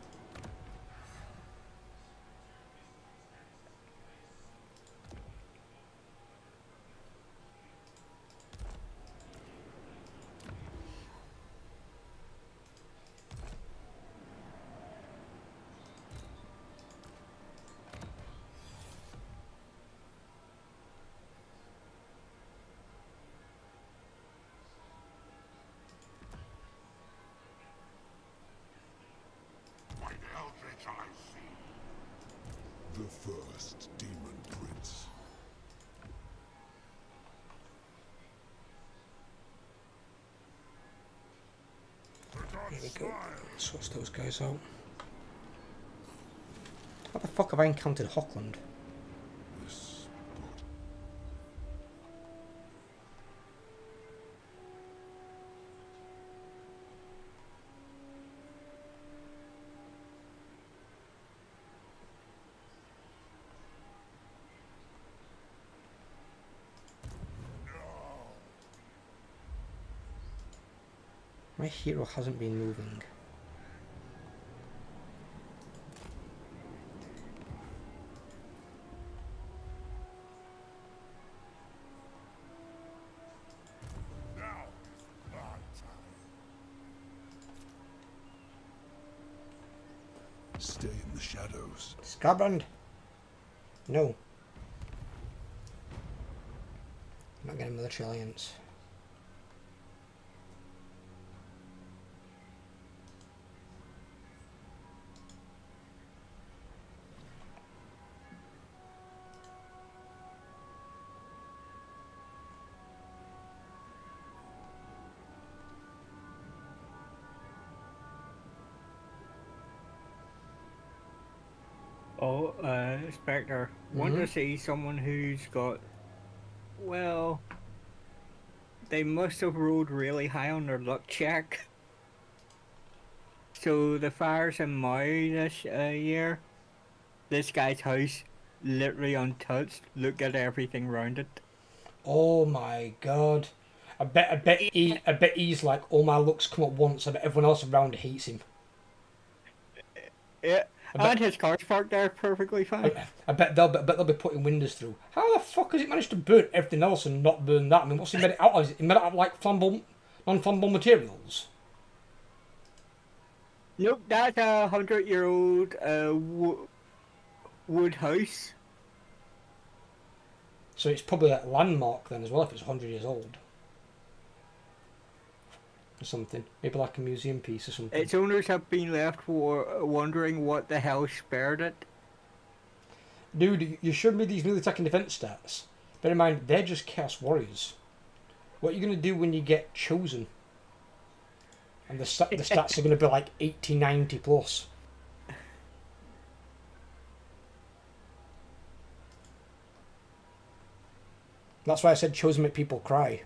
By Eldritch I see. The first demon prince. Here we go. Sorts those guys out. How the fuck have I encountered Hockland? This body. My hero hasn't been moving. Now is our time. Stay in the shadows. Scarbrand? No. Not getting military alliance. Oh, Spectre. Want to see someone who's got, well, they must have rolled really high on their luck check. So the fires in Maui this year, this guy's house, literally untouched. Look at everything round it. Oh my god. I bet he's like, all my looks come at once. I bet everyone else around hates him. Yeah, I bet, and his car's parked there perfectly fine. I bet they'll be putting windows through. How the fuck has it managed to burn everything else and not burn that? I mean, what's he made it out of? He made it out of like flammable, non-flammable materials. Nope, that's a 100-year-old wood house. So it's probably a landmark then as well if it's 100 years old. Or something. Maybe like a museum piece or something. Its owners have been left wondering what the hell spared it. Dude, you showed me these melee attack and defense stats. Bear in mind, they're just Chaos Warriors. What are you going to do when you get chosen? And the stats are going to be like 80, 90 plus. That's why I said chosen make people cry.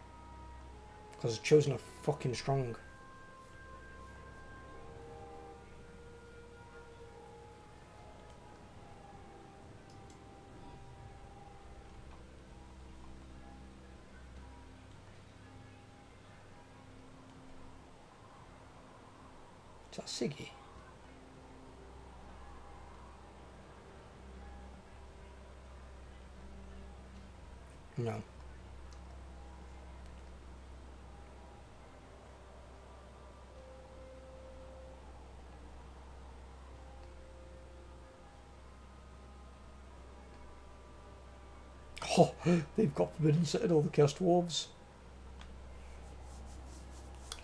Because chosen are fucking strong. Is that Siggy? No. Oh, they've got Forbidden Citadel, the Chaos Dwarves.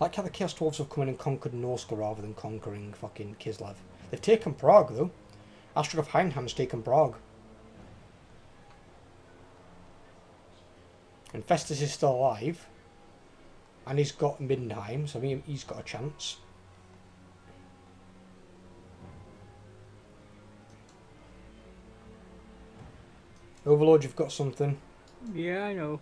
I like how the Chaos Dwarves have come in and conquered Norska rather than conquering fucking Kislev. They've taken Prague though. Astrog of Heinheim's taken Prague. And Festus is still alive. And he's got Mindenheim, so I mean he's got a chance. Overlord, you've got something. Yeah, I know.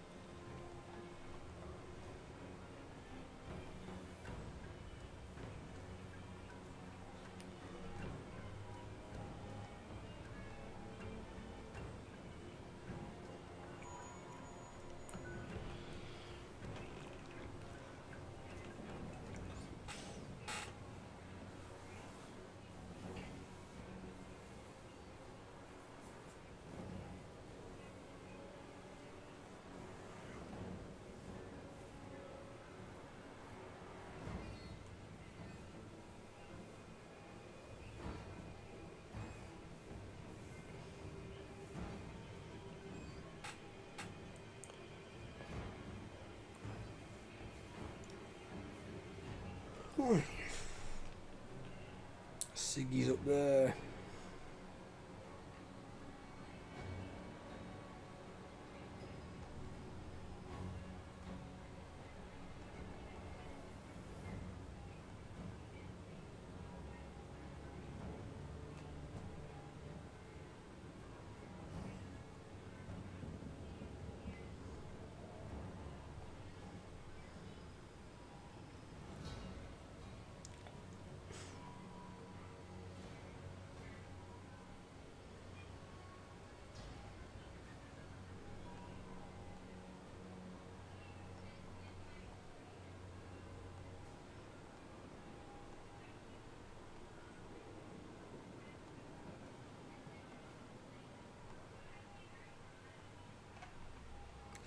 Siggy's up there.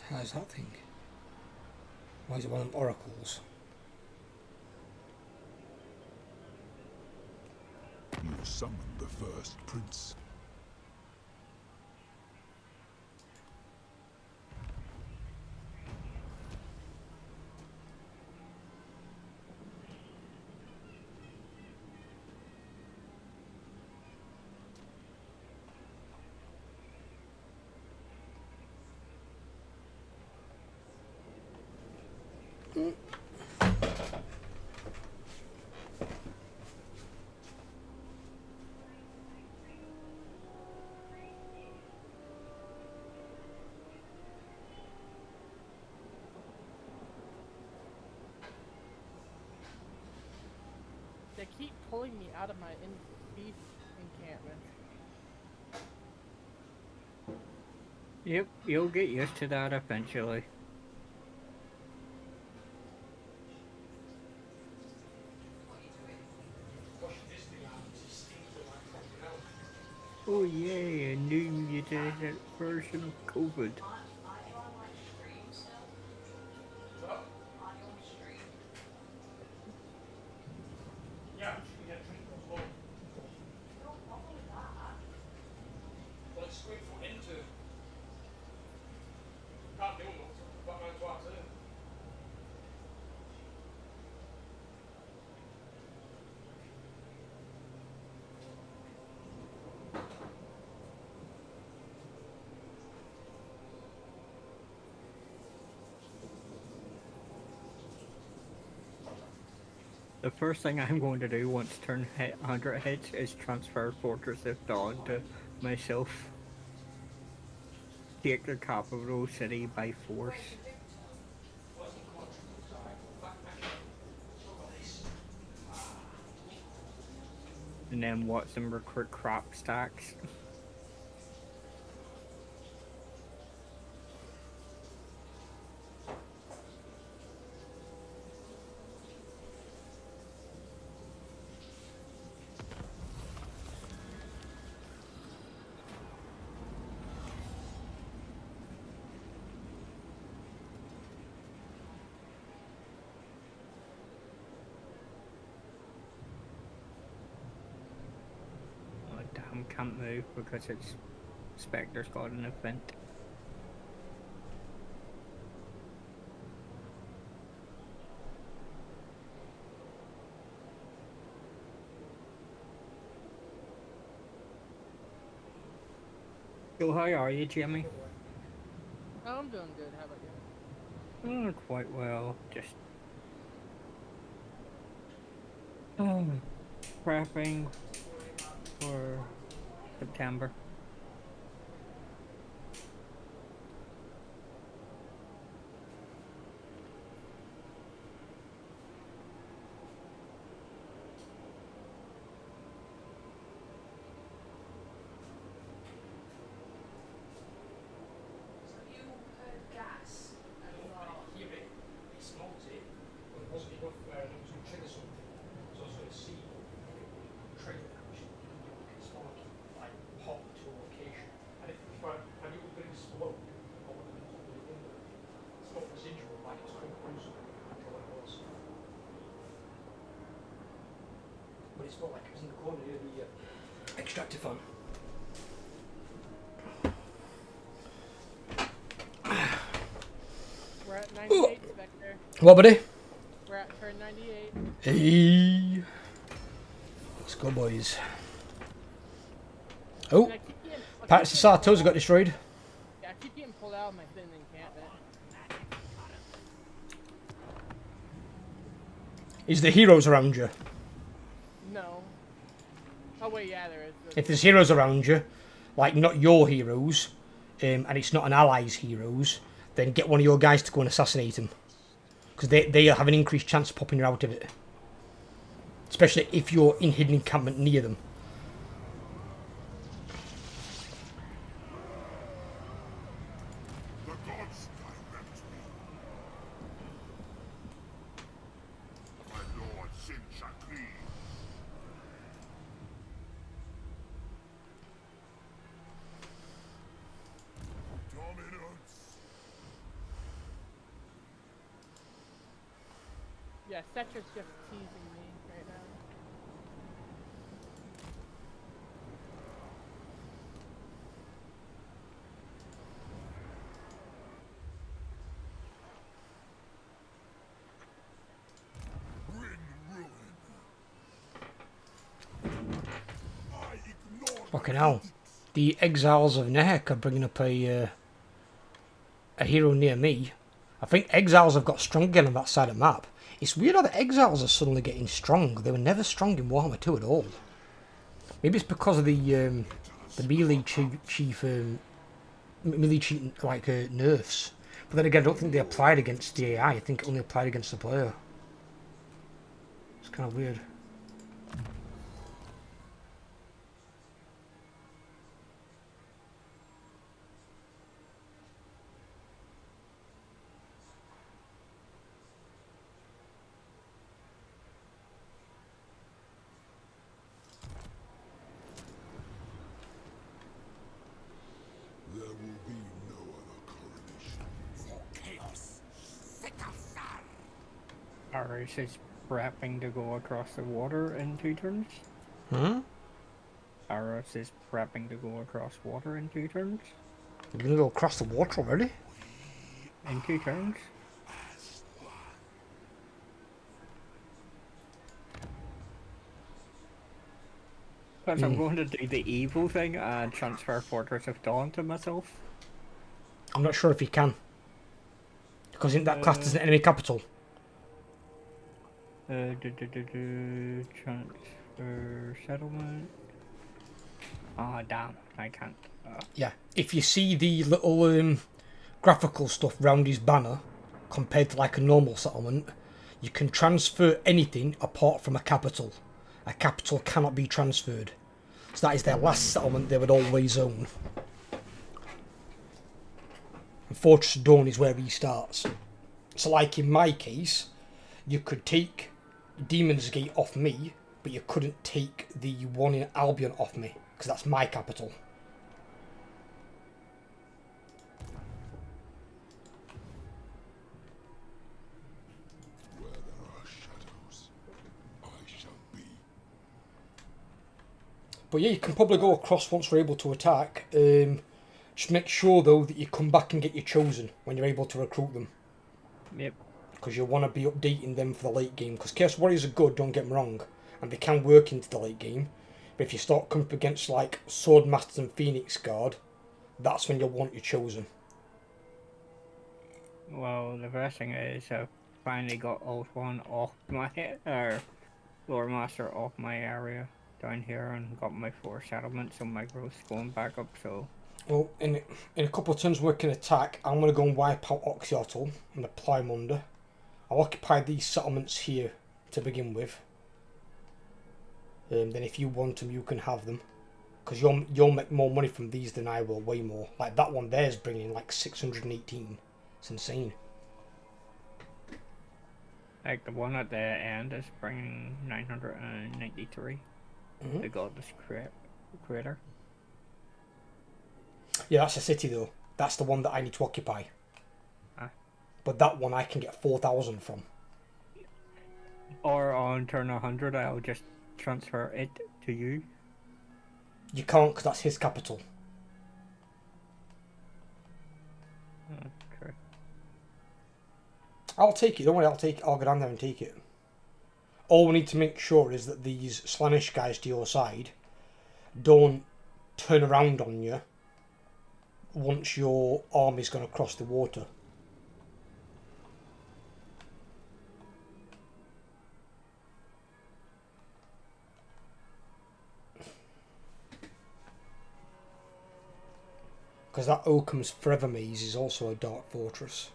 How's that thing? Why is it one of them oracles? You summoned the first prince. pulling me out of my beef encampment. Yep, you'll get used to that eventually. Oh yeah, a new mutated version of COVID. Aren't you on like stream still? Aren't you on stream? Yeah, you get a drink as well. Don't bother with that. Well, it's squid foot into. Can't do much. Got mine twice in. The first thing I'm going to do once turn 100 hits is transfer Fortress of Dawn to myself. Take the capital city by force. And then watch them recruit crop stacks. Oh damn, can't move because it's Spectre's got an event. So how are you, Jimmy? Oh, I'm doing good. How about you? Oh, quite well. Just prepping for September. So you heard gas and thought, Hear it, it smelt it, but it wasn't enough where it was going to trigger something. So I was going to see if it would trigger it, which it smell like hot to a location. And if I knew it was going to explode, I would have put it in there. It's not residual, like it's coming through something. I don't know what it was. But it smelled like it was in the corner near the extractor fan. We're at 98, Spectre. What, buddy? We're at turn 98. Hey. Let's go, boys. Oh, And I keep getting, Pirates of Sartosa got destroyed. Yeah, I keep getting pulled out of my thin encampment. Is there heroes around you? No. Oh wait, yeah, there is. If there's heroes around you, like not your heroes, and it's not an ally's heroes, then get one of your guys to go and assassinate them. Because they have an increased chance of popping you out of it. Especially if you're in hidden encampment near them. The gods direct me. My lord Sinchakri. Dominance. Yeah, Cetra's just teasing me right now. Bring ruin. I ignore Fucking hell. The Exiles of Nehek are bringing up a hero near me. I think Exiles have got strong again on that side of the map. It's weird how the Exiles are suddenly getting strong. They were never strong in Warhammer 2 at all. Maybe it's because of the melee chief like nerfs. But then again, I don't think they applied against the AI. I think it only applied against the player. It's kind of weird. Kairos is prepping to go across the water in 2 turns. Hmm? Kairos is prepping to go across water in 2 turns. You're gonna go across the water already? In 2 turns. Because I'm going to do the evil thing and transfer Fortress of Dawn to myself. I'm not sure if you can. Because isn't that classed as an enemy capital? Transfer settlement. Ah, damn, I can't. Yeah. If you see the little graphical stuff round his banner, compared to like a normal settlement, you can transfer anything apart from a capital. A capital cannot be transferred. So that is their last settlement they would always own. And Fortress of Dawn is where he starts. So like in my case, you could take Demon's Gate off me, but you couldn't take the one in Albion off me, because that's my capital. Where there are shadows, I shall be. But yeah, you can probably go across once we're able to attack. Just make sure though that you come back and get your chosen when you're able to recruit them. Yep. Because you want to be updating them for the late game. Because Chaos Warriors are good, don't get me wrong, and they can work into the late game. But if you start coming up against like Swordmasters and Phoenix Guard, that's when you'll want your chosen. Well, the first thing is I finally got Alt 1 off my Lore Master off my area down here and got my 4 settlements and my growth's going back up, so... Well, in a couple of turns we can attack, I'm going to go and wipe out Oxyotl and apply Munda. I'll occupy these settlements here to begin with. Then if you want them, you can have them. Because you'll make more money from these than I will, way more. Like that one there's bringing like 618. It's insane. Like the one at the end is bringing 993. The Godless Creator. Yeah, that's a city though. That's the one that I need to occupy. But that one I can get 4,000 from. Or on turn 100, I'll just transfer it to you. You can't, because that's his capital. Okay. I'll take it, don't worry, I'll take it. I'll go down there and take it. All we need to make sure is that these Slaanesh guys to your side don't turn around on you once your army's gone across the water. Because that Oakum's Forever Maze is also a dark fortress.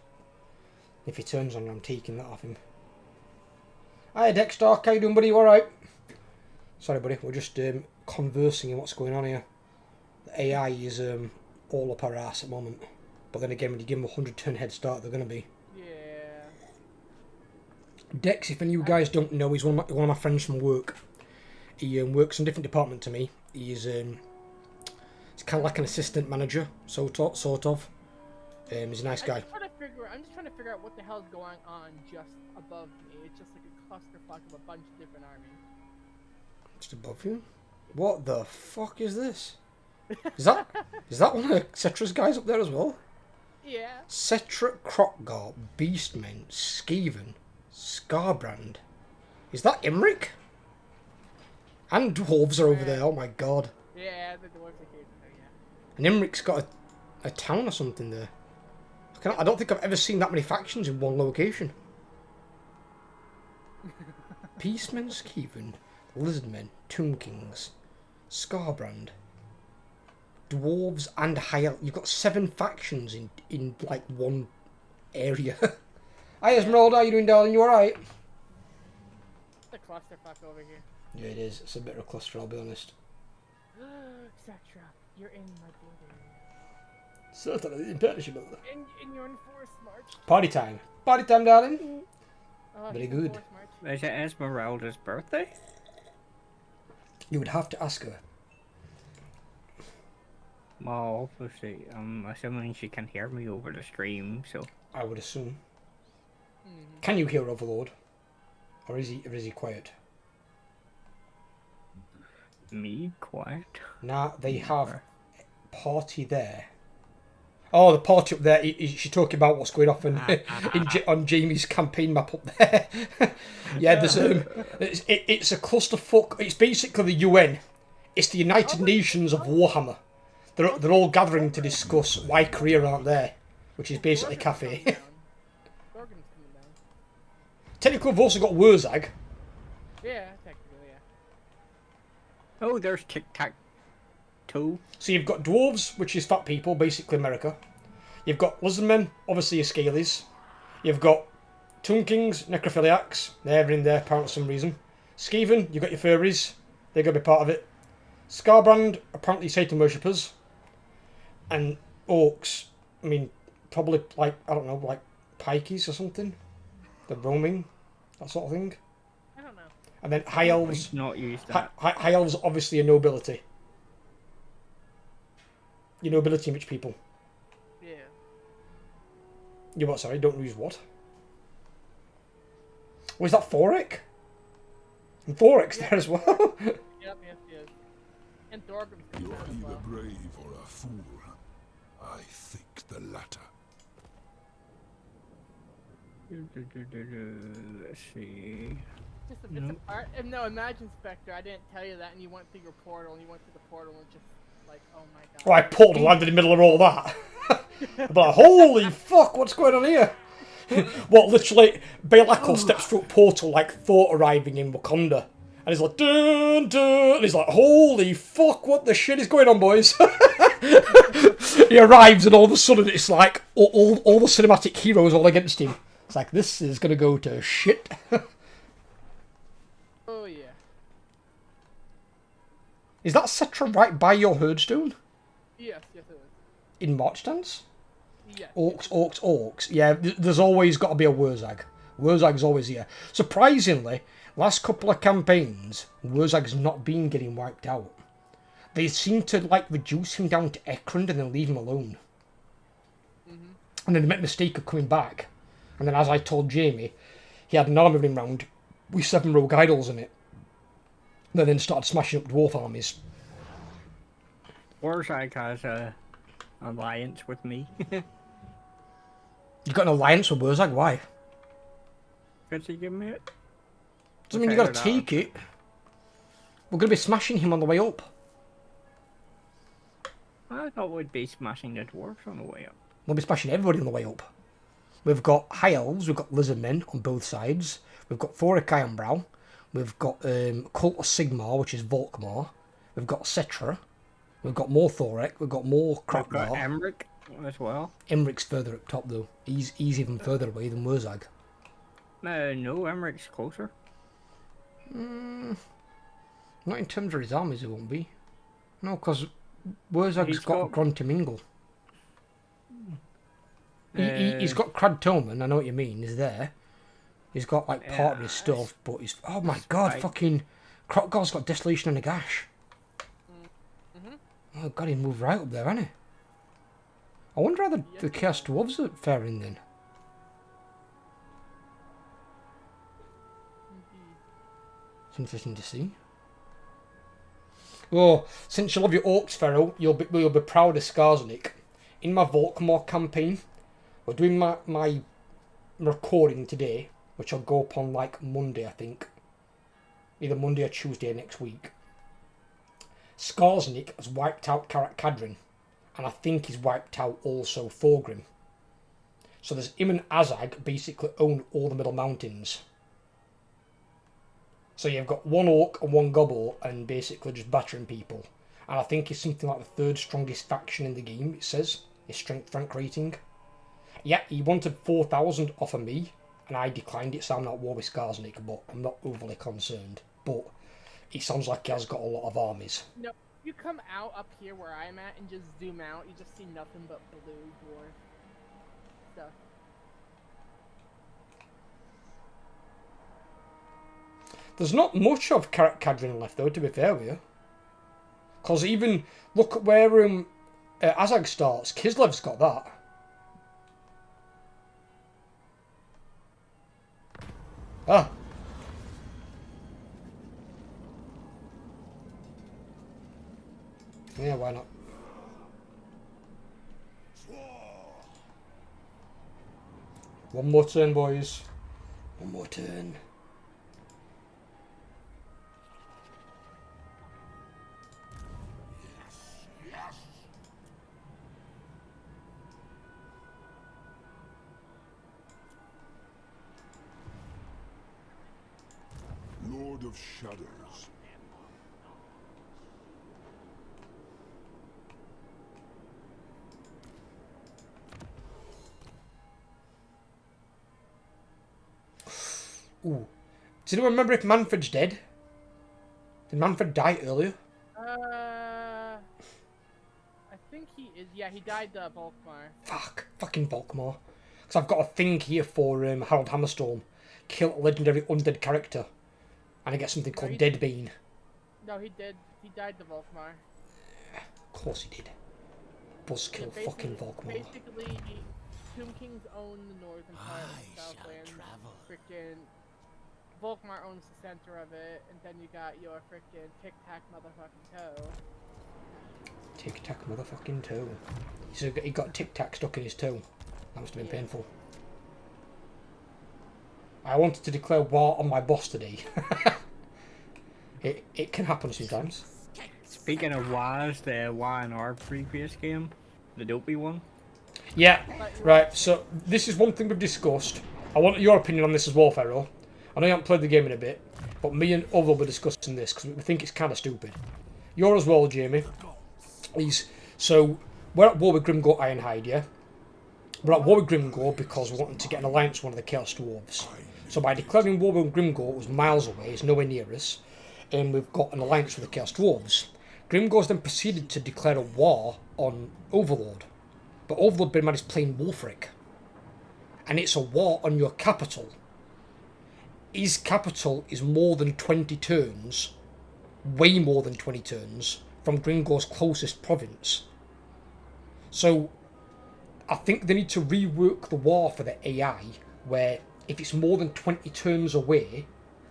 If he turns on you, I'm taking that off him. Hi Dexter, how you doing buddy, you alright? Sorry buddy, we're just conversing in what's going on here. The AI is all up our ass at the moment. But then again, when you give them a 100 turn head start, they're going to be. Yeah. Dex, if any of you guys don't know, he's one of my friends from work. He works in a different department to me. He's kind of like an assistant manager, sort of. He's a nice guy. I'm just trying to figure out what the hell's going on just above me. It's just like a clusterfuck of a bunch of different armies. Just above you? What the fuck is this? Is that one of Cetra's guys up there as well? Yeah. Cetra, Krokgar, Beastmen, Skaven, Scarbrand. Is that Imric? And dwarves are over there, oh my god. Yeah, the dwarves are here, yeah. And Imric's got a town or something there. I don't think I've ever seen that many factions in one location. Peacemen, Skaven, Lizardmen, Tomb Kings, Scarbrand, Dwarves and High Elf. You've got 7 factions in like one area. Hi Esmeralda, how you doing darling? You alright? It's a clusterfuck over here. Yeah it is. It's a bit of a cluster, I'll be honest. Cetra, you're in my border. Certainly, imperishable. And you're in Forest March. Party time. Party time, darling. Very you're in good. Forest March. Is it Esmeralda's birthday? You would have to ask her. Well, obviously, I'm assuming she can hear me over the stream, so... I would assume. Mm-hmm. Can you hear Overlord? Or is he quiet? Me quiet. Nah, they have party there. Oh, the party up there. She's talking about what's going on on Jamie's campaign map up there. Yeah, there's it's a clusterfuck. It's basically the UN. It's the United Nations of Warhammer. They're all gathering to discuss why Korea aren't there, which is basically a cafe. Gorgon's coming down. Technically, we've also got Wurzag. Yeah, technically, yeah. Oh, there's Tic Tac Toe. So you've got dwarves, which is fat people, basically America. You've got lizardmen, obviously your scalies. You've got Tunkings, necrophiliacs. They're in there apparently for some reason. Skaven, you've got your furries. They're going to be part of it. Scarbrand, apparently Satan worshippers. And orcs, I mean, probably like, I don't know, like pikeys or something. They're roaming, that sort of thing. I don't know. And then high elves. Not used that. High elves, obviously a nobility. Your nobility rich people. Yeah. You what, sorry, don't lose what? Was that Thoric? And Thoric's there as well. Yep. And Gorgon's coming You're down as either well. brave or a fool. I think the latter. Let's see. Just a part. No, imagine Spectre. I didn't tell you that, and you went through your portal, and you went through the portal, and just like, oh my god. Well, I pulled and landed in the middle of all that. I'm like, holy fuck, what's going on here? What, literally, Belakor steps through a portal like Thor arriving in Wakanda. And he's like, dun, dun, and he's like, holy fuck, what the shit is going on, boys? He arrives and all of a sudden it's like, all the cinematic heroes all against him. It's like, this is going to go to shit. Oh yeah. Is that Cetra right by your herdstone? Yes, it is. In March Dance? Yes. Orcs. Yeah, there's always got to be a Wurzag. Wurzag's always here. Surprisingly, last couple of campaigns, Wurzag's not been getting wiped out. They seem to like reduce him down to Ekrund and then leave him alone. Mm-hmm. And then they make the mistake of coming back. And then, as I told Jamie, he had an army running round with 7 rogue idols in it. And then started smashing up dwarf armies. Warzag has a alliance with me. You got an alliance with Wurzag? Why? Could you give me it? Doesn't mean you got to take it. We're going to be smashing him on the way up. I thought we'd be smashing the dwarves on the way up. We'll be smashing everybody on the way up. We've got high elves, we've got lizardmen on both sides. We've got Thoric Ironbrow. We've got Cult of Sigmar, which is Volkmar. We've got Cetra. We've got more Thoric. We've got more We've got Krakmar. Emmerich as well. Emmerich's further up top though. He's even further away than Wurzag. No, Emmerich's closer. Not in terms of his armies, it won't be. No, because Wurzag's He's got got- Gruntimingle. He's got Crad Tillman, I know what you mean, he's there. He's got like part of his stuff, but he's... Oh my god, Right. fucking... Krotgar's got Desolation and a Gash. Mm-hmm. Oh god, he moved right up there, hasn't he? I wonder how the Chaos Dwarves are faring then. It's interesting to see. Oh, since you love your orcs, Pharaoh, you'll be proud of Skarsnik. In my Volkmar campaign, we're doing my recording today, which I'll go up on like Monday, I think. Either Monday or Tuesday next week. Skarsnik has wiped out Karak Kadrin, and I think he's wiped out also Thorgrim. So there's him and Azag basically own all the Middle Mountains. So you've got one orc and one gobble and basically just battering people. And I think it's something like the 3rd strongest faction in the game, it says. His strength rank rating. Yeah, he wanted 4,000 off of me, and I declined it, so I'm not war with Skarsnik, but I'm not overly concerned. But it sounds like he has got a lot of armies. No, you come out up here where I'm at and just zoom out, you just see nothing but blue dwarf stuff. There's not much of Karak Kadrin left, though, to be fair with you. Because even, look at where Azag starts. Kislev's got that. Ah. Yeah, why not? One more turn, boys. One more turn. Lord of Shadows. Ooh. Does anyone remember if Manfred's dead? Did Manfred die earlier? I think he is. Yeah, he died Volkmar. Fucking Volkmar. Because I've got a thing here for Harold Hammerstorm. Kill a legendary undead character. And I get something called Deadbane. No, he did. He died Volkmar. Of course he did. Buzzkill fucking Volkmar. Basically, Tomb Kings own the northern part of the Southland. Frickin' Volkmar owns the center of it, and then you got your frickin' Tic Tac motherfucking toe. Tic Tac motherfucking toe. So he got Tic Tac stuck in his toe. That must have been painful. I wanted to declare war on my boss today. It can happen sometimes. Speaking of wars, the war in our previous game, the dopey one. Yeah, right, so this is one thing we've discussed. I want your opinion on this as well, Ferro. I know you haven't played the game in a bit, but me and Ovo were discussing this because we think it's kind of stupid. You're as well, Jamie. So, we're at war with Grimgore Ironhide, yeah? We're at war with Grimgore because we wanted to get an alliance with one of the Chaos Dwarves. So by declaring war with Grimgore, it was miles away, it's nowhere near us, and we've got an alliance with the Chaos Dwarves. Grimgore's then proceeded to declare a war on Overlord. But Overlord, bear in mind, is playing Wolfric. And it's a war on your capital. His capital is more than 20 turns, way more than 20 turns, from Grimgore's closest province. So, I think they need to rework the war for the AI, where if it's more than 20 turns away,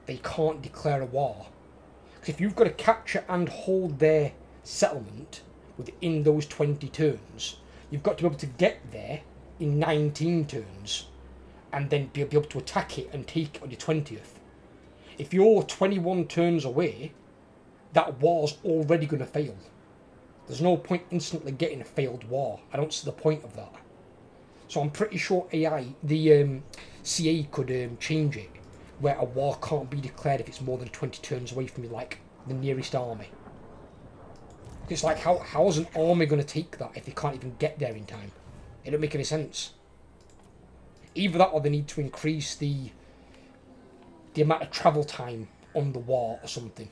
they can't declare a war. Because if you've got to capture and hold their settlement within those 20 turns, you've got to be able to get there in 19 turns, and then be able to attack it and take it on your 20th. If you're 21 turns away, that war's already going to fail. There's no point instantly getting a failed war. I don't see the point of that. So I'm pretty sure the CA could change it, where a war can't be declared if it's more than 20 turns away from you, like the nearest army. It's like, how is an army going to take that if they can't even get there in time? It don't make any sense. Either that or they need to increase the amount of travel time on the war or something.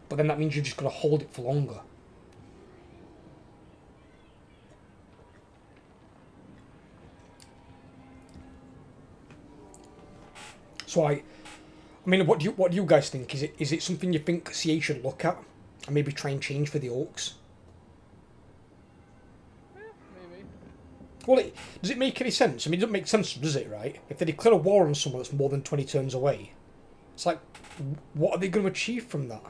But then that means you're just going to hold it for longer. So I mean, what do you guys think? Is it something you think CA should look at and maybe try and change for the orcs? Maybe. Well, does it make any sense? I mean, it doesn't make sense, does it? Right? If they declare a war on someone that's more than 20 turns away, it's like, what are they going to achieve from that?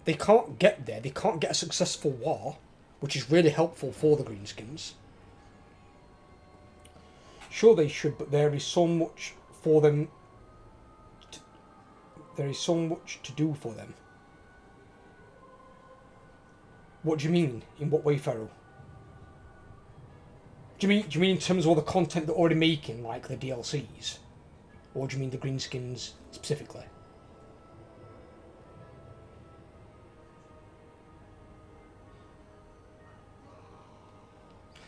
They can't get there. They can't get a successful war, which is really helpful for the Greenskins. Sure, they should, but there is so much for them. There is so much to do for them. What do you mean? In what way, Pharaoh? Do you mean in terms of all the content they're already making, like the DLCs? Or do you mean the Greenskins specifically?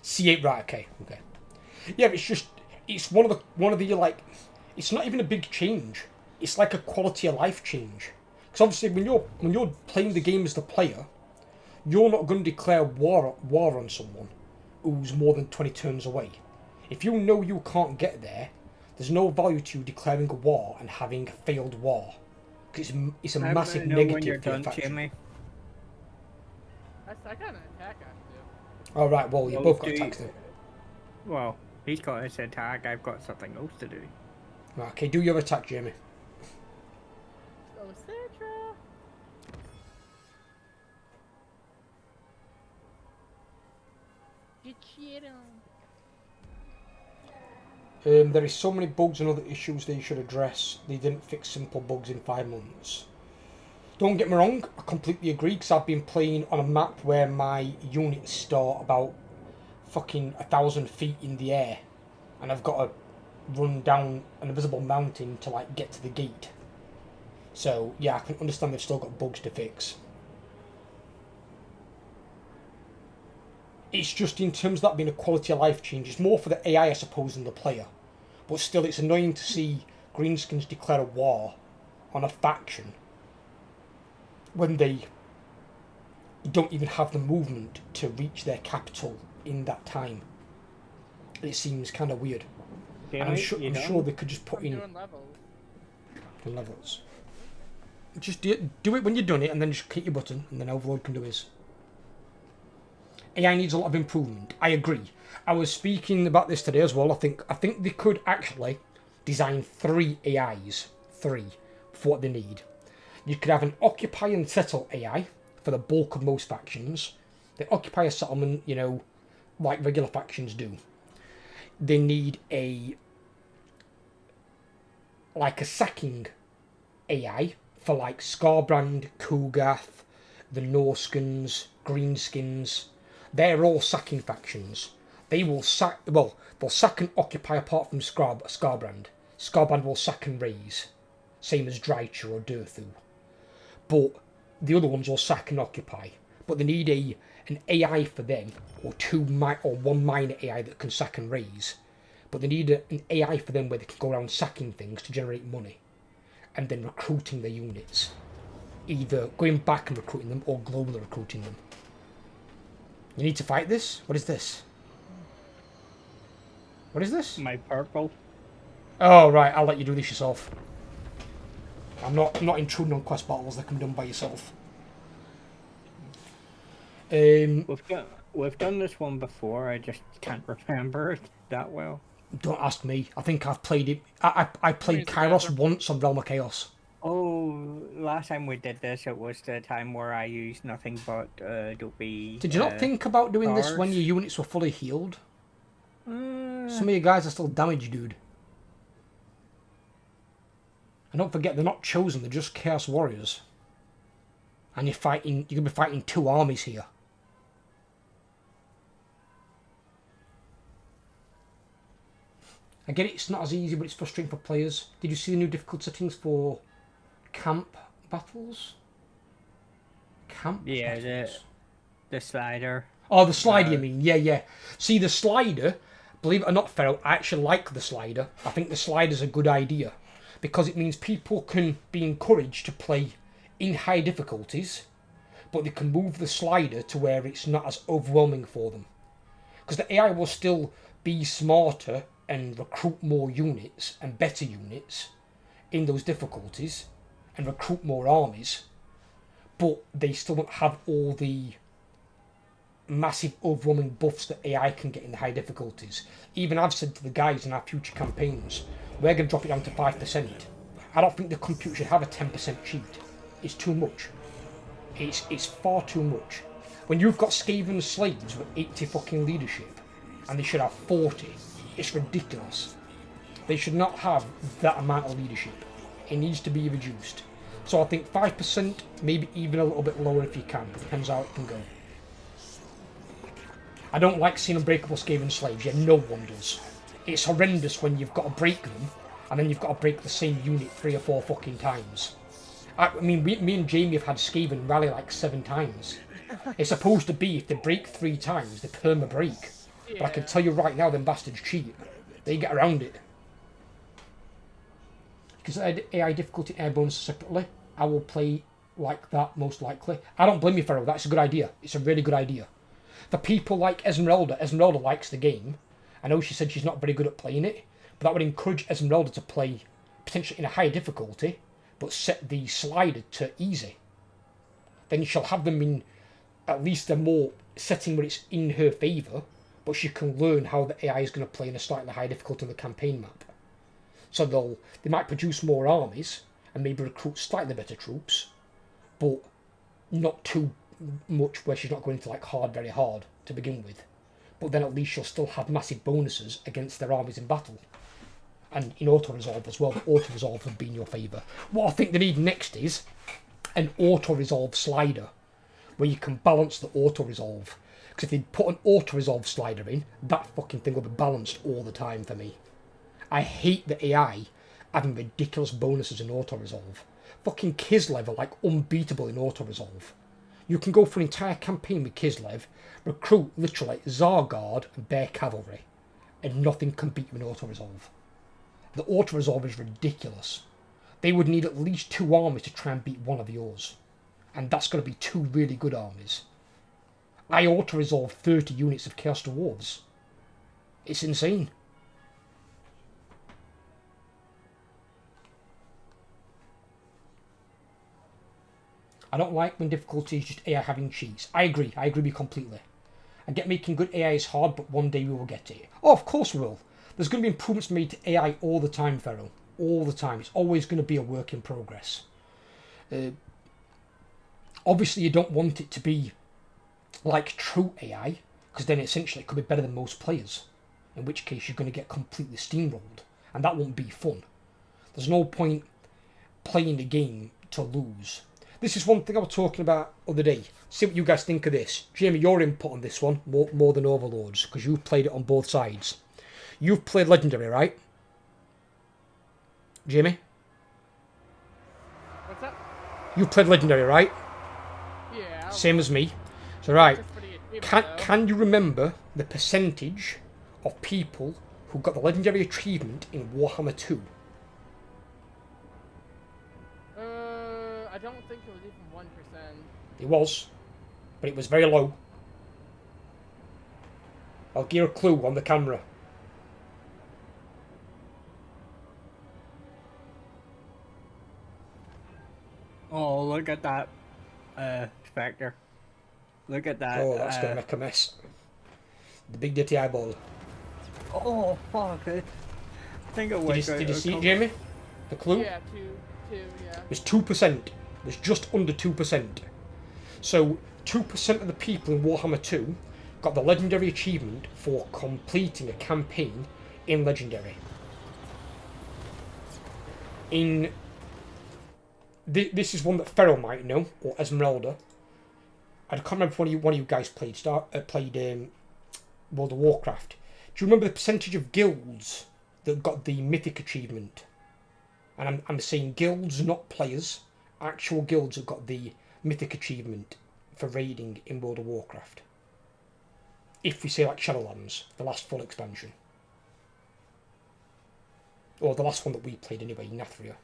C8, right? Okay. Yeah, but it's one of the like, it's not even a big change. It's like a quality of life change. Because obviously, when you're playing the game as the player, you're not going to declare war on someone who's more than 20 turns away. If you know you can't get there, there's no value to you declaring a war and having a failed war. Because it's a massive negative for the faction. I got an attack I Oh, right, well, you both got attacks then. Well, he's got his attack, I've got something else to do. Right, okay, do your attack, Jamie. Oh, Sandra! Get shit on. There is so many bugs and other issues they should address. They didn't fix simple bugs in 5 months. Don't get me wrong, I completely agree, because I've been playing on a map where my units start about fucking 1,000 feet in the air, and I've got to run down an invisible mountain to like get to the gate. So yeah, I can understand they've still got bugs to fix. It's just in terms of that being a quality of life change, it's more for the AI I suppose than the player. But still, it's annoying to see Greenskins declare a war on a faction when they don't even have the movement to reach their capital in that time. It seems kind of weird. And I'm sure they could just put in Doing levels. the levels. Just do it when you've done it, and then just hit your button, and then Overlord can do his. AI needs a lot of improvement. I agree. I was speaking about this today as well. I think they could actually design 3 AIs, 3, for what they need. You could have an occupy and settle AI for the bulk of most factions. They occupy a settlement, you know, like regular factions do. They need a sacking AI for like Scarbrand, Kugath, the Norskins, Greenskins. They're all sacking factions. They will sack, well, they'll sack and occupy apart from Scarbrand. Scarbrand will sack and raise, same as Drycha or Durthu. But the other ones will sack and occupy. But they need an AI for them, or one minor AI that can sack and raise. But they need an AI for them where they can go around sacking things to generate money, and then recruiting their units, either going back and recruiting them or globally recruiting them. You need to fight this? What is this? What is this? My purple. Oh right, I'll let you do this yourself. I'm not intruding on quest battles that can be done by yourself. We've done this one before. I just can't remember it that well. Don't ask me. I think I've played it. I played Kairos once on Realm of Chaos. Oh, last time we did this, it was the time where I used nothing but dopey. Did you not think about doing this when your units were fully healed? Some of you guys are still damaged, dude. And don't forget, they're not chosen, they're just Chaos Warriors. And you're gonna be fighting 2 armies here. I get it, it's not as easy, but it's frustrating for players. Did you see the new difficulty settings for camp battles? Yeah, the slider. Oh, the slider, you mean? Yeah. See, the slider, believe it or not, Ferro, I actually like the slider. I think the slider's a good idea, because it means people can be encouraged to play in high difficulties, but they can move the slider to where it's not as overwhelming for them. Because the AI will still be smarter and recruit more units and better units in those difficulties and recruit more armies, but they still don't have all the massive overwhelming buffs that AI can get in the high difficulties. Even I've said to the guys in our future campaigns, we're going to drop it down to 5%. I don't think the computer should have a 10% cheat. It's too much. It's far too much. When you've got Skaven slaves with 80 fucking leadership and they should have 40, it's ridiculous. They should not have that amount of leadership. It needs to be reduced. So I think 5%, maybe even a little bit lower if you can. Depends how it can go. I don't like seeing unbreakable Skaven slaves. Yeah, no one does. It's horrendous when you've got to break them, and then you've got to break the same unit 3 or 4 fucking times. I mean, me and Jamie have had Skaven rally like 7 times. It's supposed to be, if they break 3 times, they perma break. Yeah. But I can tell you right now, them bastards cheat. They get around it. Because AI difficulty airborne separately, I will play like that most likely. I don't blame you, Ferro. That's a good idea. It's a really good idea. For people like Esmeralda likes the game. I know she said she's not very good at playing it, but that would encourage Esmeralda to play potentially in a higher difficulty, but set the slider to easy. Then she'll have them in at least a more setting where it's in her favour, but she can learn how the AI is going to play in a slightly higher difficulty on the campaign map. So they might produce more armies and maybe recruit slightly better troops, but not too much where she's not going to like hard, very hard to begin with. but then at least you'll still have massive bonuses against their armies in battle. And in auto-resolve as well, the auto-resolve would be in your favour. What I think they need next is an auto-resolve slider, where you can balance the auto-resolve. Because if they put an auto-resolve slider in, that fucking thing will be balanced all the time for me. I hate the AI having ridiculous bonuses in auto-resolve. Fucking Kislev are like unbeatable in auto-resolve. You can go for an entire campaign with Kislev, recruit literally Zargard and Bear Cavalry, and nothing can beat you in auto-resolve. The auto-resolve is ridiculous. They would need at least 2 armies to try and beat one of yours. And that's going to be 2 really good armies. I auto-resolve 30 units of Chaos Dwarves. It's insane. I don't like when difficulty is just AI having cheats. I agree with you completely. I get making good AI is hard, but one day we will get it. Oh, of course we will. There's going to be improvements made to AI all the time, Pharaoh. All the time. It's always going to be a work in progress. Obviously, you don't want it to be like true AI, because then essentially it could be better than most players. In which case you're going to get completely steamrolled, and that won't be fun. There's no point playing the game to lose. This is one thing I was talking about the other day. See what you guys think of this. Jamie, your input on this one, more than Overlords, because you've played it on both sides. You've played Legendary, right? Jamie? What's up? You've played Legendary, right? Yeah. Same as me. So, right. Just for the achievement, though. Can you remember the percentage of people who got the Legendary achievement in Warhammer 2? I don't think it was even 1%. It was. But it was very low. I'll give you a clue on the camera. Oh, look at that, Spectre. Look at that. Oh, that's going to make a mess. The big dirty eyeball. Oh, fuck it. I think it was. Did you see it, Jamie? The clue? Yeah, two, yeah. It's 2%. It's just under 2%. So 2% of the people in Warhammer 2 got the Legendary achievement for completing a campaign in Legendary. This is one that Ferro might know, or Esmeralda. I can't remember if one of you guys played World of Warcraft. Do you remember the percentage of guilds that got the Mythic achievement? And I'm saying guilds, not players. Actual guilds that got the Mythic achievement for raiding in World of Warcraft. If we say like Shadowlands, the last full expansion. Or the last one that we played anyway, Nathria.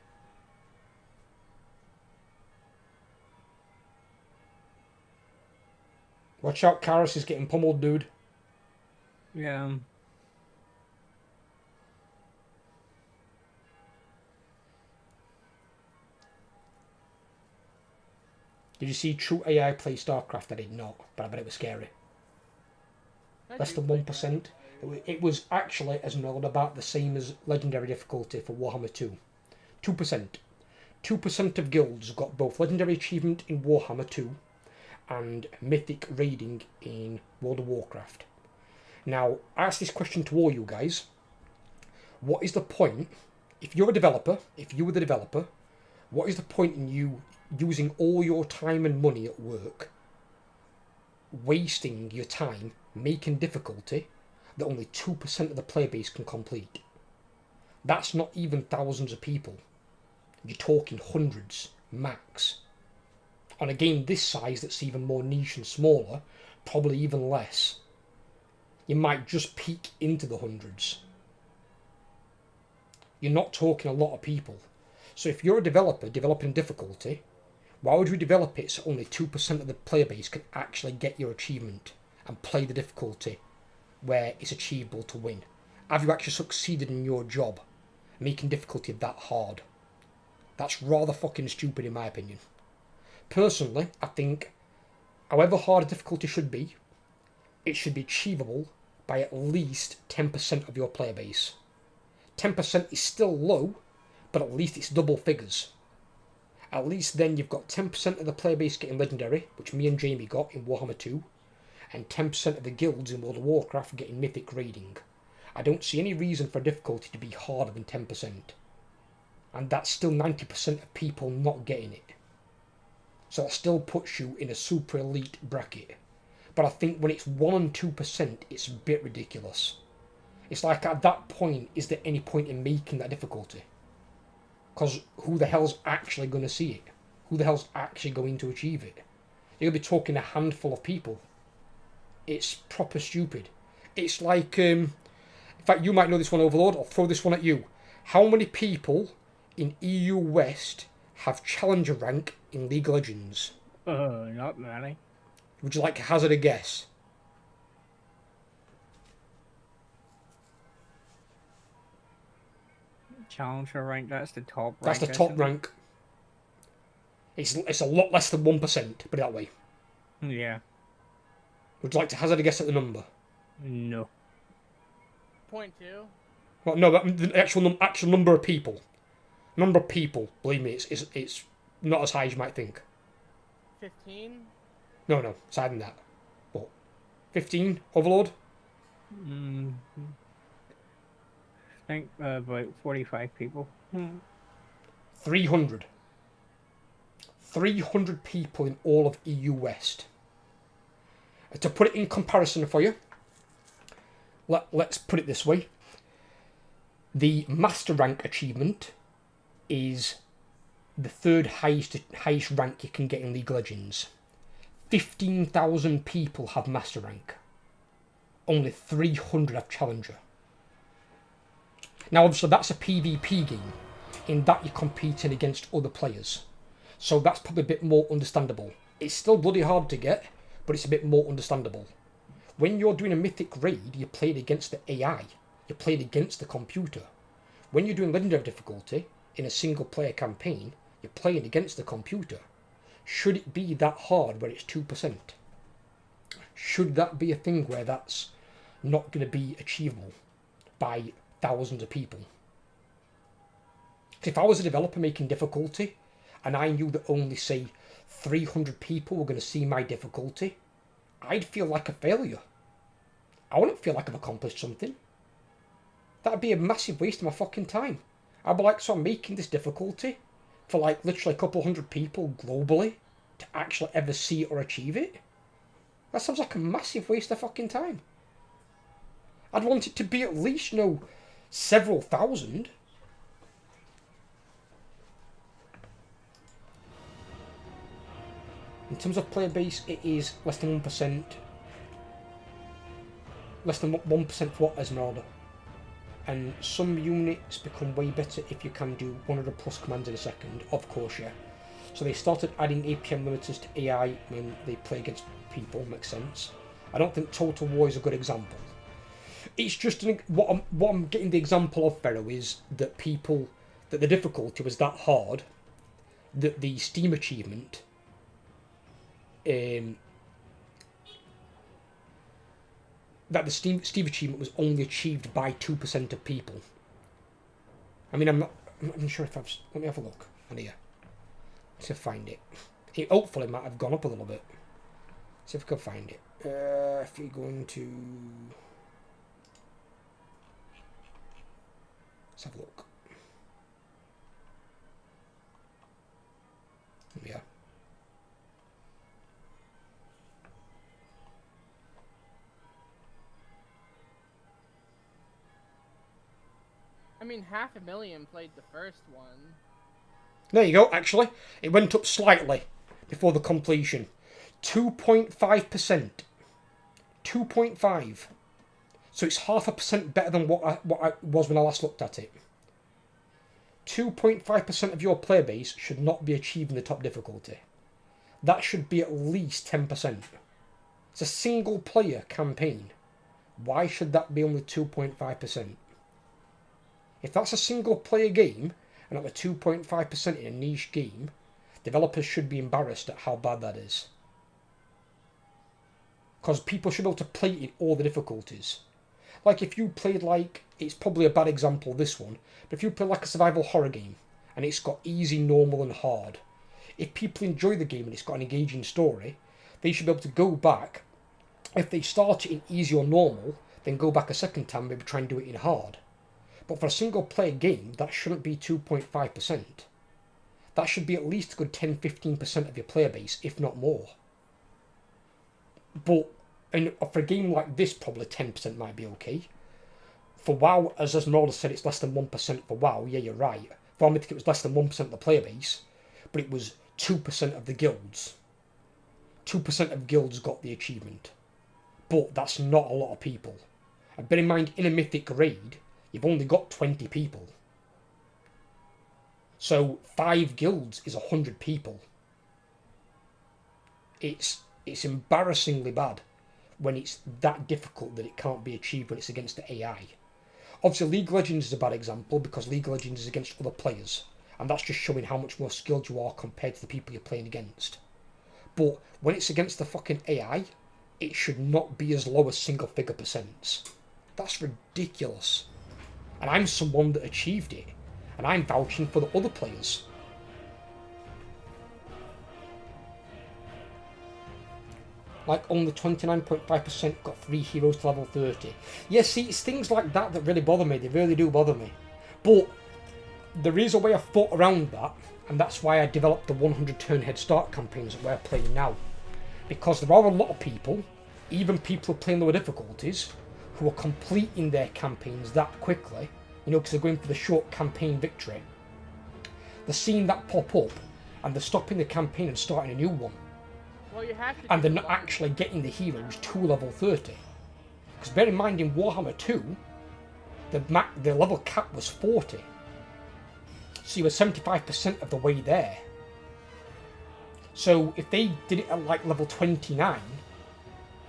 Watch out, Kairos is getting pummeled, dude. Yeah. Did you see True AI play StarCraft? I did not, but I bet it was scary. Less than 1%. It was actually, as well, about the same as Legendary difficulty for Warhammer 2. 2%. 2% of guilds got both Legendary achievement in Warhammer 2 and Mythic raiding in World of Warcraft. Now, I ask this question to all you guys. What is the point, if you were the developer, what is the point in you using all your time and money at work, wasting your time making difficulty that only 2% of the player base can complete? That's not even thousands of people. You're talking hundreds, max. On a game this size that's even more niche and smaller, probably even less. You might just peak into the hundreds. You're not talking a lot of people. So if you're a developer developing difficulty, why would you develop it so only 2% of the player base can actually get your achievement and play the difficulty where it's achievable to win? Have you actually succeeded in your job, making difficulty that hard? That's rather fucking stupid in my opinion. Personally, I think however hard a difficulty should be, it should be achievable by at least 10% of your player base. 10% is still low, but at least it's double figures. At least then you've got 10% of the player base getting Legendary, which me and Jamie got in Warhammer 2, and 10% of the guilds in World of Warcraft are getting mythic raiding. I don't see any reason for difficulty to be harder than 10%. And that's still 90% of people not getting it. So that still puts you in a super elite bracket. But I think when it's 1 and 2%, it's a bit ridiculous. It's like at that point, is there any point in making that difficulty? Because who the hell's actually going to see it? Who the hell's actually going to achieve it? You'll be talking a handful of people. It's proper stupid. It's like, in fact, you might know this one, Overlord. I'll throw this one at you. How many people in EU West have Challenger rank in League of Legends? Not many. Would you like to hazard a guess? Challenger rank, that's the top rank. That's the top rank. It's a lot less than 1%, put it that way. Yeah. Would you like to hazard a guess at the number? No. 0.2. Well, no, but the actual number of people. Number of people, believe me, it's not as high as you might think. 15. No, it's higher than that. What? 15, Overlord? I think about 45 people. 300. 300 people in all of EU West. To put it in comparison for you, let's put it this way. The Master Rank achievement is the third highest rank you can get in League of Legends. 15,000 people have Master Rank. Only 300 have Challenger. Now obviously that's a PvP game, in that you're competing against other players. So that's probably a bit more understandable. It's still bloody hard to get, but it's a bit more understandable. When you're doing a mythic raid, you're playing against the AI. You're playing against the computer. When you're doing legendary difficulty, in a single player campaign, you're playing against the computer. Should it be that hard where it's 2%? Should that be a thing where that's not going to be achievable by thousands of people? If I was a developer making difficulty, and I knew that only, say, 300 people were going to see my difficulty, I'd feel like a failure. I wouldn't feel like I've accomplished something. That'd be a massive waste of my fucking time. I'd be like, so I'm making this difficulty for like literally a couple hundred people globally to actually ever see it or achieve it? That sounds like a massive waste of fucking time. I'd want it to be at least, several thousand. In terms of player base, it is less than 1%. Less than 1% for what Esmeralda. And some units become way better if you can do 100 plus commands in a second, of course, yeah. So they started adding APM limiters to AI when they play against people, makes sense. I don't think Total War is a good example. It's just what I'm getting the example of, Pharaoh, is that that the difficulty was that hard that the Steam achievement that the Steam achievement was only achieved by 2% of people. I mean, I'm not sure if I've... Let me have a look on here. Let's see if I find it. It hopefully might have gone up a little bit. See if I can find it. If you're going to... Let's have a look. Yeah. I mean, 500,000 played the first one. There you go, actually. It went up slightly before the completion. 2.5%. 2.5. So it's 0.5% better than what I was when I last looked at it. 2.5% of your player base should not be achieving the top difficulty. That should be at least 10%. It's a single player campaign. Why should that be only 2.5%? If that's a single player game, and at the 2.5% in a niche game, developers should be embarrassed at how bad that is. Because people should be able to play it in all the difficulties. Like if you played it's probably a bad example, this one, but if you play like a survival horror game, and it's got easy, normal and hard, if people enjoy the game and it's got an engaging story, they should be able to go back If they start it in easy or normal, then go back a second time, maybe try and do it in hard. But for a single player game, that shouldn't be 2.5%. That should be at least a good 10-15% of your player base, if not more. But for a game like this, probably 10% might be okay. For WoW, as Esmeralda said, it's less than 1% for WoW. Yeah, you're right. For Mythic, it was less than 1% of the player base, but it was 2% of the guilds. 2% of guilds got the achievement. But that's not a lot of people. And bear in mind, in a Mythic raid, you've only got 20 people. So 5 guilds is 100 people. It's embarrassingly bad when it's that difficult that it can't be achieved when it's against the AI. Obviously, League of Legends is a bad example because League of Legends is against other players, and that's just showing how much more skilled you are compared to the people you're playing against. But when it's against the fucking AI, it should not be as low as single-figure percents. That's ridiculous. And I'm someone that achieved it, and I'm vouching for the other players. Like, only 29.5% got 3 heroes to level 30. Yeah, see, it's things like that that really bother me. They really do bother me. But there is a way I've thought around that, and that's why I developed the 100 turn head start campaigns that we're playing now. Because there are a lot of people, even people who are playing lower difficulties, who are completing their campaigns that quickly, you know, because they're going for the short campaign victory. They're seeing that pop up, and they're stopping the campaign and starting a new one. Well, you have to. And they're not actually getting the heroes to level 30. Because bear in mind, in Warhammer 2, the level cap was 40. So you were 75% of the way there. So if they did it at like level 29,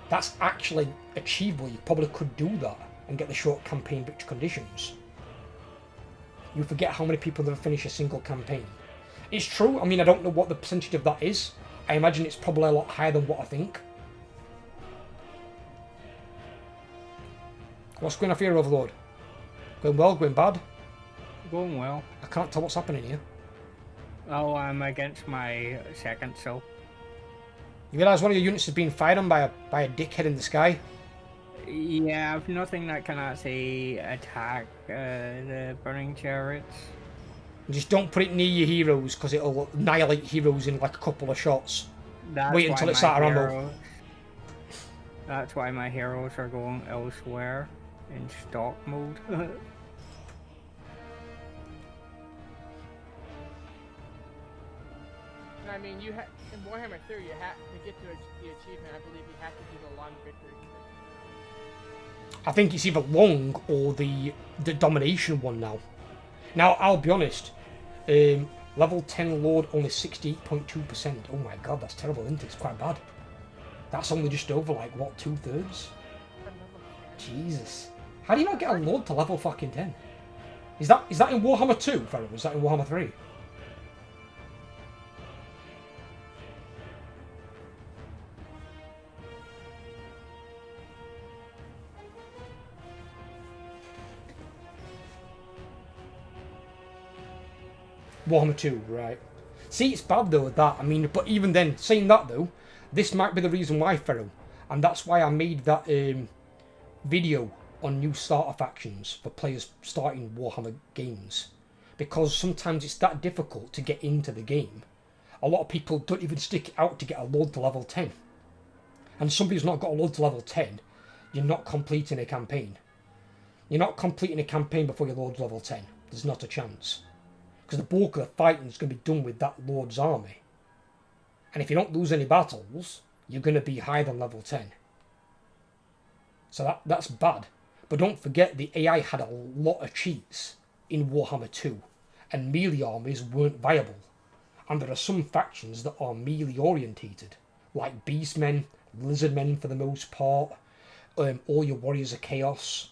that's actually achievable. You probably could do that and get the short campaign victory conditions. You forget how many people never finish a single campaign. It's true, I mean, I don't know what the percentage of that is. I imagine it's probably a lot higher than what I think. What's going on here, Overlord? Going well, going bad? Going well. I can't tell what's happening here. Oh, I'm against my second, so. You realise one of your units is being fired on by a dickhead in the sky? Yeah, I've nothing that can actually attack the burning chariots. Just don't put it near your heroes, because it'll annihilate heroes in like a couple of shots. That's Wait until it's out of ammo. That's why my heroes are going elsewhere in stock mode. I mean, in Warhammer 3, you have to get to the achievement. I believe you have to do the long victory. I think it's either long or the domination one now. Now, I'll be honest, level 10 Lord only 68.2%. Oh my god, that's terrible, isn't it? It's quite bad. That's only just over, like, what, 2/3? Jesus. How do you not get a Lord to level fucking 10? Is that in Warhammer 2, Pharaoh? Is that in Warhammer 3? Warhammer 2, right. See, it's bad though with that. I mean, but even then, saying that though, this might be the reason why, Pharaoh. And that's why I made that video on new starter factions for players starting Warhammer games. Because sometimes it's that difficult to get into the game. A lot of people don't even stick it out to get a load to level 10. And somebody who's not got a load to level 10, you're not completing a campaign. You're not completing a campaign before your load's level 10. There's not a chance. Because the bulk of the fighting is going to be done with that Lord's army. And if you don't lose any battles, you're going to be higher than level 10. So that's bad. But don't forget, the AI had a lot of cheats in Warhammer 2. And melee armies weren't viable. And there are some factions that are melee orientated. Like Beastmen, Lizardmen for the most part. All your Warriors of Chaos.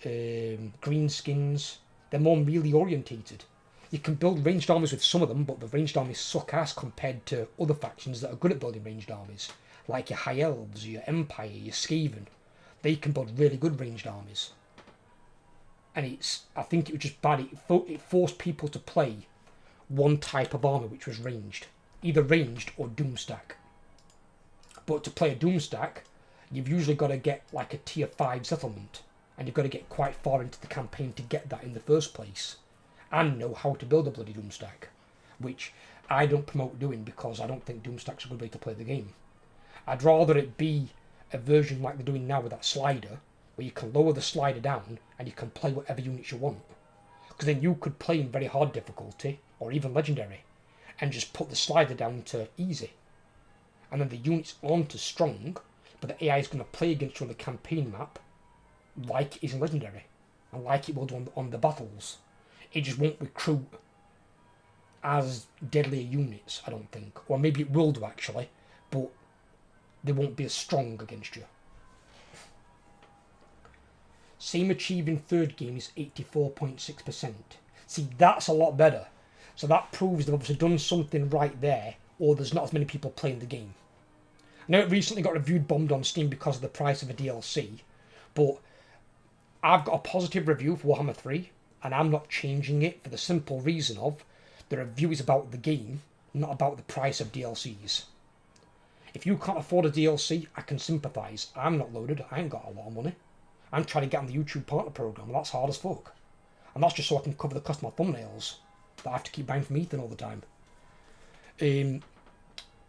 Greenskins. They're more melee orientated. You can build ranged armies with some of them, but the ranged armies suck ass compared to other factions that are good at building ranged armies. Like your High Elves, your Empire, your Skaven. They can build really good ranged armies. And I think it was just bad. It forced people to play one type of army, which was ranged. Either ranged or Doomstack. But to play a Doomstack, you've usually got to get like a tier 5 settlement, and you've got to get quite far into the campaign to get that in the first place, and know how to build a bloody Doomstack, which I don't promote doing because I don't think Doomstack's a good way to play the game. I'd rather it be a version like they're doing now with that slider, where you can lower the slider down and you can play whatever units you want. Because then you could play in very hard difficulty, or even legendary, and just put the slider down to easy. And then the units aren't as strong, but the AI is going to play against you on the campaign map like it is in legendary, and like it will do on the battles. It just won't recruit as deadly units, I don't think. Or maybe it will do actually, but they won't be as strong against you. Same achieving third game is 84.6%. See, that's a lot better. So that proves they've obviously done something right there, or there's not as many people playing the game. I know it recently got reviewed bombed on Steam because of the price of a DLC, but I've got a positive review for Warhammer 3, and I'm not changing it for the simple reason of the review is about the game, not about the price of DLCs. If you can't afford a DLC, I can sympathise. I'm not loaded, I ain't got a lot of money. I'm trying to get on the YouTube partner program, and that's hard as fuck. And that's just so I can cover the cost of my thumbnails that I have to keep buying from Ethan all the time.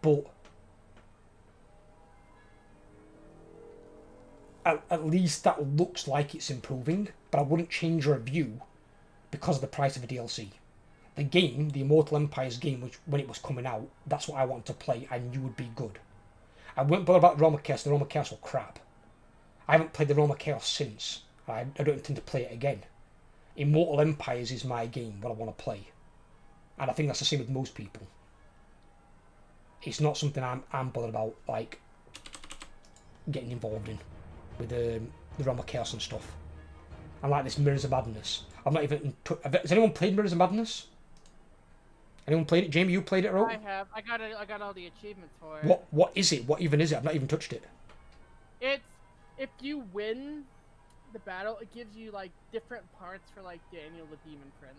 But at least that looks like it's improving, but I wouldn't change a review because of the price of a DLC. The game, the Immortal Empires game, which when it was coming out, that's what I wanted to play, I knew would be good. I wouldn't bother about the Realm of Chaos, the Realm of Chaos were crap. I haven't played the Realm of Chaos since. I don't intend to play it again. Immortal Empires is my game, what I want to play. And I think that's the same with most people. It's not something I'm bothered about, like, getting involved in with the Realm of Chaos and stuff. I like this Mirrors of Madness. I've not even... Has anyone played Mirrors of Madness? Anyone played it? Jamie, you played it, Ro? I have. I got all the achievements for it. What is it? What even is it? I've not even touched it. It's... If you win the battle, it gives you, like, different parts for, like, Daniel the Demon Prince.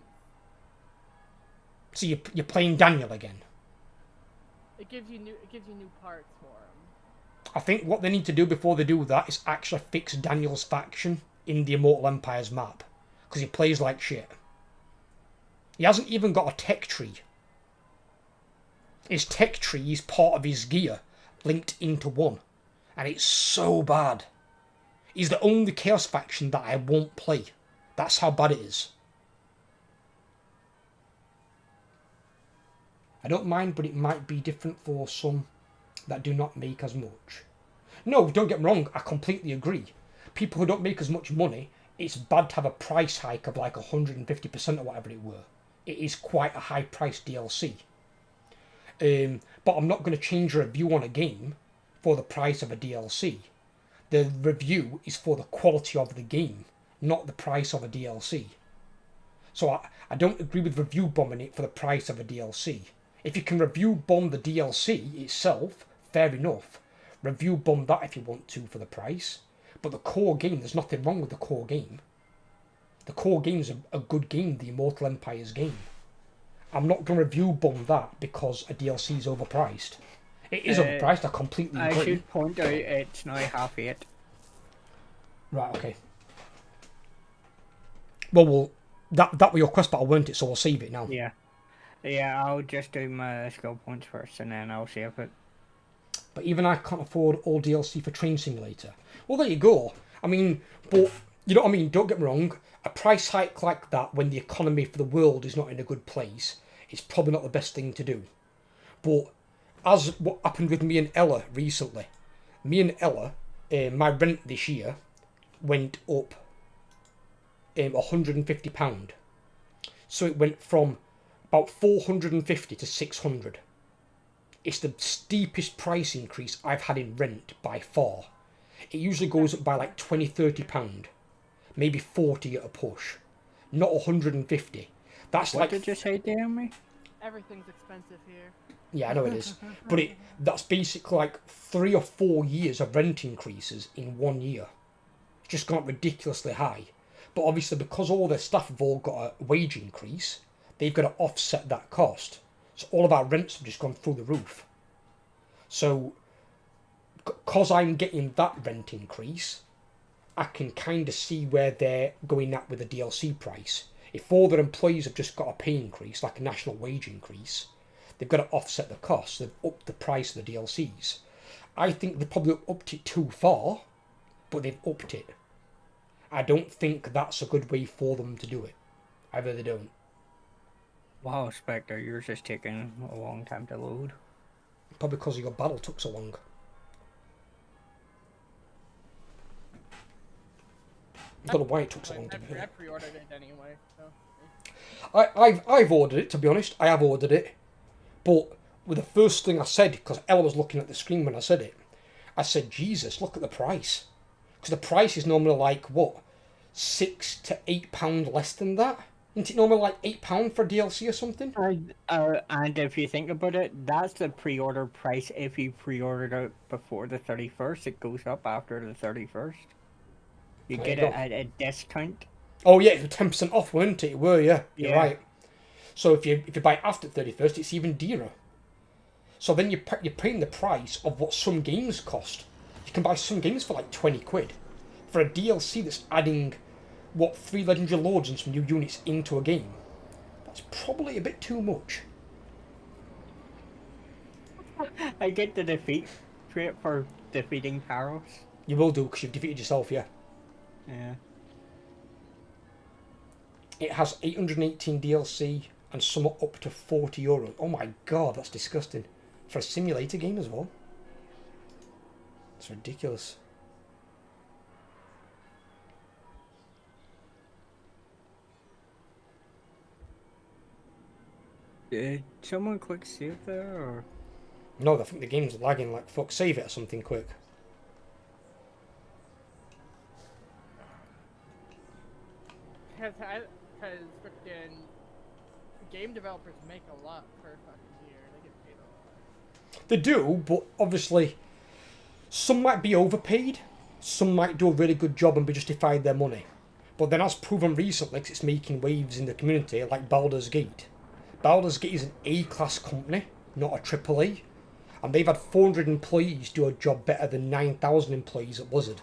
So you're playing Daniel again? It gives you new parts for him. I think what they need to do before they do that is actually fix Daniel's faction in the Immortal Empires map. Because he plays like shit. He hasn't even got a tech tree. His tech tree is part of his gear, linked into one. And it's so bad. He's the only Chaos faction that I won't play. That's how bad it is. I don't mind, but it might be different for some that do not make as much. No, don't get me wrong, I completely agree. People who don't make as much money, it's bad to have a price hike of like 150% or whatever it were. It is quite a high price DLC. But I'm not going to change a review on a game for the price of a DLC. The review is for the quality of the game, not the price of a DLC. So I don't agree with review bombing it for the price of a DLC. If you can review bomb the DLC itself, fair enough. Review bomb that if you want to for the price. But the core game, there's nothing wrong with the core game. The core game is a good game, the Immortal Empires game. I'm not going to review bomb that because a DLC is overpriced. It is overpriced, I completely agree. I should point out it's now 8:30. Right, okay. Well, that were your quest battle, weren't it? So we'll save it now. Yeah. Yeah, I'll just do my skill points first and then I'll save it. But even I can't afford all DLC for Train Simulator. Well, there you go. I mean, but, you know what I mean? Don't get me wrong. A price hike like that when the economy for the world is not in a good place is probably not the best thing to do. But as what happened with me and Ella recently, me and Ella, my rent this year went up £150. So it went from about 450 to 600. It's the steepest price increase I've had in rent by far. It usually goes up by like £20-30, maybe 40 at a push, not 150. That's What like... did you say, Jeremy? Everything's expensive here. Yeah, I know it is. But that's basically like 3 or 4 years of rent increases in 1 year. It's just gone up ridiculously high. But obviously because all their staff have all got a wage increase, they've got to offset that cost. So all of our rents have just gone through the roof. So because I'm getting that rent increase, I can kind of see where they're going at with the DLC price. If all their employees have just got a pay increase, like a national wage increase, they've got to offset the costs. They've upped the price of the DLCs. I think they probably upped it too far, but they've upped it. I don't think that's a good way for them to do it. I really don't. Wow, Spectre, yours is taking a long time to load. Probably because your battle took so long. I don't know why it took so long to be. I pre-ordered it anyway, so. I've ordered it, to be honest. I have ordered it. But with the first thing I said, because Ella was looking at the screen when I said it, I said, Jesus, look at the price. Because the price is normally like, what, £6 to £8 less than that? Isn't it normally like £8 for DLC or something? And if you think about it, that's the pre-order price if you pre-ordered it before the 31st. It goes up after the 31st. You There get you it go. at a discount. Oh yeah, it was 10% off, weren't it? It were, yeah. You're Yeah. right. So if you buy it after 31st, it's even dearer. So then you're paying the price of what some games cost. You can buy some games for like 20 quid. For a DLC that's adding, what, 3 legendary lords and some new units into a game. That's probably a bit too much. I get the defeat trait for defeating Kairos. You will do, because you've defeated yourself, yeah. Yeah. It has 818 DLC and some are up to €40. Oh my god, that's disgusting. For a simulator game as well. It's ridiculous. Did someone click save there, or? No, I think the game's lagging like fuck. Save it or something quick. Because freaking game developers make a lot per fucking year. They get paid a lot. They do, but obviously some might be overpaid. Some might do a really good job and be justified their money. But then as proven recently, 'cause it's making waves in the community, like Baldur's Gate. Baldur's Gate is an A-class company, not a AAA. And they've had 400 employees do a job better than 9,000 employees at Blizzard.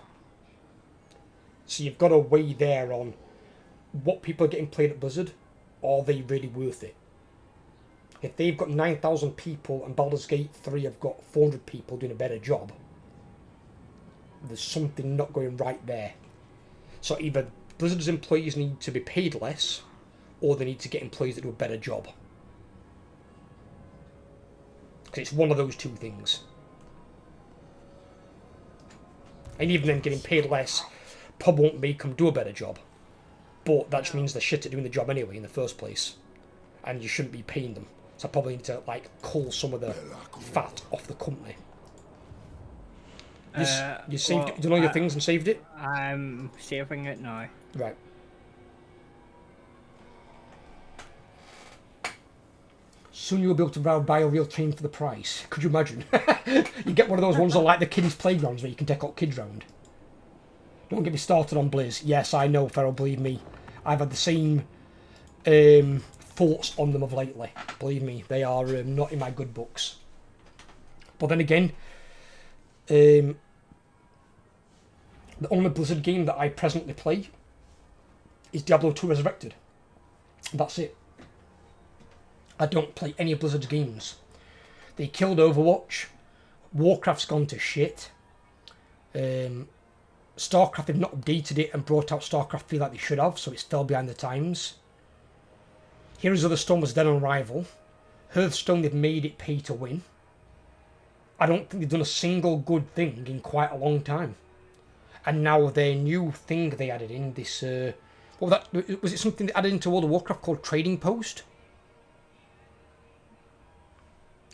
So you've got to weigh there on what people are getting paid at Blizzard. Are they really worth it? If they've got 9,000 people and Baldur's Gate 3 have got 400 people doing a better job, there's something not going right there. So either Blizzard's employees need to be paid less, or they need to get employees that do a better job. Because it's one of those two things. And even then getting paid less probably won't make them do a better job. But that just means they're shit at doing the job anyway in the first place. And you shouldn't be paying them. So I probably need to like cull some of the fat off the company. You saved it? You know your things and saved it? I'm saving it now. Right. Soon you'll be able to buy a real train for the price. Could you imagine? You get one of those ones that like the kids' playgrounds where you can take out kids round. Don't get me started on Blizz. Yes, I know, Ferrell, believe me. I've had the same thoughts on them of lately. Believe me, they are not in my good books. But then again, the only Blizzard game that I presently play is Diablo 2 Resurrected. That's it. I don't play any of Blizzard's games. They killed Overwatch. Warcraft's gone to shit. StarCraft have not updated it and brought out StarCraft 3 like they should have, so it's fell behind the times. Heroes of the Storm was dead on arrival. Hearthstone, they've made it pay to win. I don't think they've done a single good thing in quite a long time. And now their new thing they added in, this... what was that? Was it something they added into World of Warcraft called Trading Post?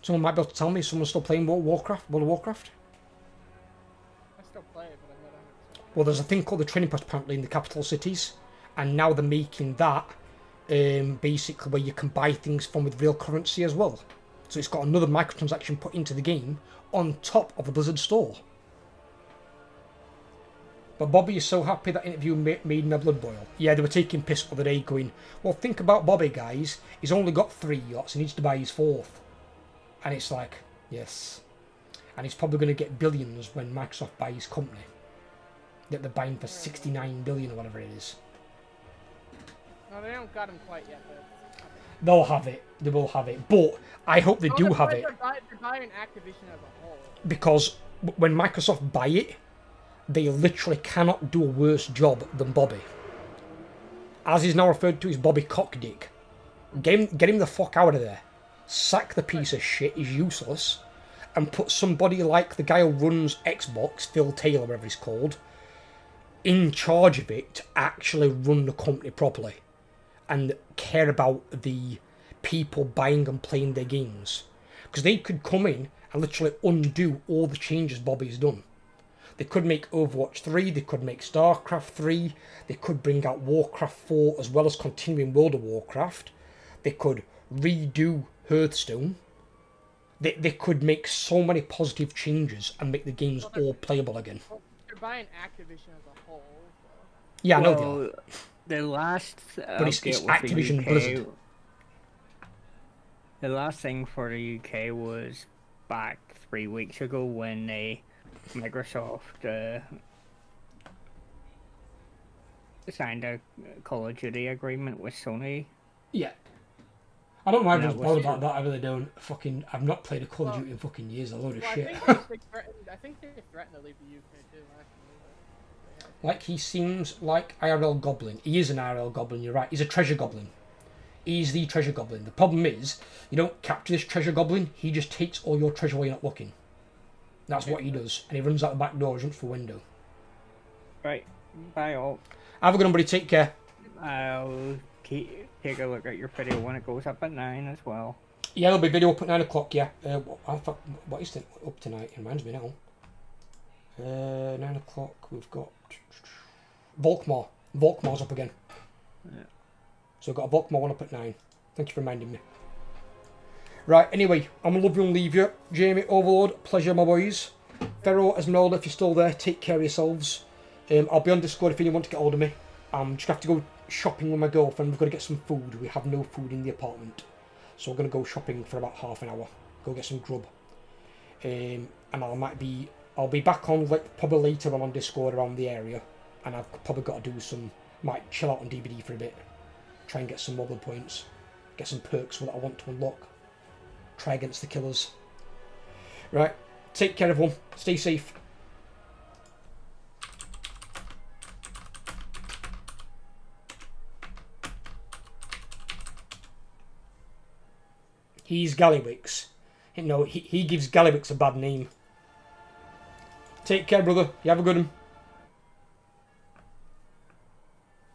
Someone might be able to tell me if someone's still playing World of Warcraft? I still play it, but I'm not 100%. Well, there's a thing called the Trading Post apparently in the capital cities. And now they're making that basically where you can buy things from with real currency as well. So it's got another microtransaction put into the game on top of the Blizzard store. But Bobby is so happy that interview made my blood boil. Yeah, they were taking piss the other day going, well, think about Bobby, guys. He's only got 3 yachts and he needs to buy his 4th. And it's like, yes. and he's probably going to get billions when Microsoft buys his company. That they're buying for 69 billion or whatever it is. No, they don't got him quite yet, but... They'll have it. They will have it. But I hope they do have it. They're buying Activision as a whole. Because when Microsoft buy it, they literally cannot do a worse job than Bobby. As he's now referred to as Bobby Cockdick. Get him the fuck out of there. Sack the piece of shit, he's useless. And put somebody like the guy who runs Xbox, Phil Taylor, whatever he's called, in charge of it to actually run the company properly. And care about the people buying and playing their games. Because they could come in and literally undo all the changes Bobby's done. They could make Overwatch 3, they could make StarCraft 3, they could bring out Warcraft 4 as well as continuing World of Warcraft. They could redo Hearthstone. They could make so many positive changes and make the games all playable again. They're buying Activision as a whole. So. Yeah, I know they are. The last But it's Activision Blizzard. The last thing for the UK was back 3 weeks ago when Microsoft signed a Call of Duty agreement with Sony. Yeah. I don't know why And that everyone's bothered was- about that. I really don't. I've not played a Call of Duty in fucking years. A load of Well, shit. I think they threatened to leave the UK too, actually. But Like, he seems like IRL Goblin. He is an IRL Goblin, you're right. He's a treasure goblin. He's the treasure goblin. The problem is, you don't capture this treasure goblin, he just takes all your treasure while you're not looking. That's what he does. And he runs out the back door, jumps for a window. Right. Bye all. Have a good one, buddy. Take care. I'll take a look at your video when it goes up at 9 as well. Yeah, there'll be video up at 9 o'clock, yeah. What is it up tonight? It reminds me now. 9 o'clock, we've got... Volkmar. Volkmar's up again. Yeah. So we've got a Volkmar one up at 9. Thank you for reminding me. Right, anyway, I'm going to love you and leave you. Jamie, Overlord, pleasure, my boys. Ferro, Esmeralda, if you're still there, take care of yourselves. I'll be on Discord if anyone wants to get hold of me. I'm just going to have to go shopping with my girlfriend. We've got to get some food. We have no food in the apartment. So we're going to go shopping for about half an hour. Go get some grub. And I'll be back on probably later on Discord around the area. And I've probably got to do some... Might chill out on DBD for a bit. Try and get some other points. Get some perks that I want to unlock. Try against the killers. Right. Take care, everyone. Stay safe. He's Gallywix. No, he gives Gallywix a bad name. Take care, brother. You have a good one.